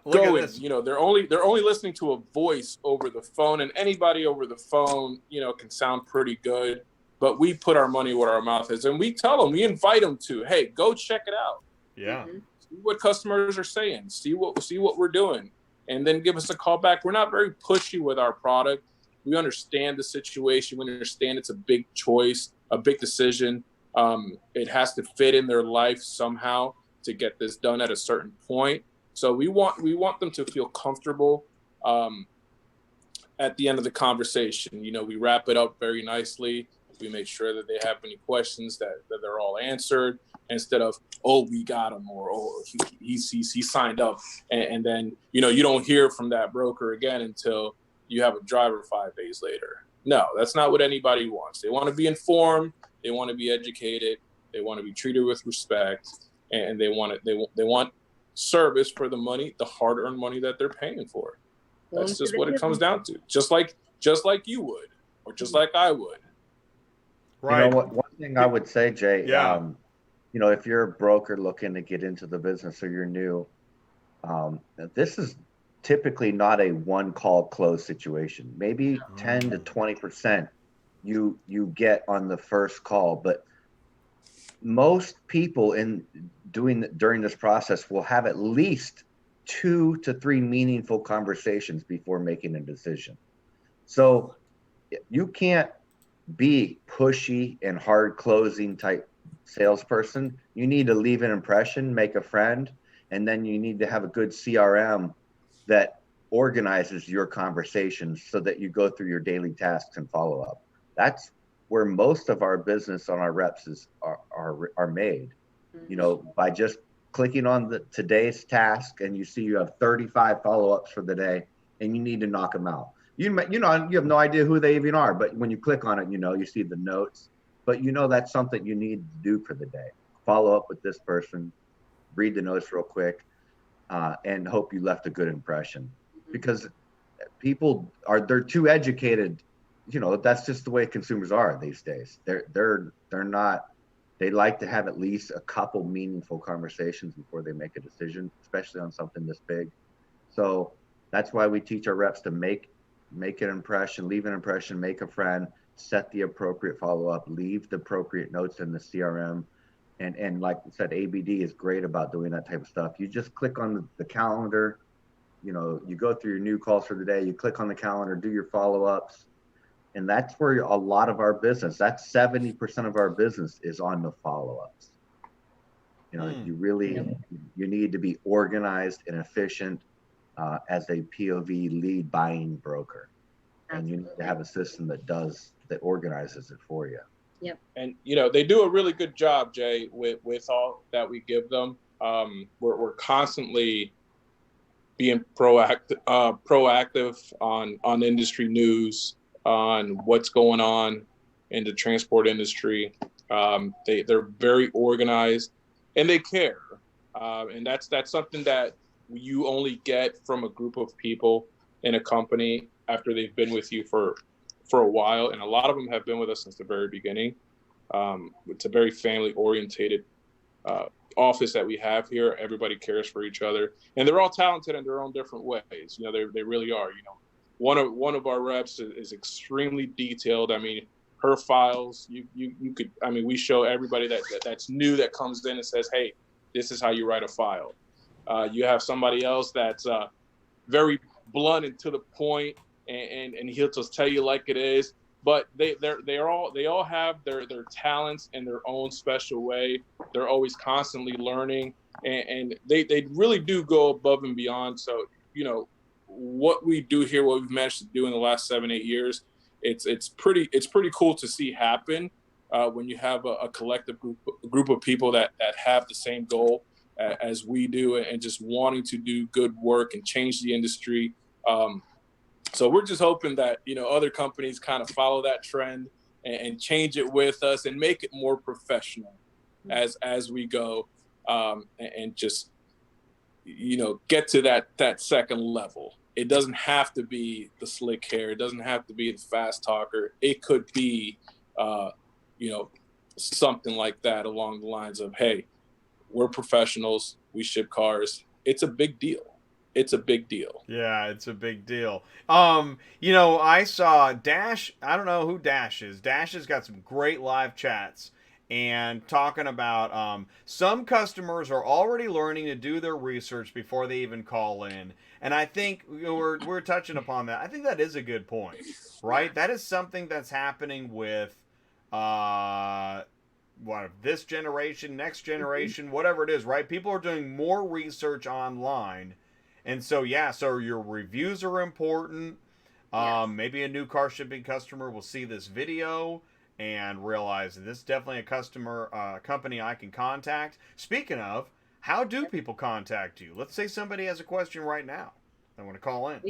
going, they're only listening to a voice over the phone, and anybody over the phone, can sound pretty good, but we put our money where our mouth is, and we tell them, we invite them to, hey, go check it out. Yeah. See what customers are saying, see what we're doing, and then give us a call back. We're not very pushy with our product. we understand the situation. We understand it's a big choice, a big decision. It has to fit in their life somehow to get this done at a certain point. So we want them to feel comfortable at the end of the conversation. You know, we wrap it up very nicely. We make sure that they have any questions that they're all answered, instead of, oh, we got him, or oh, he signed up, and then you don't hear from that broker again until you have a driver 5 days later. No, that's not what anybody wants. They want to be informed. They want to be educated. They want to be treated with respect, and they want service for the money, the hard-earned money that they're paying for. That's just what it comes down to. Just like you would, or just like I would. Right. You know what? One thing I would say, Jay, Yeah. if you're a broker looking to get into the business or you're new, this is typically not a one call close situation. Maybe 10 to 20% you get on the first call, but most people during this process will have at least 2 to 3 meaningful conversations before making a decision. So you can't be pushy and hard closing type salesperson. You need to leave an impression, make a friend, and then you need to have a good CRM that organizes your conversations so that you go through your daily tasks and follow up. That's where most of our business on our reps are made. By just clicking on today's task, and you see you have 35 follow-ups for the day, and you need to knock them out. You have no idea who they even are, but when you click on it, you see the notes, but that's something you need to do for the day. Follow up with this person, read the notes real quick, and hope you left a good impression, because people they're too educated. That's just the way consumers are these days. They're not. They like to have at least a couple meaningful conversations before they make a decision, especially on something this big. So that's why we teach our reps to make an impression, leave an impression, make a friend, set the appropriate follow-up, leave the appropriate notes in the CRM. And like I said, ABD is great about doing that type of stuff. You just click on the calendar, you go through your new calls for the day, you click on the calendar, do your follow-ups. And that's where a lot of our business, that's 70% of our business, is on the follow-ups. You need to be organized and efficient as a POV lead buying broker. And you need to have a system that organizes it for you. Yep. And they do a really good job, Jay, with all that we give them. We're constantly being proactive on industry news, on what's going on in the transport industry. They're very organized and they care. And that's something that you only get from a group of people in a company after they've been with you for a while. And a lot of them have been with us since the very beginning. It's a very family orientated office that we have here. Everybody cares for each other, and they're all talented in their own different ways. They really are. One of our reps is extremely detailed. I mean, her files, you could, we show everybody that's new that comes in and says, hey, this is how you write a file. You have somebody else that's very blunt and to the point, and he'll just tell you like it is. But they all have their talents in their own special way. They're always constantly learning, and they really do go above and beyond. So what we do here, what we've managed to do in the last 7-8 years, it's pretty cool to see happen when you have a collective group of people that have the same goal as we do, and just wanting to do good work and change the industry. So we're just hoping that other companies kind of follow that trend and change it with us and make it more professional as we go, and just get to that second level. It doesn't have to be the slick hair. It doesn't have to be the fast talker. It could be something like that along the lines of, hey, we're professionals. We ship cars. It's a big deal. It's a big deal. Yeah, it's a big deal. I saw Dash. I don't know who Dash is. Dash has got some great live chats. and talking about some customers are already learning to do their research before they even call in. And I think we're touching upon that. I think that is a good point, right? That is something that's happening with this generation, next generation, whatever it is, right? People are doing more research online. And so, yeah, so your reviews are important. Maybe a new car shipping customer will see this video and realize this is definitely a company I can contact. Speaking of, how do people contact you? Let's say somebody has a question right now. I want to call in.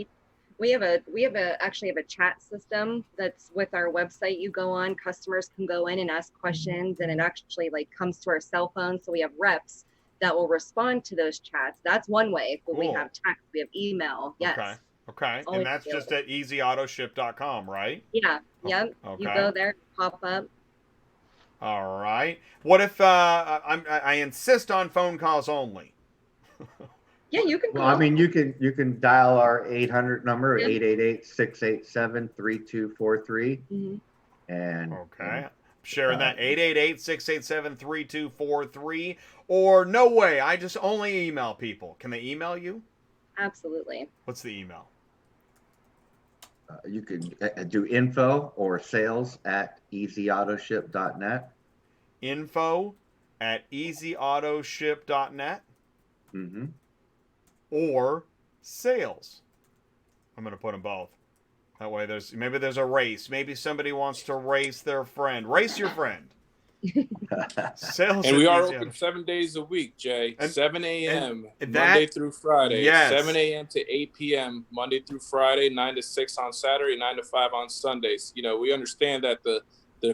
We actually have a chat system that's with our website. You go on, customers can go in and ask questions, and it actually like comes to our cell phone. So we have reps that will respond to those chats. That's one way. But Cool. we have text, we have email. Yes. Okay. And that's just at easyautoship.com, right? Yeah. Yep. Okay. You go there, pop up. All right. What if I insist on phone calls only? Yeah, you can call. Well, I mean, you can dial our 800 number, 888-687-3243. Mm-hmm. And okay. Sharing that 888-687-3243. Or no way, I just only email people. Can they email you? Absolutely. What's the email? You could do info or sales at easyautoship.net. Info at easyautoship.net. Mm-hmm. Or sales. I'm going to put them both. That way maybe there's a race. Maybe somebody wants to race their friend. Race your friend. Sales. And we are open 7 days a week, Jay. 7 a.m. Monday through Friday. Yes. 7 a.m. to 8 p.m. Monday through Friday, 9 to 6 on Saturday, 9 to 5 on Sundays. You know, we understand that the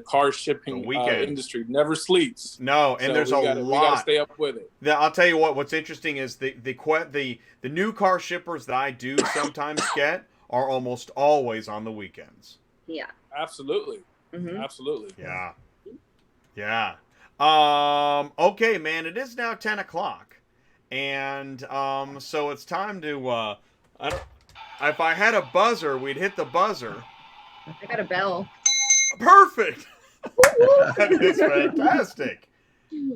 car shipping industry never sleeps. No, and so there's a lot. We got to stay up with it. I'll tell you what's interesting is the new car shippers that I do sometimes get are almost always on the weekends. Yeah. Absolutely. Mm-hmm. Absolutely. Yeah. Yeah. Okay, man, it is now 10 o'clock. And so it's time to if I had a buzzer, we'd hit the buzzer. I got a bell. Perfect. That is fantastic.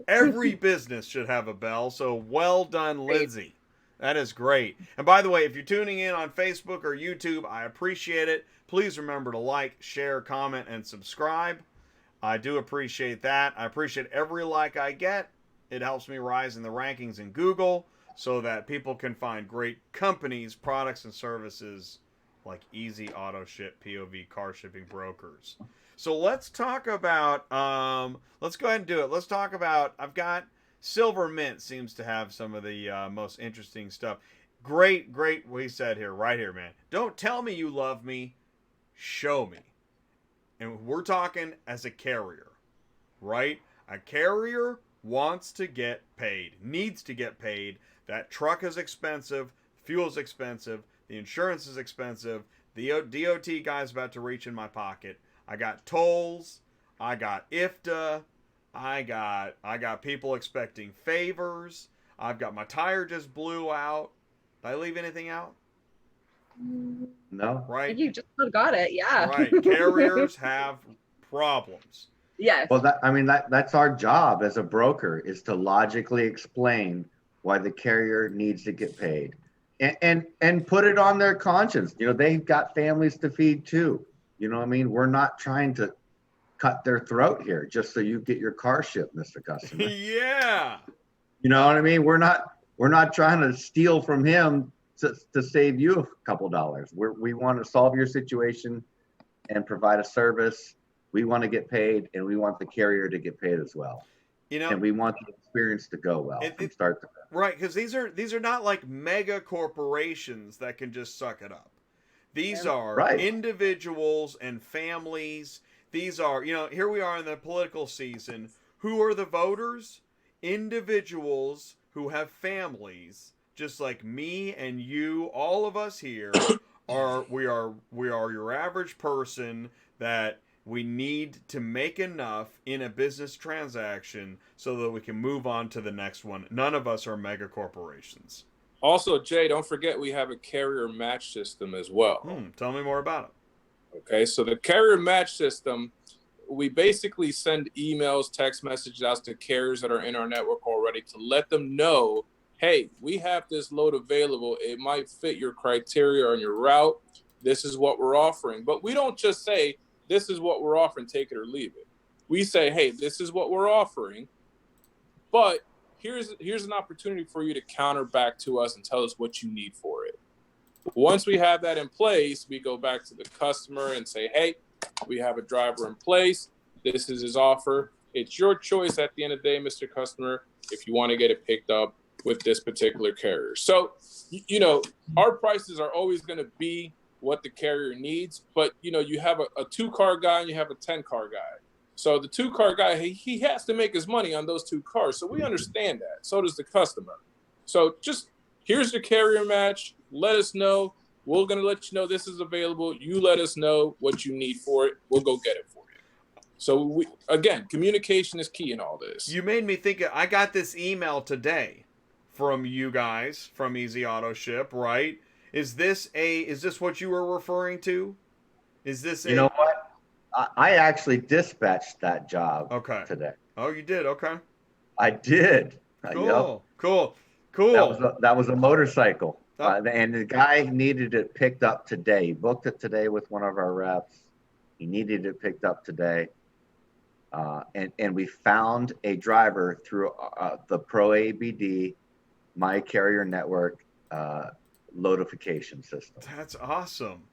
Every business should have a bell, so well done, Lindsay. That is great. And by the way, if you're tuning in on Facebook or YouTube, I appreciate it. Please remember to like, share, comment, and subscribe. I do appreciate that. I appreciate every like I get. It helps me rise in the rankings in Google so that people can find great companies, products, and services like Easy Auto Ship, POV Car Shipping Brokers. So let's talk about, let's go ahead and do it. Let's talk about, I've got Silver Mint seems to have some of the most interesting stuff. Great, we said here, right here, man. Don't tell me you love me, show me. And we're talking as a carrier, right? A carrier wants to get paid, needs to get paid. That truck is expensive, fuel's expensive, the insurance is expensive, the DOT guy's about to reach in my pocket. I got tolls, I got IFTA, I got people expecting favors, I've got my tire just blew out. Did I leave anything out? No. Right? You just got it, yeah. Right. Carriers have problems. Yes. Well, that's our job as a broker, is to logically explain why the carrier needs to get paid, and put it on their conscience. You know, they've got families to feed too. You know what I mean? We're not trying to cut their throat here just so you get your car shipped, Mr. Customer. Yeah. You know what I mean? We're not trying to steal from him to save you a couple dollars. We want to solve your situation and provide a service. We want to get paid, and we want the carrier to get paid as well. You know, and we want the experience to go well from start to finish. Right, because these are not like mega corporations that can just suck it up. These are individuals and families. These are, you know, here we are in the political season. Who are the voters? Individuals who have families, just like me and you. All of us here are your average person that we need to make enough in a business transaction so that we can move on to the next one. None of us are mega corporations. Also, Jay, don't forget we have a carrier match system as well. Tell me more about it. Okay, so the carrier match system we basically send emails, text messages out to carriers that are in our network already to let them know, hey, we have this load available. It might fit your criteria on your route. This is what we're offering. But we don't just say, this is what we're offering, take it or leave it. We say, hey, this is what we're offering, but here's an opportunity for you to counter back to us and tell us what you need for it. Once we have that in place, we go back to the customer and say, hey, we have a driver in place. This is his offer. It's your choice at the end of the day, Mr. Customer, if you want to get it picked up with this particular carrier. So, our prices are always going to be what the carrier needs, but, you have a 2-car guy and you have a 10-car guy. So the 2-car guy, he has to make his money on those 2 cars. So we understand that. So does the customer. So just here's the carrier match. Let us know. We're going to let you know this is available. You let us know what you need for it. We'll go get it for you. So again, communication is key in all this. You made me think. I got this email today from you guys from Easy Auto Ship, right? Is this what you were referring to? Is this You know what? I actually dispatched that job today. Oh, you did? Okay. I did. Cool. Yep. Cool. That was a motorcycle. And the guy needed it picked up today. He booked it today with one of our reps. He needed it picked up today. And we found a driver through the Pro ABD, My Carrier Network loadification system. That's awesome.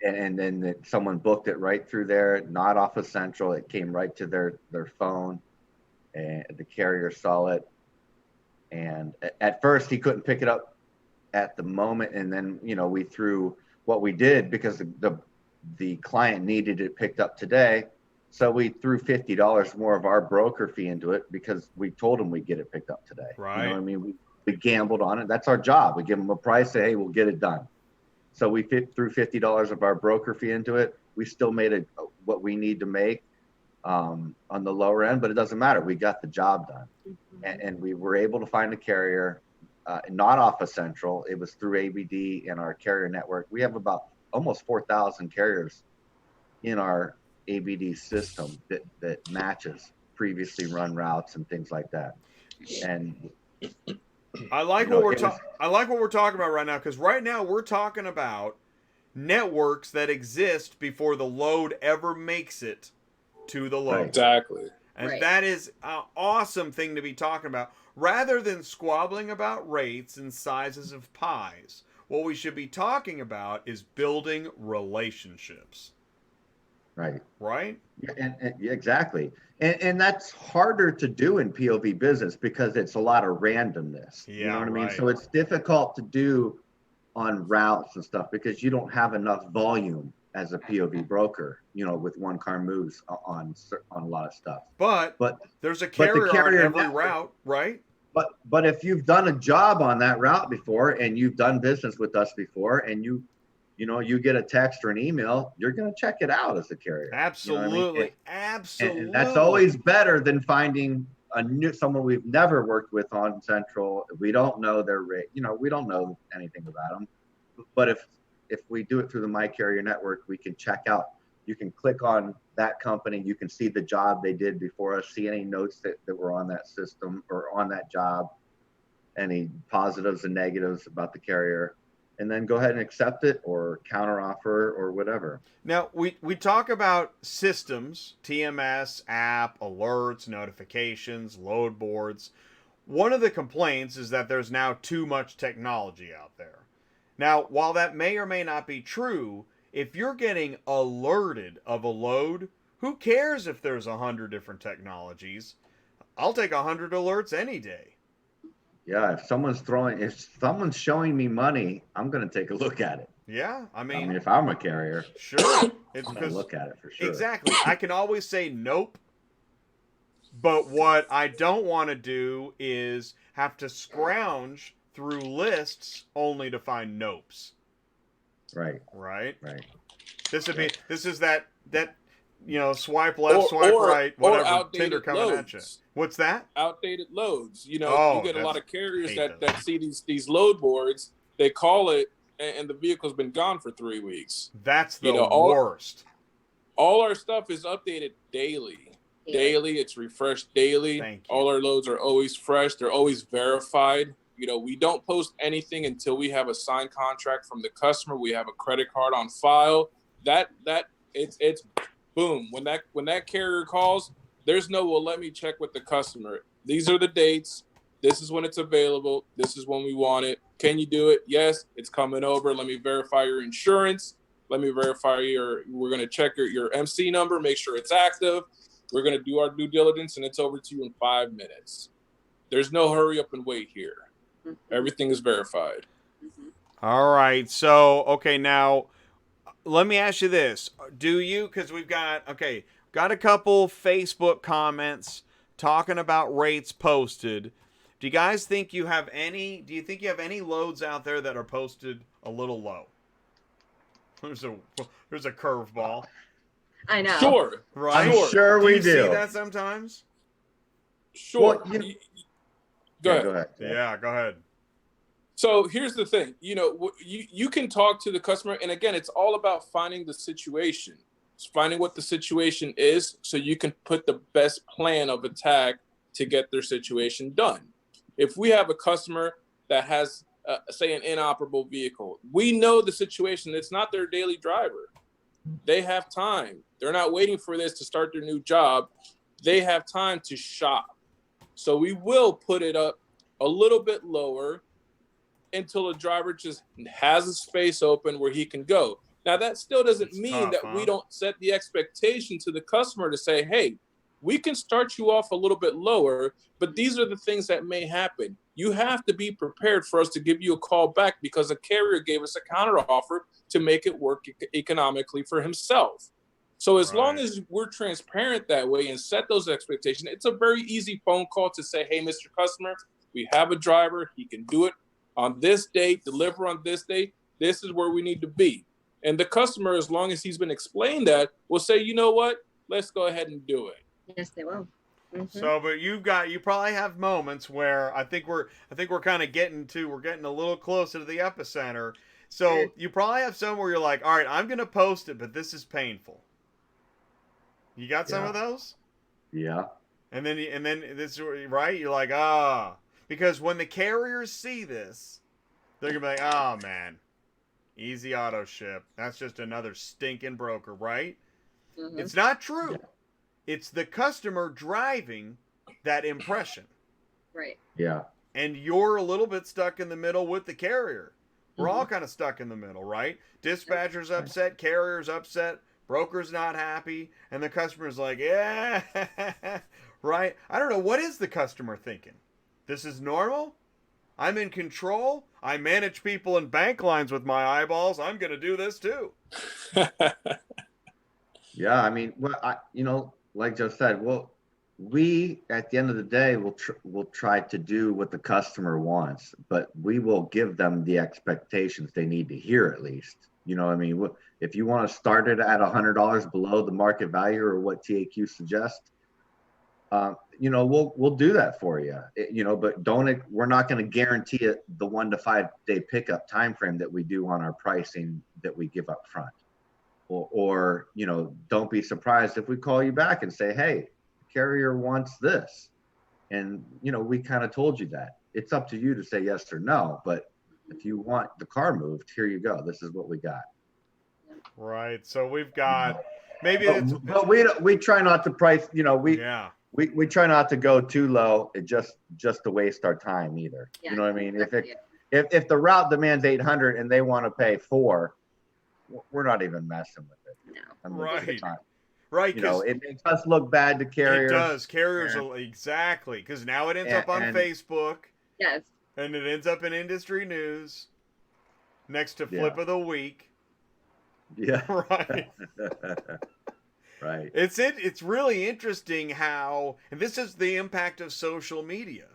And then someone booked it right through there, not off of Central. It came right to their phone, and the carrier saw it. And at first, he couldn't pick it up at the moment. And then, we threw what we did because the client needed it picked up today. So we threw $50 more of our broker fee into it because we told him we'd get it picked up today. Right. You know what I mean? We gambled on it. That's our job. We give them a price, say, hey, we'll get it done. So we threw $50 of our broker fee into it. We still made what we need to make on the lower end, but it doesn't matter. We got the job done. Mm-hmm. And we were able to find a carrier, not off of Central. It was through ABD and our carrier network. We have about almost 4,000 carriers in our ABD system that matches previously run routes and things like that. And I like what we're talking about right now, because right now we're talking about networks that exist before the load ever makes it to the load. Right. Exactly. And that is an awesome thing to be talking about. Rather than squabbling about rates and sizes of pies, what we should be talking about is building relationships. Right. Right? Yeah, exactly. And that's harder to do in POV business because it's a lot of randomness. Yeah, you know what I mean? right. So it's difficult to do on routes and stuff because you don't have enough volume as a POV broker, with 1-car moves on a lot of stuff. But there's a carrier on every route, right? But if you've done a job on that route before and you've done business with us before and you get a text or an email, you're going to check it out as a carrier. Absolutely. You know what I mean? Absolutely. And that's always better than finding someone we've never worked with on Central. We don't know their rate. We don't know anything about them. But if we do it through the My Carrier Network, we can check out. You can click on that company. You can see the job they did before us, see any notes that were on that system or on that job, any positives and negatives about the carrier, and then go ahead and accept it or counter offer or whatever. Now, we talk about systems, TMS, app, alerts, notifications, load boards. One of the complaints is that there's now too much technology out there. Now, while that may or may not be true, if you're getting alerted of a load, who cares if there's 100 different technologies? I'll take 100 alerts any day. Yeah, if someone's showing me money, I'm going to take a look at it. Yeah, I mean, if I'm a carrier, sure, it's going to look at it for sure. Exactly. I can always say nope, but what I don't want to do is have to scrounge through lists only to find nopes. Right. This is that swipe left, swipe right, whatever, Tinder coming at you. What's that? Outdated loads. You get a lot of carriers that see these load boards, they call it, and the vehicle's been gone for 3 weeks. That's the worst. All our stuff is updated daily. Daily, it's refreshed daily. Thank you. All our loads are always fresh. They're always verified. We don't post anything until we have a signed contract from the customer. We have a credit card on file. It's boom. When that carrier calls, there's no, well, let me check with the customer. These are the dates. This is when it's available. This is when we want it. Can you do it? Yes, it's coming over. Let me verify your insurance. Let me verify we're going to check your MC number, make sure it's active. We're going to do our due diligence, and it's over to you in 5 minutes. There's no hurry up and wait here. Everything is verified. All right. So, okay, now let me ask you this. Because we've got a couple Facebook comments talking about rates posted. Do you guys think you have any loads out there that are posted a little low? There's a curveball. I know. Sure. Right. I'm sure we do. do. You see that sometimes? Sure. Well, go ahead. Go ahead. Yeah, go ahead. So here's the thing. You can talk to the customer, and again, it's all about finding the situation. It's finding what the situation is so you can put the best plan of attack to get their situation done. If we have a customer that has, say, an inoperable vehicle, we know the situation. It's not their daily driver. They have time. They're not waiting for this to start their new job. They have time to shop. So we will put it up a little bit lower until a driver just has a space open where he can go. Now, that still doesn't mean that we don't set the expectation to the customer to say, hey, we can start you off a little bit lower, but these are the things that may happen. You have to be prepared for us to give you a call back because a carrier gave us a counteroffer to make it work economically for himself. So as long as we're transparent that way and set those expectations, it's a very easy phone call to say, hey, Mr. Customer, we have a driver. He can do it on this date, deliver on this date. This is where we need to be. And the customer, as long as he's been explained that, will say, you know what, let's go ahead and do it. Yes, they will. Mm-hmm. So, but you probably have moments where I think we're kind of getting a little closer to the epicenter. So you probably have some where you're like, all right, I'm going to post it, but this is painful. You got some of those? Yeah. And then this, right? You're like, because when the carriers see this, they're going to be like, oh man, easy auto ship. That's just another stinking broker, right? Mm-hmm. It's not true. Yeah. It's the customer driving that impression. Right. Yeah. And you're a little bit stuck in the middle with the carrier. We're all kind of stuck in the middle, right? Dispatcher's upset, carrier's upset, broker's not happy, and the customer's like, yeah, right? I don't know. What is the customer thinking? This is normal? I'm in control? I manage people in bank lines with my eyeballs. I'm going to do this too. Yeah, I mean, like Joe said, we at the end of the day will try to do what the customer wants, but we will give them the expectations they need to hear at least. You know what I mean? If you want to start it at $100 below the market value or what TAQ suggests, we'll do that for you. But we're not going to guarantee it the 1 to 5 day pickup time frame that we do on our pricing that we give up front. Or don't be surprised if we call you back and say, hey, the carrier wants this. And, we kind of told you that. It's up to you to say yes or no. But if you want the car moved, here you go. This is what we got. Right. So we've got but we try not to price, we try not to go too low just to waste our time either. Yeah, you know what I mean? If the route demands 800 and they want to pay 4, we're not even messing with it. No. I mean, right. Right. It makes us look bad to carriers. It does. Carriers exactly. Because now it ends up on Facebook. Yes. And it ends up in industry news next to flip of the week. Yeah. Right. Right. It's really interesting how, and this is the impact of social media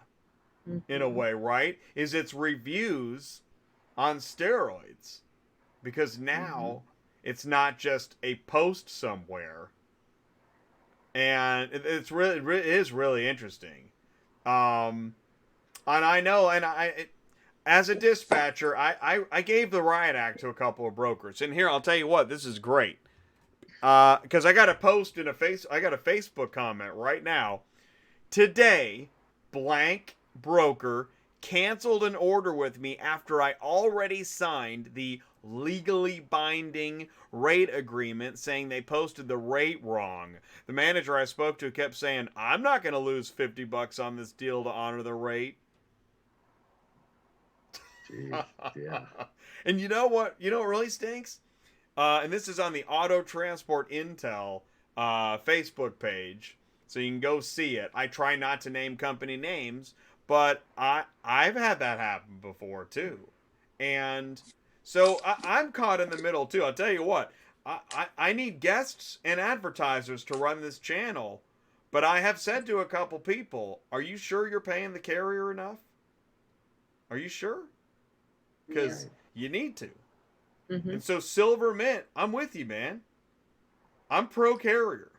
in a way, right? Is it's reviews on steroids. Because now it's not just a post somewhere. And it is really interesting. And I know, as a dispatcher, I gave the riot act to a couple of brokers. And here, I'll tell you what, this is great. because I got a post in I got a Facebook comment right now. Today, blank broker canceled an order with me after I already signed the legally binding rate agreement saying they posted the rate wrong. The manager I spoke to kept saying, I'm not going to lose $50 on this deal to honor the rate. Jeez, yeah. And you know what? You know what really stinks? And this is on the Auto Transport Intel Facebook page, so you can go see it. I try not to name company names, but I've had that happen before too. And so I'm caught in the middle too. I'll tell you what, I need guests and advertisers to run this channel, but I have said to a couple people, are you sure you're paying the carrier enough? Are you sure? Because you need to. Mm-hmm. And so Silver Mint, I'm with you, man. I'm pro carrier.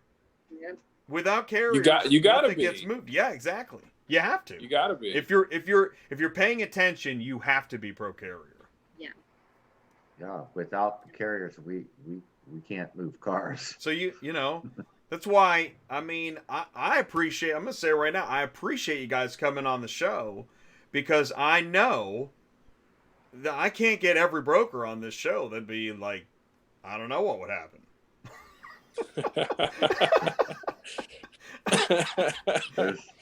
Yep. Without carrier, you gotta nothing be. gets moved. Yeah, exactly. You have to. You gotta be. If you're paying attention, you have to be pro carrier. Yeah. Without the carriers, we can't move cars. So you know, that's why I mean I appreciate. I'm gonna say right now, I appreciate you guys coming on the show because I know that I can't get every broker on this show. That'd be like, I don't know what would happen.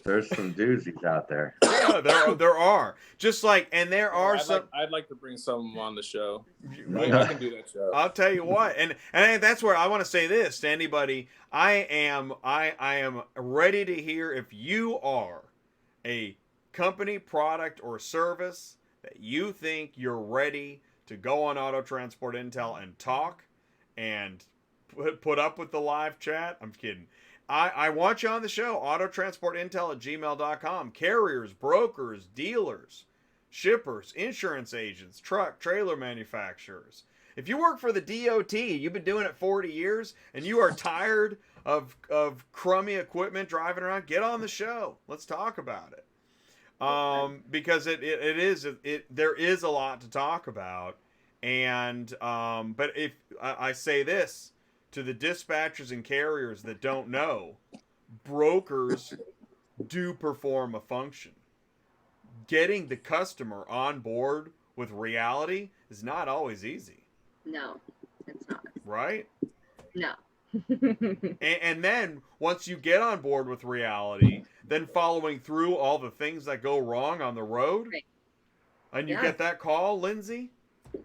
There's some doozies out there. Yeah, there are. Just like, and there are some. I'd like to bring some on the show. Right. I can do that show. I'll tell you what, and that's where I want to say this to anybody. I am ready to hear if you are a company, product, or service that you think you're ready to go on Auto Transport Intel and talk and put up with the live chat. I'm kidding. I want you on the show. Autotransportintel@gmail.com. Carriers, brokers, dealers, shippers, insurance agents, truck, trailer manufacturers. If you work for the DOT, you've been doing it 40 years, and you are tired of crummy equipment driving around, get on the show. Let's talk about it. Because there is a lot to talk about. And but if I say this to the dispatchers and carriers that don't know, brokers do perform a function. Getting the customer on board with reality is not always easy. No, it's not. Right? No. and then once you get on board with reality, then following through all the things that go wrong on the road, Right. And you Yeah. get that call, Lindsay?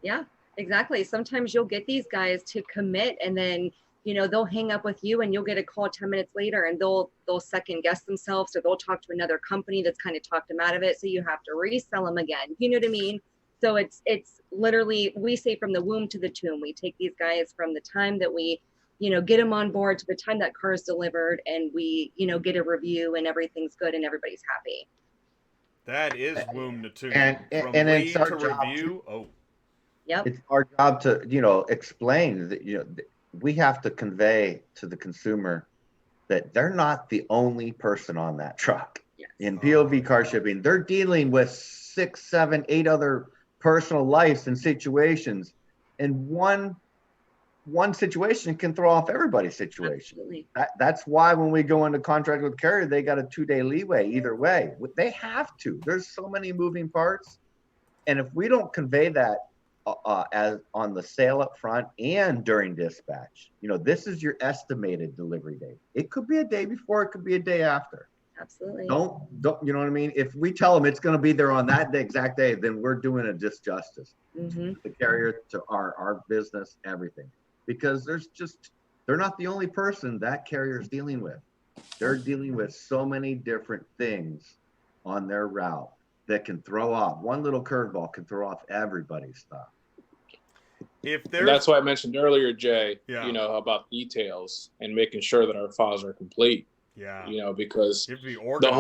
Yeah, exactly. Sometimes you'll get these guys to commit and then, they'll hang up with you and you'll get a call 10 minutes later and they'll second guess themselves. So they'll talk to another company that's kind of talked them out of it. So you have to resell them again. You know what I mean? So it's literally, we say from the womb to the tomb. We take these guys from the time that we, get them on board to the time that car is delivered and we, get a review and everything's good and everybody's happy. That is womb to tomb. And lead it's our to job review. Yep. It's our job to, explain that, we have to convey to the consumer that they're not the only person on that truck. Yes. In POV car shipping, they're dealing with 6, 7, 8 other personal lives and situations. And one situation can throw off everybody's situation. Absolutely. That's why when we go into contract with carrier, they got a 2-day leeway either way. They have to. There's so many moving parts. And if we don't convey that as on the sale up front and during dispatch, this is your estimated delivery date. It could be a day before, it could be a day after. Absolutely. Don't you know what I mean? If we tell them it's going to be there on that exact day, then we're doing a disjustice Mm-hmm. to the carrier, to our business, everything. Because they're not the only person that carrier is dealing with. They're dealing with so many different things on their route that can throw off. One little curveball can throw off everybody's stuff. That's why I mentioned earlier, Jay, Yeah. About details and making sure that our files are complete. Yeah. Because You have to be the organized.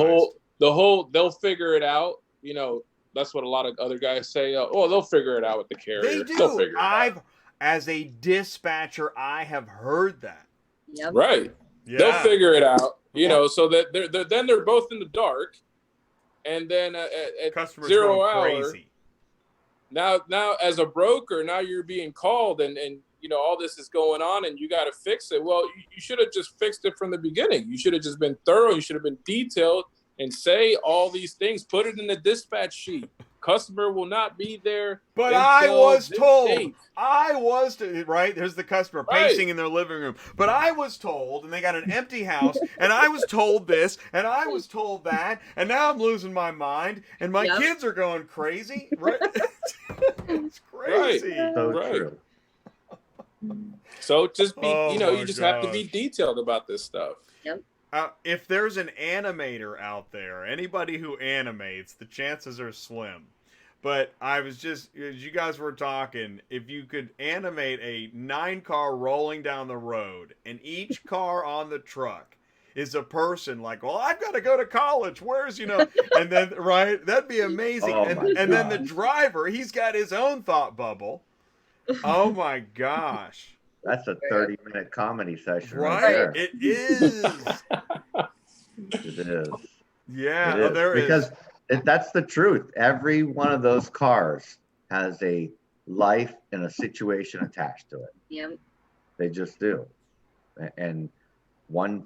whole, they'll figure it out. That's what a lot of other guys say. They'll figure it out with the carrier. They do. They'll figure it out. As a dispatcher, I have heard that. Yep. Right. Yeah. They'll figure it out, so that they're both in the dark. And then at Customers 0 going hour, crazy. now as a broker, now you're being called and all this is going on and you got to fix it. Well, you should have just fixed it from the beginning. You should have just been thorough. You should have been detailed and say all these things. Put it in the dispatch sheet. Customer will not be there. But I was told. Date. Right? There's the customer Right. pacing in their living room. But I was told, and they got an empty house, and I was told this, and I was told that, and now I'm losing my mind, and my kids are going crazy. Right? It's crazy. Right. So Right. true. So just be, Oh you my just have to be gosh. detailed about this stuff. Yep. If there's an animator out there, anybody who animates, the chances are slim. But I was just, as you guys were talking, if you could animate a 9-car rolling down the road, and each car on the truck is a person like, well, I've got to go to college. Where's, and then, right? That'd be amazing. Oh and my then the God. driver, he's got his own thought bubble. Oh my gosh. That's a 30-minute comedy session right Right? there. It is. It is. Yeah, It is. there is. Because that's the truth. Every one of those cars has a life and a situation attached to it. Yep. They just do. And one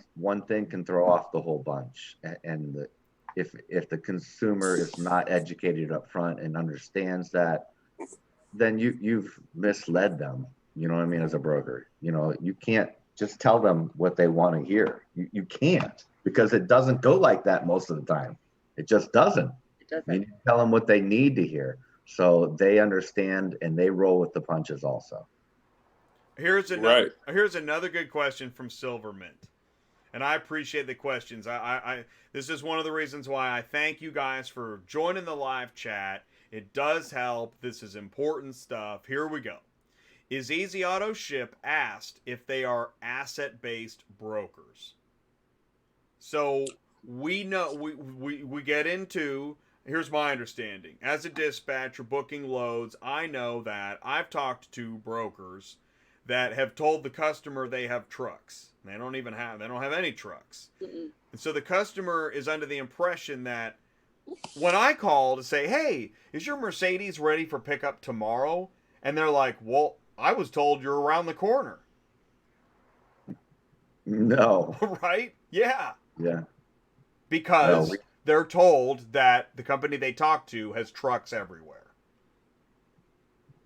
thing can throw off the whole bunch. And if the consumer is not educated up front and understands that, then you've misled them. You know what I mean? As a broker, you can't just tell them what they want to hear. You can't, because it doesn't go like that most of the time. It just doesn't. It doesn't. You need to tell them what they need to hear, so they understand and they roll with the punches also. Here's another good question from Silvermint, and I appreciate the questions. I this is one of the reasons why I thank you guys for joining the live chat. It does help. This is important stuff. Here we go. Is Easy Auto Ship asked if they are asset-based brokers? So we know we get into, here's my understanding. As a dispatcher booking loads, I know that I've talked to brokers that have told the customer they have trucks. They don't have any trucks. Mm-mm. And so the customer is under the impression that when I call to say, hey, is your Mercedes ready for pickup tomorrow? And they're like, well, I was told you're around the corner. No. Right? Yeah. Yeah. Because they're told that the company they talk to has trucks everywhere.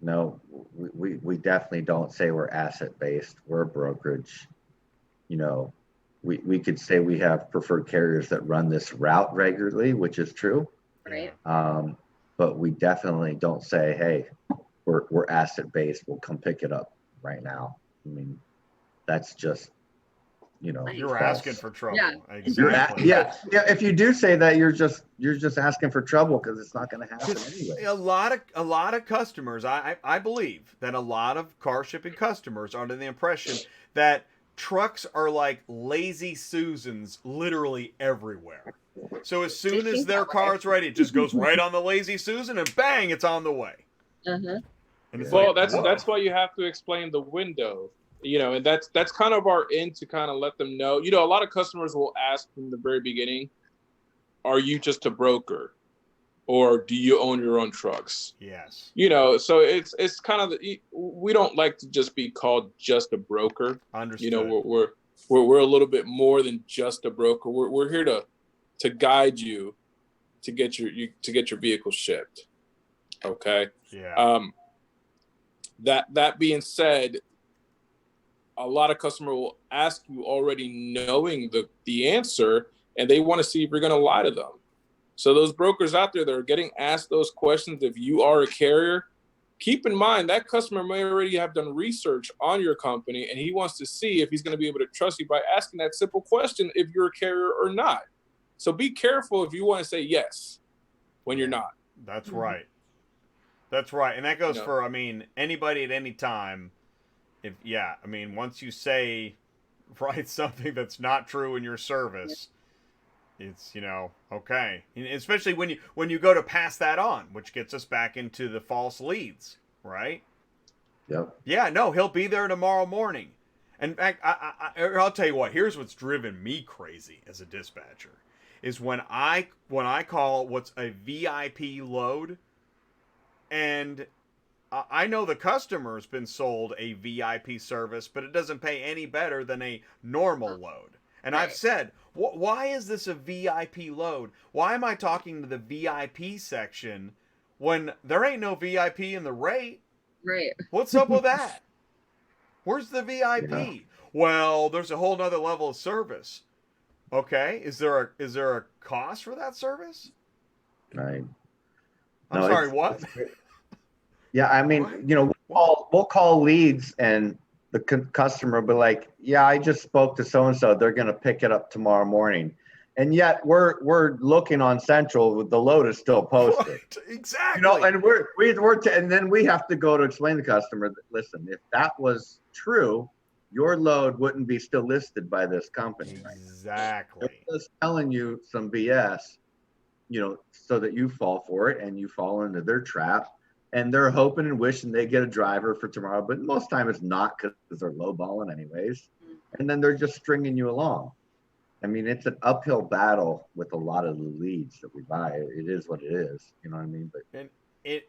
No, we definitely don't say we're asset based. We're a brokerage. We could say we have preferred carriers that run this route regularly, which is true. Right. But we definitely don't say, hey, we're asset based. We'll come pick it up right now. I mean, that's just, You're false. asking for trouble. Yeah. Exactly. Yeah. If you do say that, you're just asking for trouble, because it's not going to happen anyway. A lot of customers, I believe that a lot of car shipping customers are under the impression that trucks are like lazy Susans literally everywhere. So as soon as their car's ready, it just goes right on the lazy Susan and bang, it's on the way. Uh-huh. And it's Well, like, that's why you have to explain the window, and that's kind of our end to kind of let them know. A lot of customers will ask from the very beginning, are you just a broker, or do you own your own trucks? Yes. So it's kind of we don't like to just be called just a broker. Understood. We're a little bit more than just a broker. We're here to guide you to get your vehicle shipped. Okay. Yeah. That being said, a lot of customers will ask you already knowing the answer, and they want to see if you're going to lie to them. So those brokers out there that are getting asked those questions, if you are a carrier, keep in mind that customer may already have done research on your company, and he wants to see if he's going to be able to trust you by asking that simple question, if you're a carrier or not. So be careful if you want to say yes when you're not. That's right. That's right. And that goes for, anybody at any time. Once you say, something that's not true in your service, it's, okay. And especially when you go to pass that on, which gets us back into the false leads, right? Yep. Yeah, no, he'll be there tomorrow morning. In fact, I'll tell you what, here's what's driven me crazy as a dispatcher, is when I call what's a VIP load, and I know the customer's been sold a VIP service, but it doesn't pay any better than a normal load. And I've said, why is this a VIP load? Why am I talking to the VIP section when there ain't no VIP in the rate? Right. What's up with that? Where's the VIP? Yeah. Well, there's a whole nother level of service. Okay, is there a cost for that service? Right. I'm No, sorry, what? Yeah, I mean, we'll call leads and the customer will be like, yeah, I just spoke to so-and-so. They're going to pick it up tomorrow morning. And yet we're looking on Central, the load is still posted. Right, exactly. And and then we have to go to explain to the customer that, listen, if that was true, your load wouldn't be still listed by this company. Exactly. They're just telling you some BS, so that you fall for it and you fall into their trap. And they're hoping and wishing they get a driver for tomorrow, but most time it's not, because they're lowballing anyways. And then they're just stringing you along. I mean, it's an uphill battle with a lot of the leads that we buy. It is what it is, you know what I mean? But and it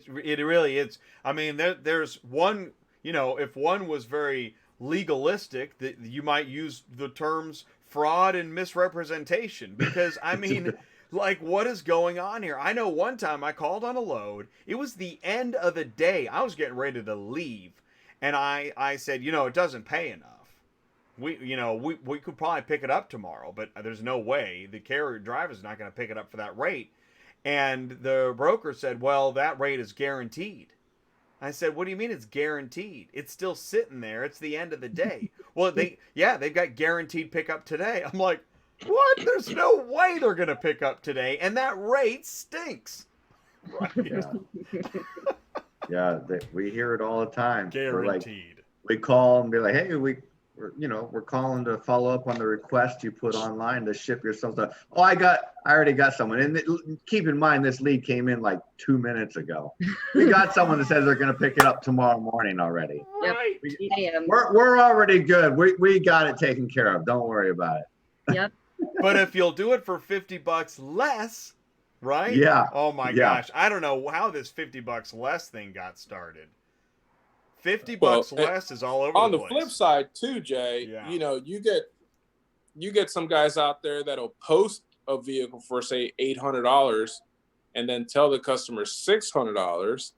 really is. I mean, there's one, if one was very legalistic, that you might use the terms fraud and misrepresentation, because I mean, like, what is going on here? I know one time I called on a load. It was the end of the day. I was getting ready to leave, and I said, it doesn't pay enough. We could probably pick it up tomorrow, but there's no way the carrier driver's not going to pick it up for that rate. And the broker said, well, that rate is guaranteed. I said, what do you mean it's guaranteed? It's still sitting there. It's the end of the day. Well, they've got guaranteed pickup today. I'm like, what? There's no way they're going to pick up today. And that rate stinks. Right. Yeah, we hear it all the time. Guaranteed. We call and be like, hey, we're calling to follow up on the request you put online to ship your stuff. Oh, I already got someone. And keep in mind, this lead came in like 2 minutes ago. We got someone that says they're going to pick it up tomorrow morning already. Right. We're already good. We got it taken care of. Don't worry about it. Yep. But if you'll do it for $50 less, right? Yeah. Oh my gosh. I don't know how this $50 less thing got started. $50 less is all over on the the place. flip side too, Jay, you get some guys out there that'll post a vehicle for, say, $800 and then tell the customer $600,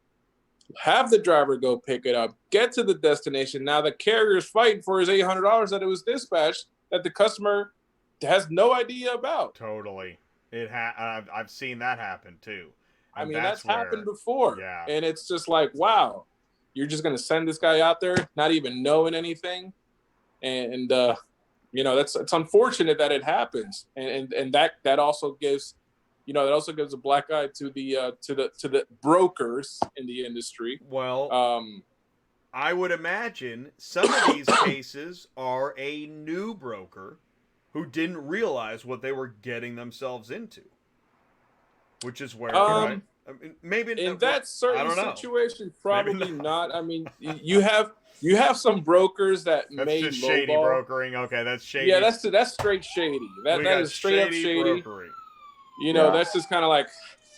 have the driver go pick it up, get to the destination. Now the carrier's fighting for his $800 that it was dispatched, that the customer has no idea about. Totally. I've seen that happen too. I mean, that's happened before. Yeah. And it's just like, wow, you're just going to send this guy out there not even knowing anything. And it's unfortunate that it happens. And that also gives, a black eye to the brokers in the industry. Well, I would imagine some of these cases are a new broker who didn't realize what they were getting themselves into, which is where, right? I mean, maybe in that certain situation, probably not. I mean, you have some brokers that that's just shady brokering. Okay, that's shady. Yeah, that's straight shady. That is straight up shady. Brokering. That's just kind of like,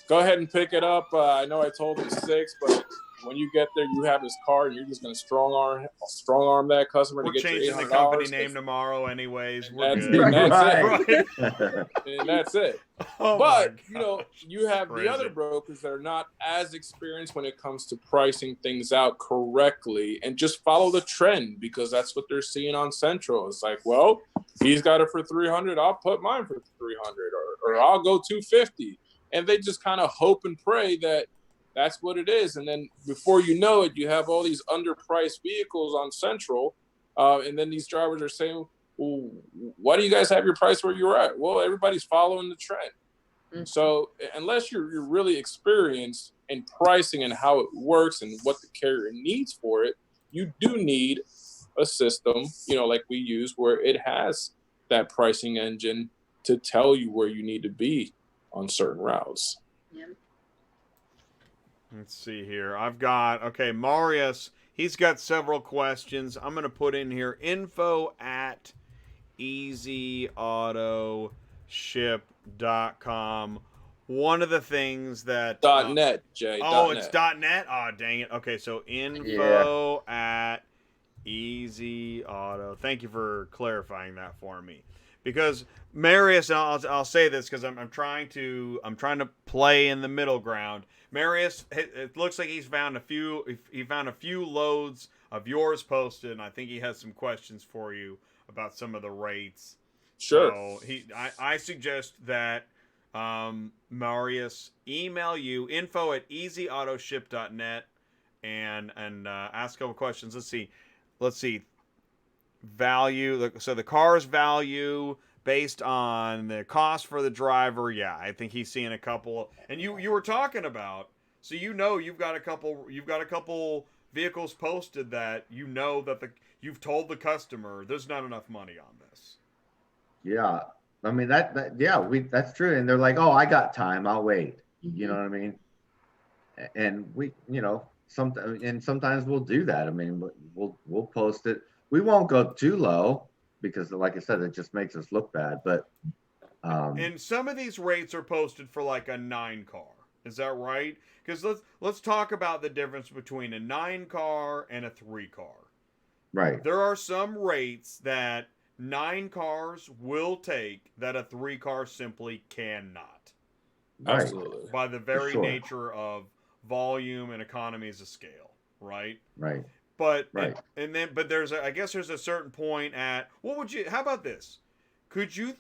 go ahead and pick it up. I know I told him 6, but when you get there, you have his car, and you're just going to strong arm that customer to get your $800. We're changing the company name tomorrow, anyways. That's good. And that's it. Oh, but you have the other brokers that are not as experienced when it comes to pricing things out correctly, and just follow the trend because that's what they're seeing on Central. It's like, well, he's got it for $300, I'll put mine for $300, or I'll go $250, and they just kind of hope and pray that that's what it is. And then before you know it, you have all these underpriced vehicles on Central. And then these drivers are saying, well, why do you guys have your price where you're at? Well, everybody's following the trend. Mm-hmm. So unless you're really experienced in pricing and how it works and what the carrier needs for it, you do need a system, like we use, where it has that pricing engine to tell you where you need to be on certain routes. Yeah. Let's see here. Marius, he's got several questions. I'm going to put in here info@easyautoship.com. one of the things that .net, Jay. Oh, .net. it's .net. Oh, dang it. Okay, so info at Easy Auto. Thank you for clarifying that for me, because Marius, and I'll say this because I'm trying to play in the middle ground. Marius, it looks like he's found a few. He found a few loads of yours posted, and I think he has some questions for you about some of the rates. Sure. So I suggest that Marius email you info at easyautoship.net and ask a couple questions. Let's see. Value. So the car's value based on the cost for the driver. Yeah, I think he's seeing a couple. And you were talking about. So you've got a couple vehicles posted that that you've told the customer there's not enough money on this. Yeah. I mean that's true. And they're like, oh, I got time, I'll wait. You know what I mean? And we, sometimes we'll do that. I mean, we'll post it. We won't go too low because, like I said, it just makes us look bad. But and some of these rates are posted for like a 9 car. Is that right? Because let's talk about the difference between a 9 car and a 3 car. Right. There are some rates that 9 cars will take that a 3 car simply cannot. Right. Absolutely. By the very nature of volume and economies of scale, right? Right. But right. But I guess there's a certain point at how about this? Could you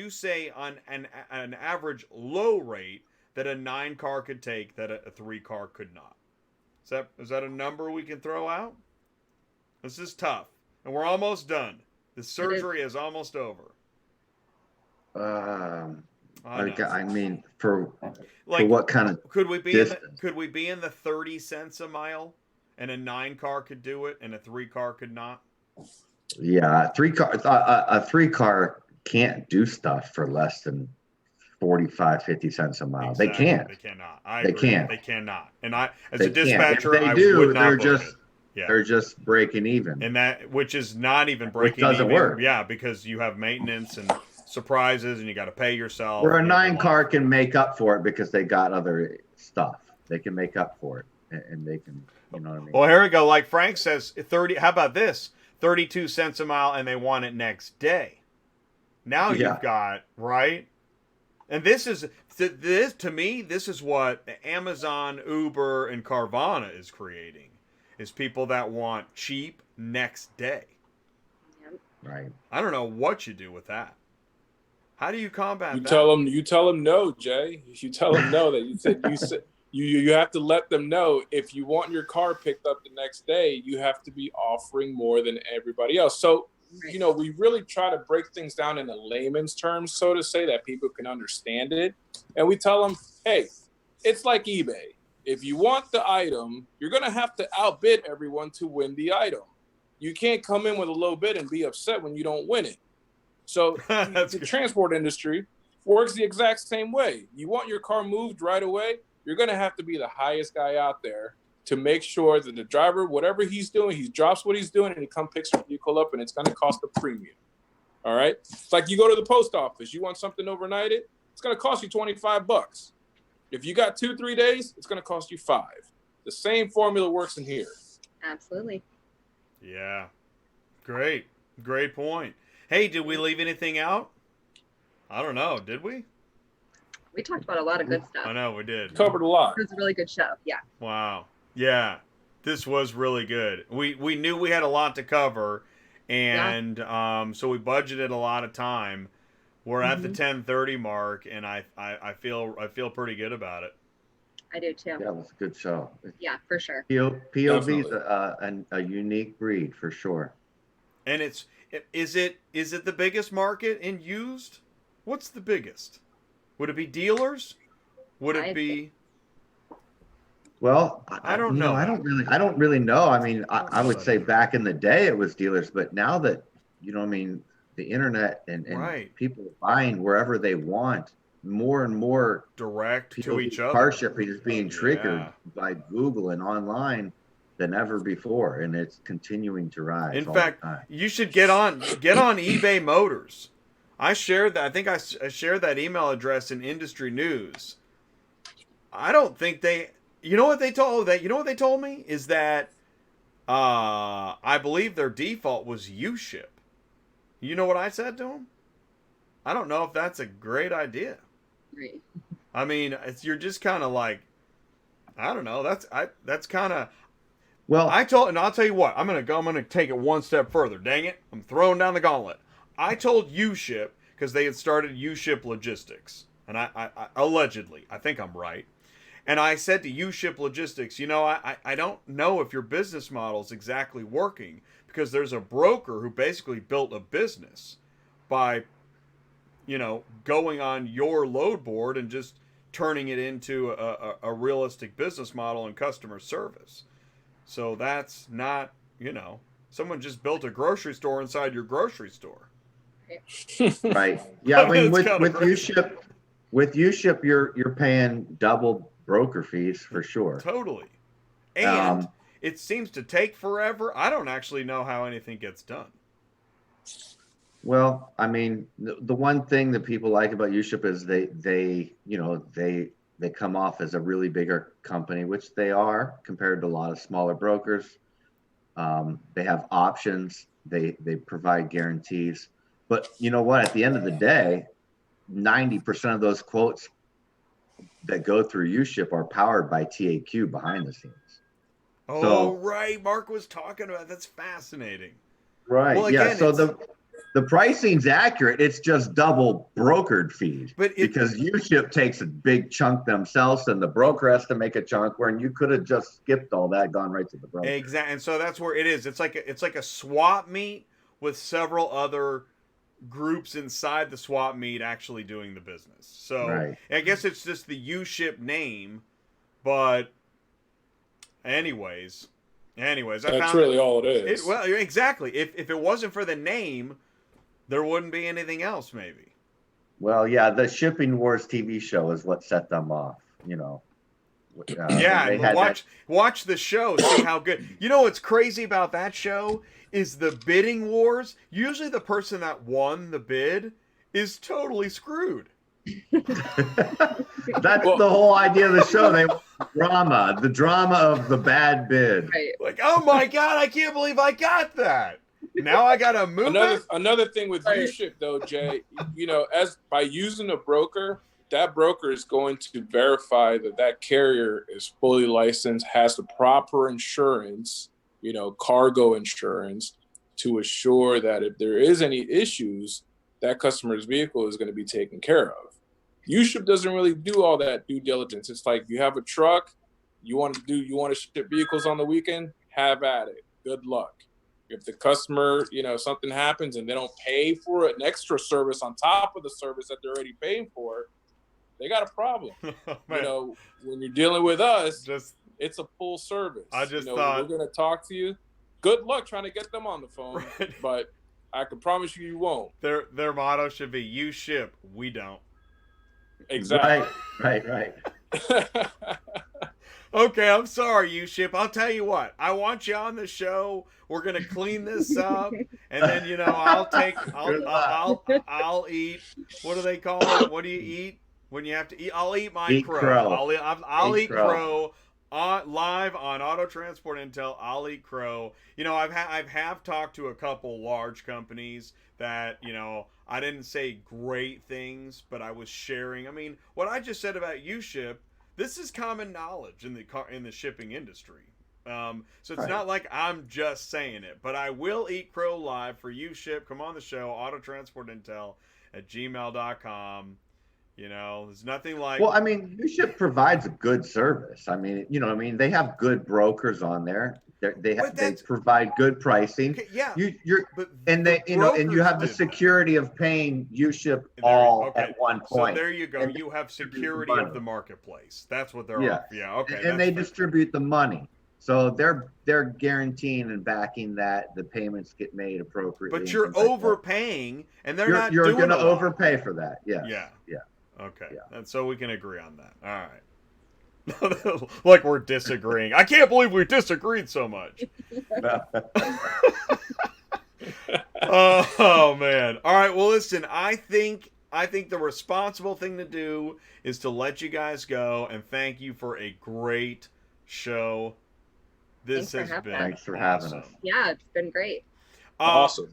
say on an average low rate that a 9 car could take that a 3 car could not? Is that a number we can throw out? This is tough. And we're almost done. The surgery is almost over. I mean, for what kind of could we be in the 30 cents a mile, and a 9 car could do it, and a 3 car could not? Yeah, a 3 car can't do stuff for less than 45, 50 cents a mile. Exactly. They can't. They cannot. They can't. They cannot. And as a dispatcher, I would not. They're just breaking even. And which is not even breaking even. Which doesn't work. Yeah, because you have maintenance and surprises, and you got to pay yourself. Where a 9 car can make up for it because they got other stuff. They can make up for it, and they can, you know what I mean? Well, here we go. Like Frank says, 30. How about this? 32 cents a mile, and they want it next day. Now you've got, right? And this to me, this is what Amazon, Uber, and Carvana is creating, is people that want cheap next day. Yep. Right. I don't know what you do with that. How do you combat that? You tell them no, Jay. You tell them no. That you have to let them know, if you want your car picked up the next day, you have to be offering more than everybody else. So, we really try to break things down in a layman's terms, so to say, that people can understand it. And we tell them, hey, it's like eBay. If you want the item, you're going to have to outbid everyone to win the item. You can't come in with a low bid and be upset when you don't win it. So the transport industry works the exact same way. You want your car moved right away, you're going to have to be the highest guy out there to make sure that the driver, whatever he's doing, he drops what he's doing and he picks your vehicle up, and it's going to cost a premium. All right? It's like you go to the post office. You want something overnighted, it's going to cost you $25. If you got 2-3 days, it's going to cost you $5. The same formula works in here. Absolutely. Yeah. Great point. Hey, did we leave anything out? I don't know. Did we? We talked about a lot of good stuff. I know we did. Covered a lot. It was a really good show. Yeah. Wow. Yeah. This was really good. We knew we had a lot to cover, and so we budgeted a lot of time. We're at the 10:30 mark, and I feel pretty good about it. I do too. Yeah, it was a good show. Yeah, for sure. POV is a unique breed for sure. And is it the biggest market in used? What's the biggest? Would it be dealers? Would it be? Well, I don't know. I don't really know. I mean, I would say back in the day it was dealers, but now that the internet and people buying wherever they want, more and more direct to each other. Car shipping is being triggered by Google and online than ever before, and it's continuing to rise. In fact, you should get on eBay Motors. I shared that. I think I shared that email address in industry news. I don't think they. You know what they told that? You know what they told me is that I believe their default was UShip. You know what I said to them? I don't know if that's a great idea. Right. I mean, you're just kind of like, I don't know. That's kind of. Well, And I'll tell you what. I'm gonna take it one step further. Dang it! I'm throwing down the gauntlet. I told UShip because they had started UShip Logistics, and I allegedly, I think I'm right. And I said to UShip Logistics, you know, I don't know if your business model is exactly working because there's a broker who basically built a business by, you know, going on your load board and just turning it into a realistic business model and customer service. So that's not, you know, someone just built a grocery store inside your grocery store. right. Yeah, I mean, with crazy. UShip, you're paying double broker fees for sure. Totally. And it seems to take forever. I don't actually know how anything gets done. Well, I mean, the one thing that people like about UShip is they come off as a really bigger company, which they are compared to a lot of smaller brokers. They have options. They provide guarantees. But you know what? At the end of the day, 90% of those quotes that go through UShip are powered by TAQ behind the scenes. Oh, so, right. Mark was talking about that's fascinating. Right. Well, again, yeah. So the pricing's accurate. It's just double brokered fees because UShip takes a big chunk themselves, and the broker has to make a chunk. Where you could have just skipped all that, gone right to the broker. Exactly. And so that's where it is. It's like a swap meet with several other groups inside the swap meet actually doing the business. So right. I guess it's just the UShip name, but anyways, that's really all it is. Well, exactly. If it wasn't for the name, there wouldn't be anything else, maybe. Well, yeah, the Shipping Wars TV show is what set them off. You know. Watch the show, see how good. You know what's crazy about that show is the bidding wars. Usually, the person that won the bid is totally screwed. That's the whole idea of the show. They want the drama of the bad bid. Right. Like, oh my god, I can't believe I got that. Now I gotta move another thing with UShip though, Jay. You know, as by using a broker, that broker is going to verify that carrier is fully licensed, has the proper insurance, you know, cargo insurance, to assure that if there is any issues, that customer's vehicle is going to be taken care of. UShip doesn't really do all that due diligence. It's like you have a truck, you want to ship vehicles on the weekend, have at it. Good luck. If the customer, you know, something happens and they don't pay for an extra service on top of the service that they're already paying for, they got a problem. You know, when you're dealing with us, it's a full service. I just thought we're going to talk to you. Good luck trying to get them on the phone, right. But I can promise you won't. Their motto should be "You ship, we don't." Exactly. Right. Okay, I'm sorry, UShip. I'll tell you what. I want you on the show. We're gonna clean this up, and then you know I'll eat. What do they call it? What do you eat when you have to eat? I'll eat my crow. I'll eat crow. Live on Auto Transport Intel, I'll eat crow. You know, I've talked to a couple large companies that, you know, I didn't say great things, but I was sharing. I mean, what I just said about UShip, this is common knowledge in the shipping industry. So it's not like I'm just saying it, but I will eat crow live for UShip. Come on the show, autotransportintel@gmail.com. You know, there's nothing like. Well, I mean, UShip provides a good service. I mean, you know, they have good brokers on there. They provide good pricing. Okay, yeah. And you have the security of paying UShip at one point. So there you go. And you have security of the marketplace. That's what they're off. Yeah. Okay. And they distribute the money. So they're guaranteeing and backing that the payments get made appropriately. But you're overpaying, and they're you're going to overpay for that. Yeah. Okay. Yeah. And so we can agree on that. All right. Like we're disagreeing. I can't believe we disagreed so much. Oh man. All right, well listen, I think the responsible thing to do is to let you guys go and thank you for a great show. This Thanks for has having been us. Thanks for having us. awesome. Yeah, it's been great. Awesome.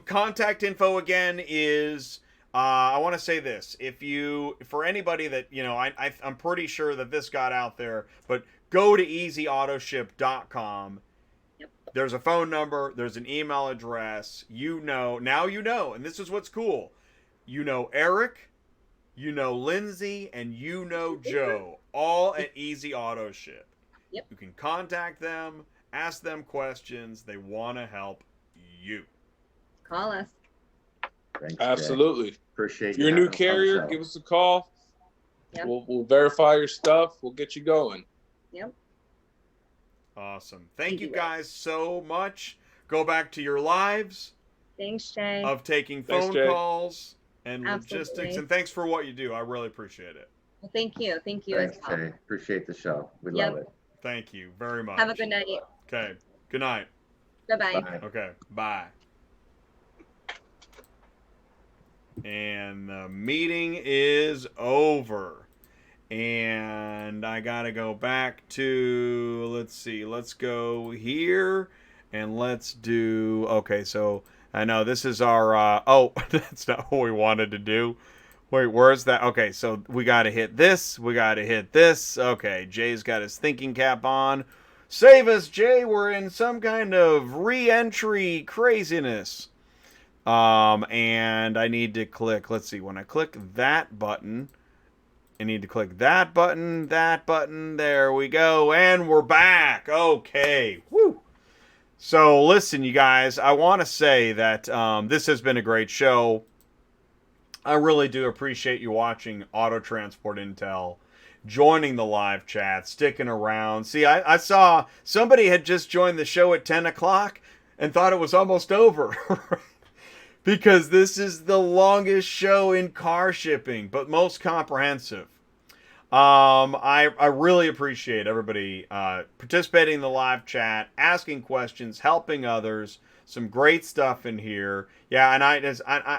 Contact info again is I want to say this. If you, for anybody that, I'm pretty sure that this got out there, but go to easyautoship.com. Yep. There's a phone number, there's an email address. Now you know, and this is what's cool. You know Eric, you know Lindsay, and you know Joe, all at Easy Auto Ship. Yep. You can contact them, ask them questions. They want to help you. Call us. Thanks, Jay. Absolutely. Appreciate If you're a new having us on the carrier, show. give us a call. Yep. We'll verify your stuff. We'll get you going. Yep. Awesome. Thank you Easy way. guys so much. Go back to your lives Thanks, Jay. of taking Thanks, phone Jay. calls and Absolutely. logistics. And thanks for what you do. I really appreciate it. Well, thank you. Thank you Thanks, as well. Jay. Appreciate the show. We Yep. love it. Thank you very much. Have a good night. Okay. Good night. Bye-bye. Bye. Okay. Bye. And the meeting is over. And I got to go back to, let's see, let's go here and let's do, okay, so I know this is our, oh, that's not what we wanted to do. Wait, where's that? Okay, so we got to hit this. We got to hit this. Okay, Jay's got his thinking cap on. Save us, Jay. We're in some kind of re-entry craziness. And I need to click, let's see, when I click that button, I need to click that button, there we go, and we're back. Okay, woo. So listen, you guys, I want to say that this has been a great show. I really do appreciate you watching Auto Transport Intel, joining the live chat, sticking around. See, I saw somebody had just joined the show at 10 o'clock and thought it was almost over. Because this is the longest show in car shipping, but most comprehensive. I really appreciate everybody participating in the live chat, asking questions, helping others. Some great stuff in here. Yeah, and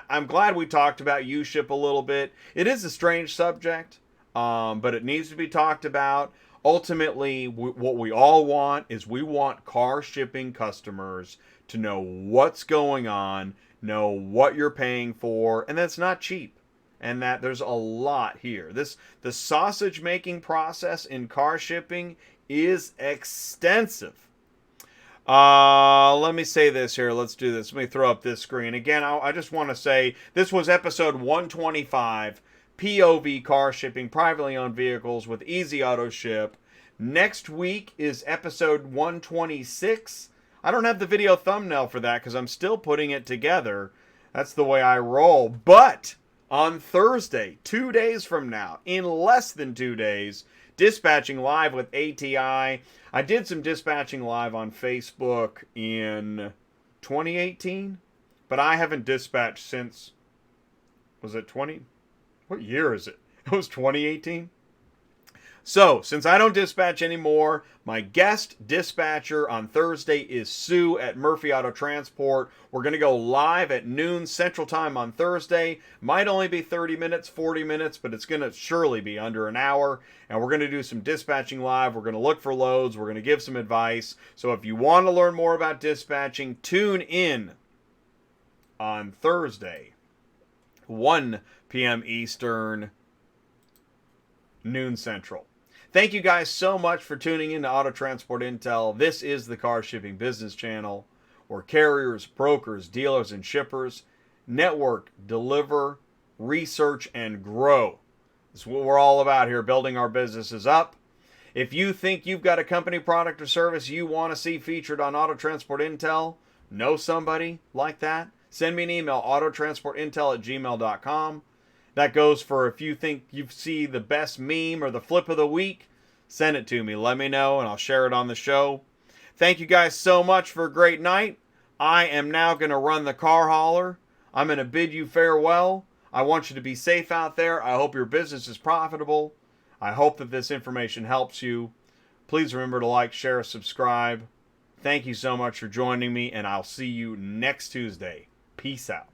I'm glad we talked about U-Ship a little bit. It is a strange subject, but it needs to be talked about. Ultimately, what we all want is we want car shipping customers to know what's going on, know what you're paying for, and that's not cheap. And that there's a lot here. The sausage making process in car shipping is extensive. Let me say this here. Let's do this. Let me throw up this screen. Again, I just want to say this was episode 125, POV car shipping, privately owned vehicles with Easy Auto Ship. Next week is episode 126. I don't have the video thumbnail for that because I'm still putting it together. That's the way I roll. But on Thursday, 2 days from now, in less than 2 days, dispatching live with ATI. I did some dispatching live on Facebook in 2018, but I haven't dispatched since, was it 20? What year is it? It was 2018. So, since I don't dispatch anymore, my guest dispatcher on Thursday is Sue at Murphy Auto Transport. We're going to go live at noon Central Time on Thursday. Might only be 30 minutes, 40 minutes, but it's going to surely be under an hour. And we're going to do some dispatching live. We're going to look for loads. We're going to give some advice. So if you want to learn more about dispatching, tune in on Thursday, 1 p.m. Eastern, noon Central. Thank you guys so much for tuning in to Auto Transport Intel. This is the Car Shipping Business Channel, where carriers, brokers, dealers, and shippers network, deliver, research, and grow. That's what we're all about here, building our businesses up. If you think you've got a company, product, or service you want to see featured on Auto Transport Intel, know somebody like that, send me an email, autotransportintel@gmail.com. That goes for if you think you see the best meme or the flip of the week, send it to me. Let me know, and I'll share it on the show. Thank you guys so much for a great night. I am now going to run the car hauler. I'm going to bid you farewell. I want you to be safe out there. I hope your business is profitable. I hope that this information helps you. Please remember to like, share, subscribe. Thank you so much for joining me, and I'll see you next Tuesday. Peace out.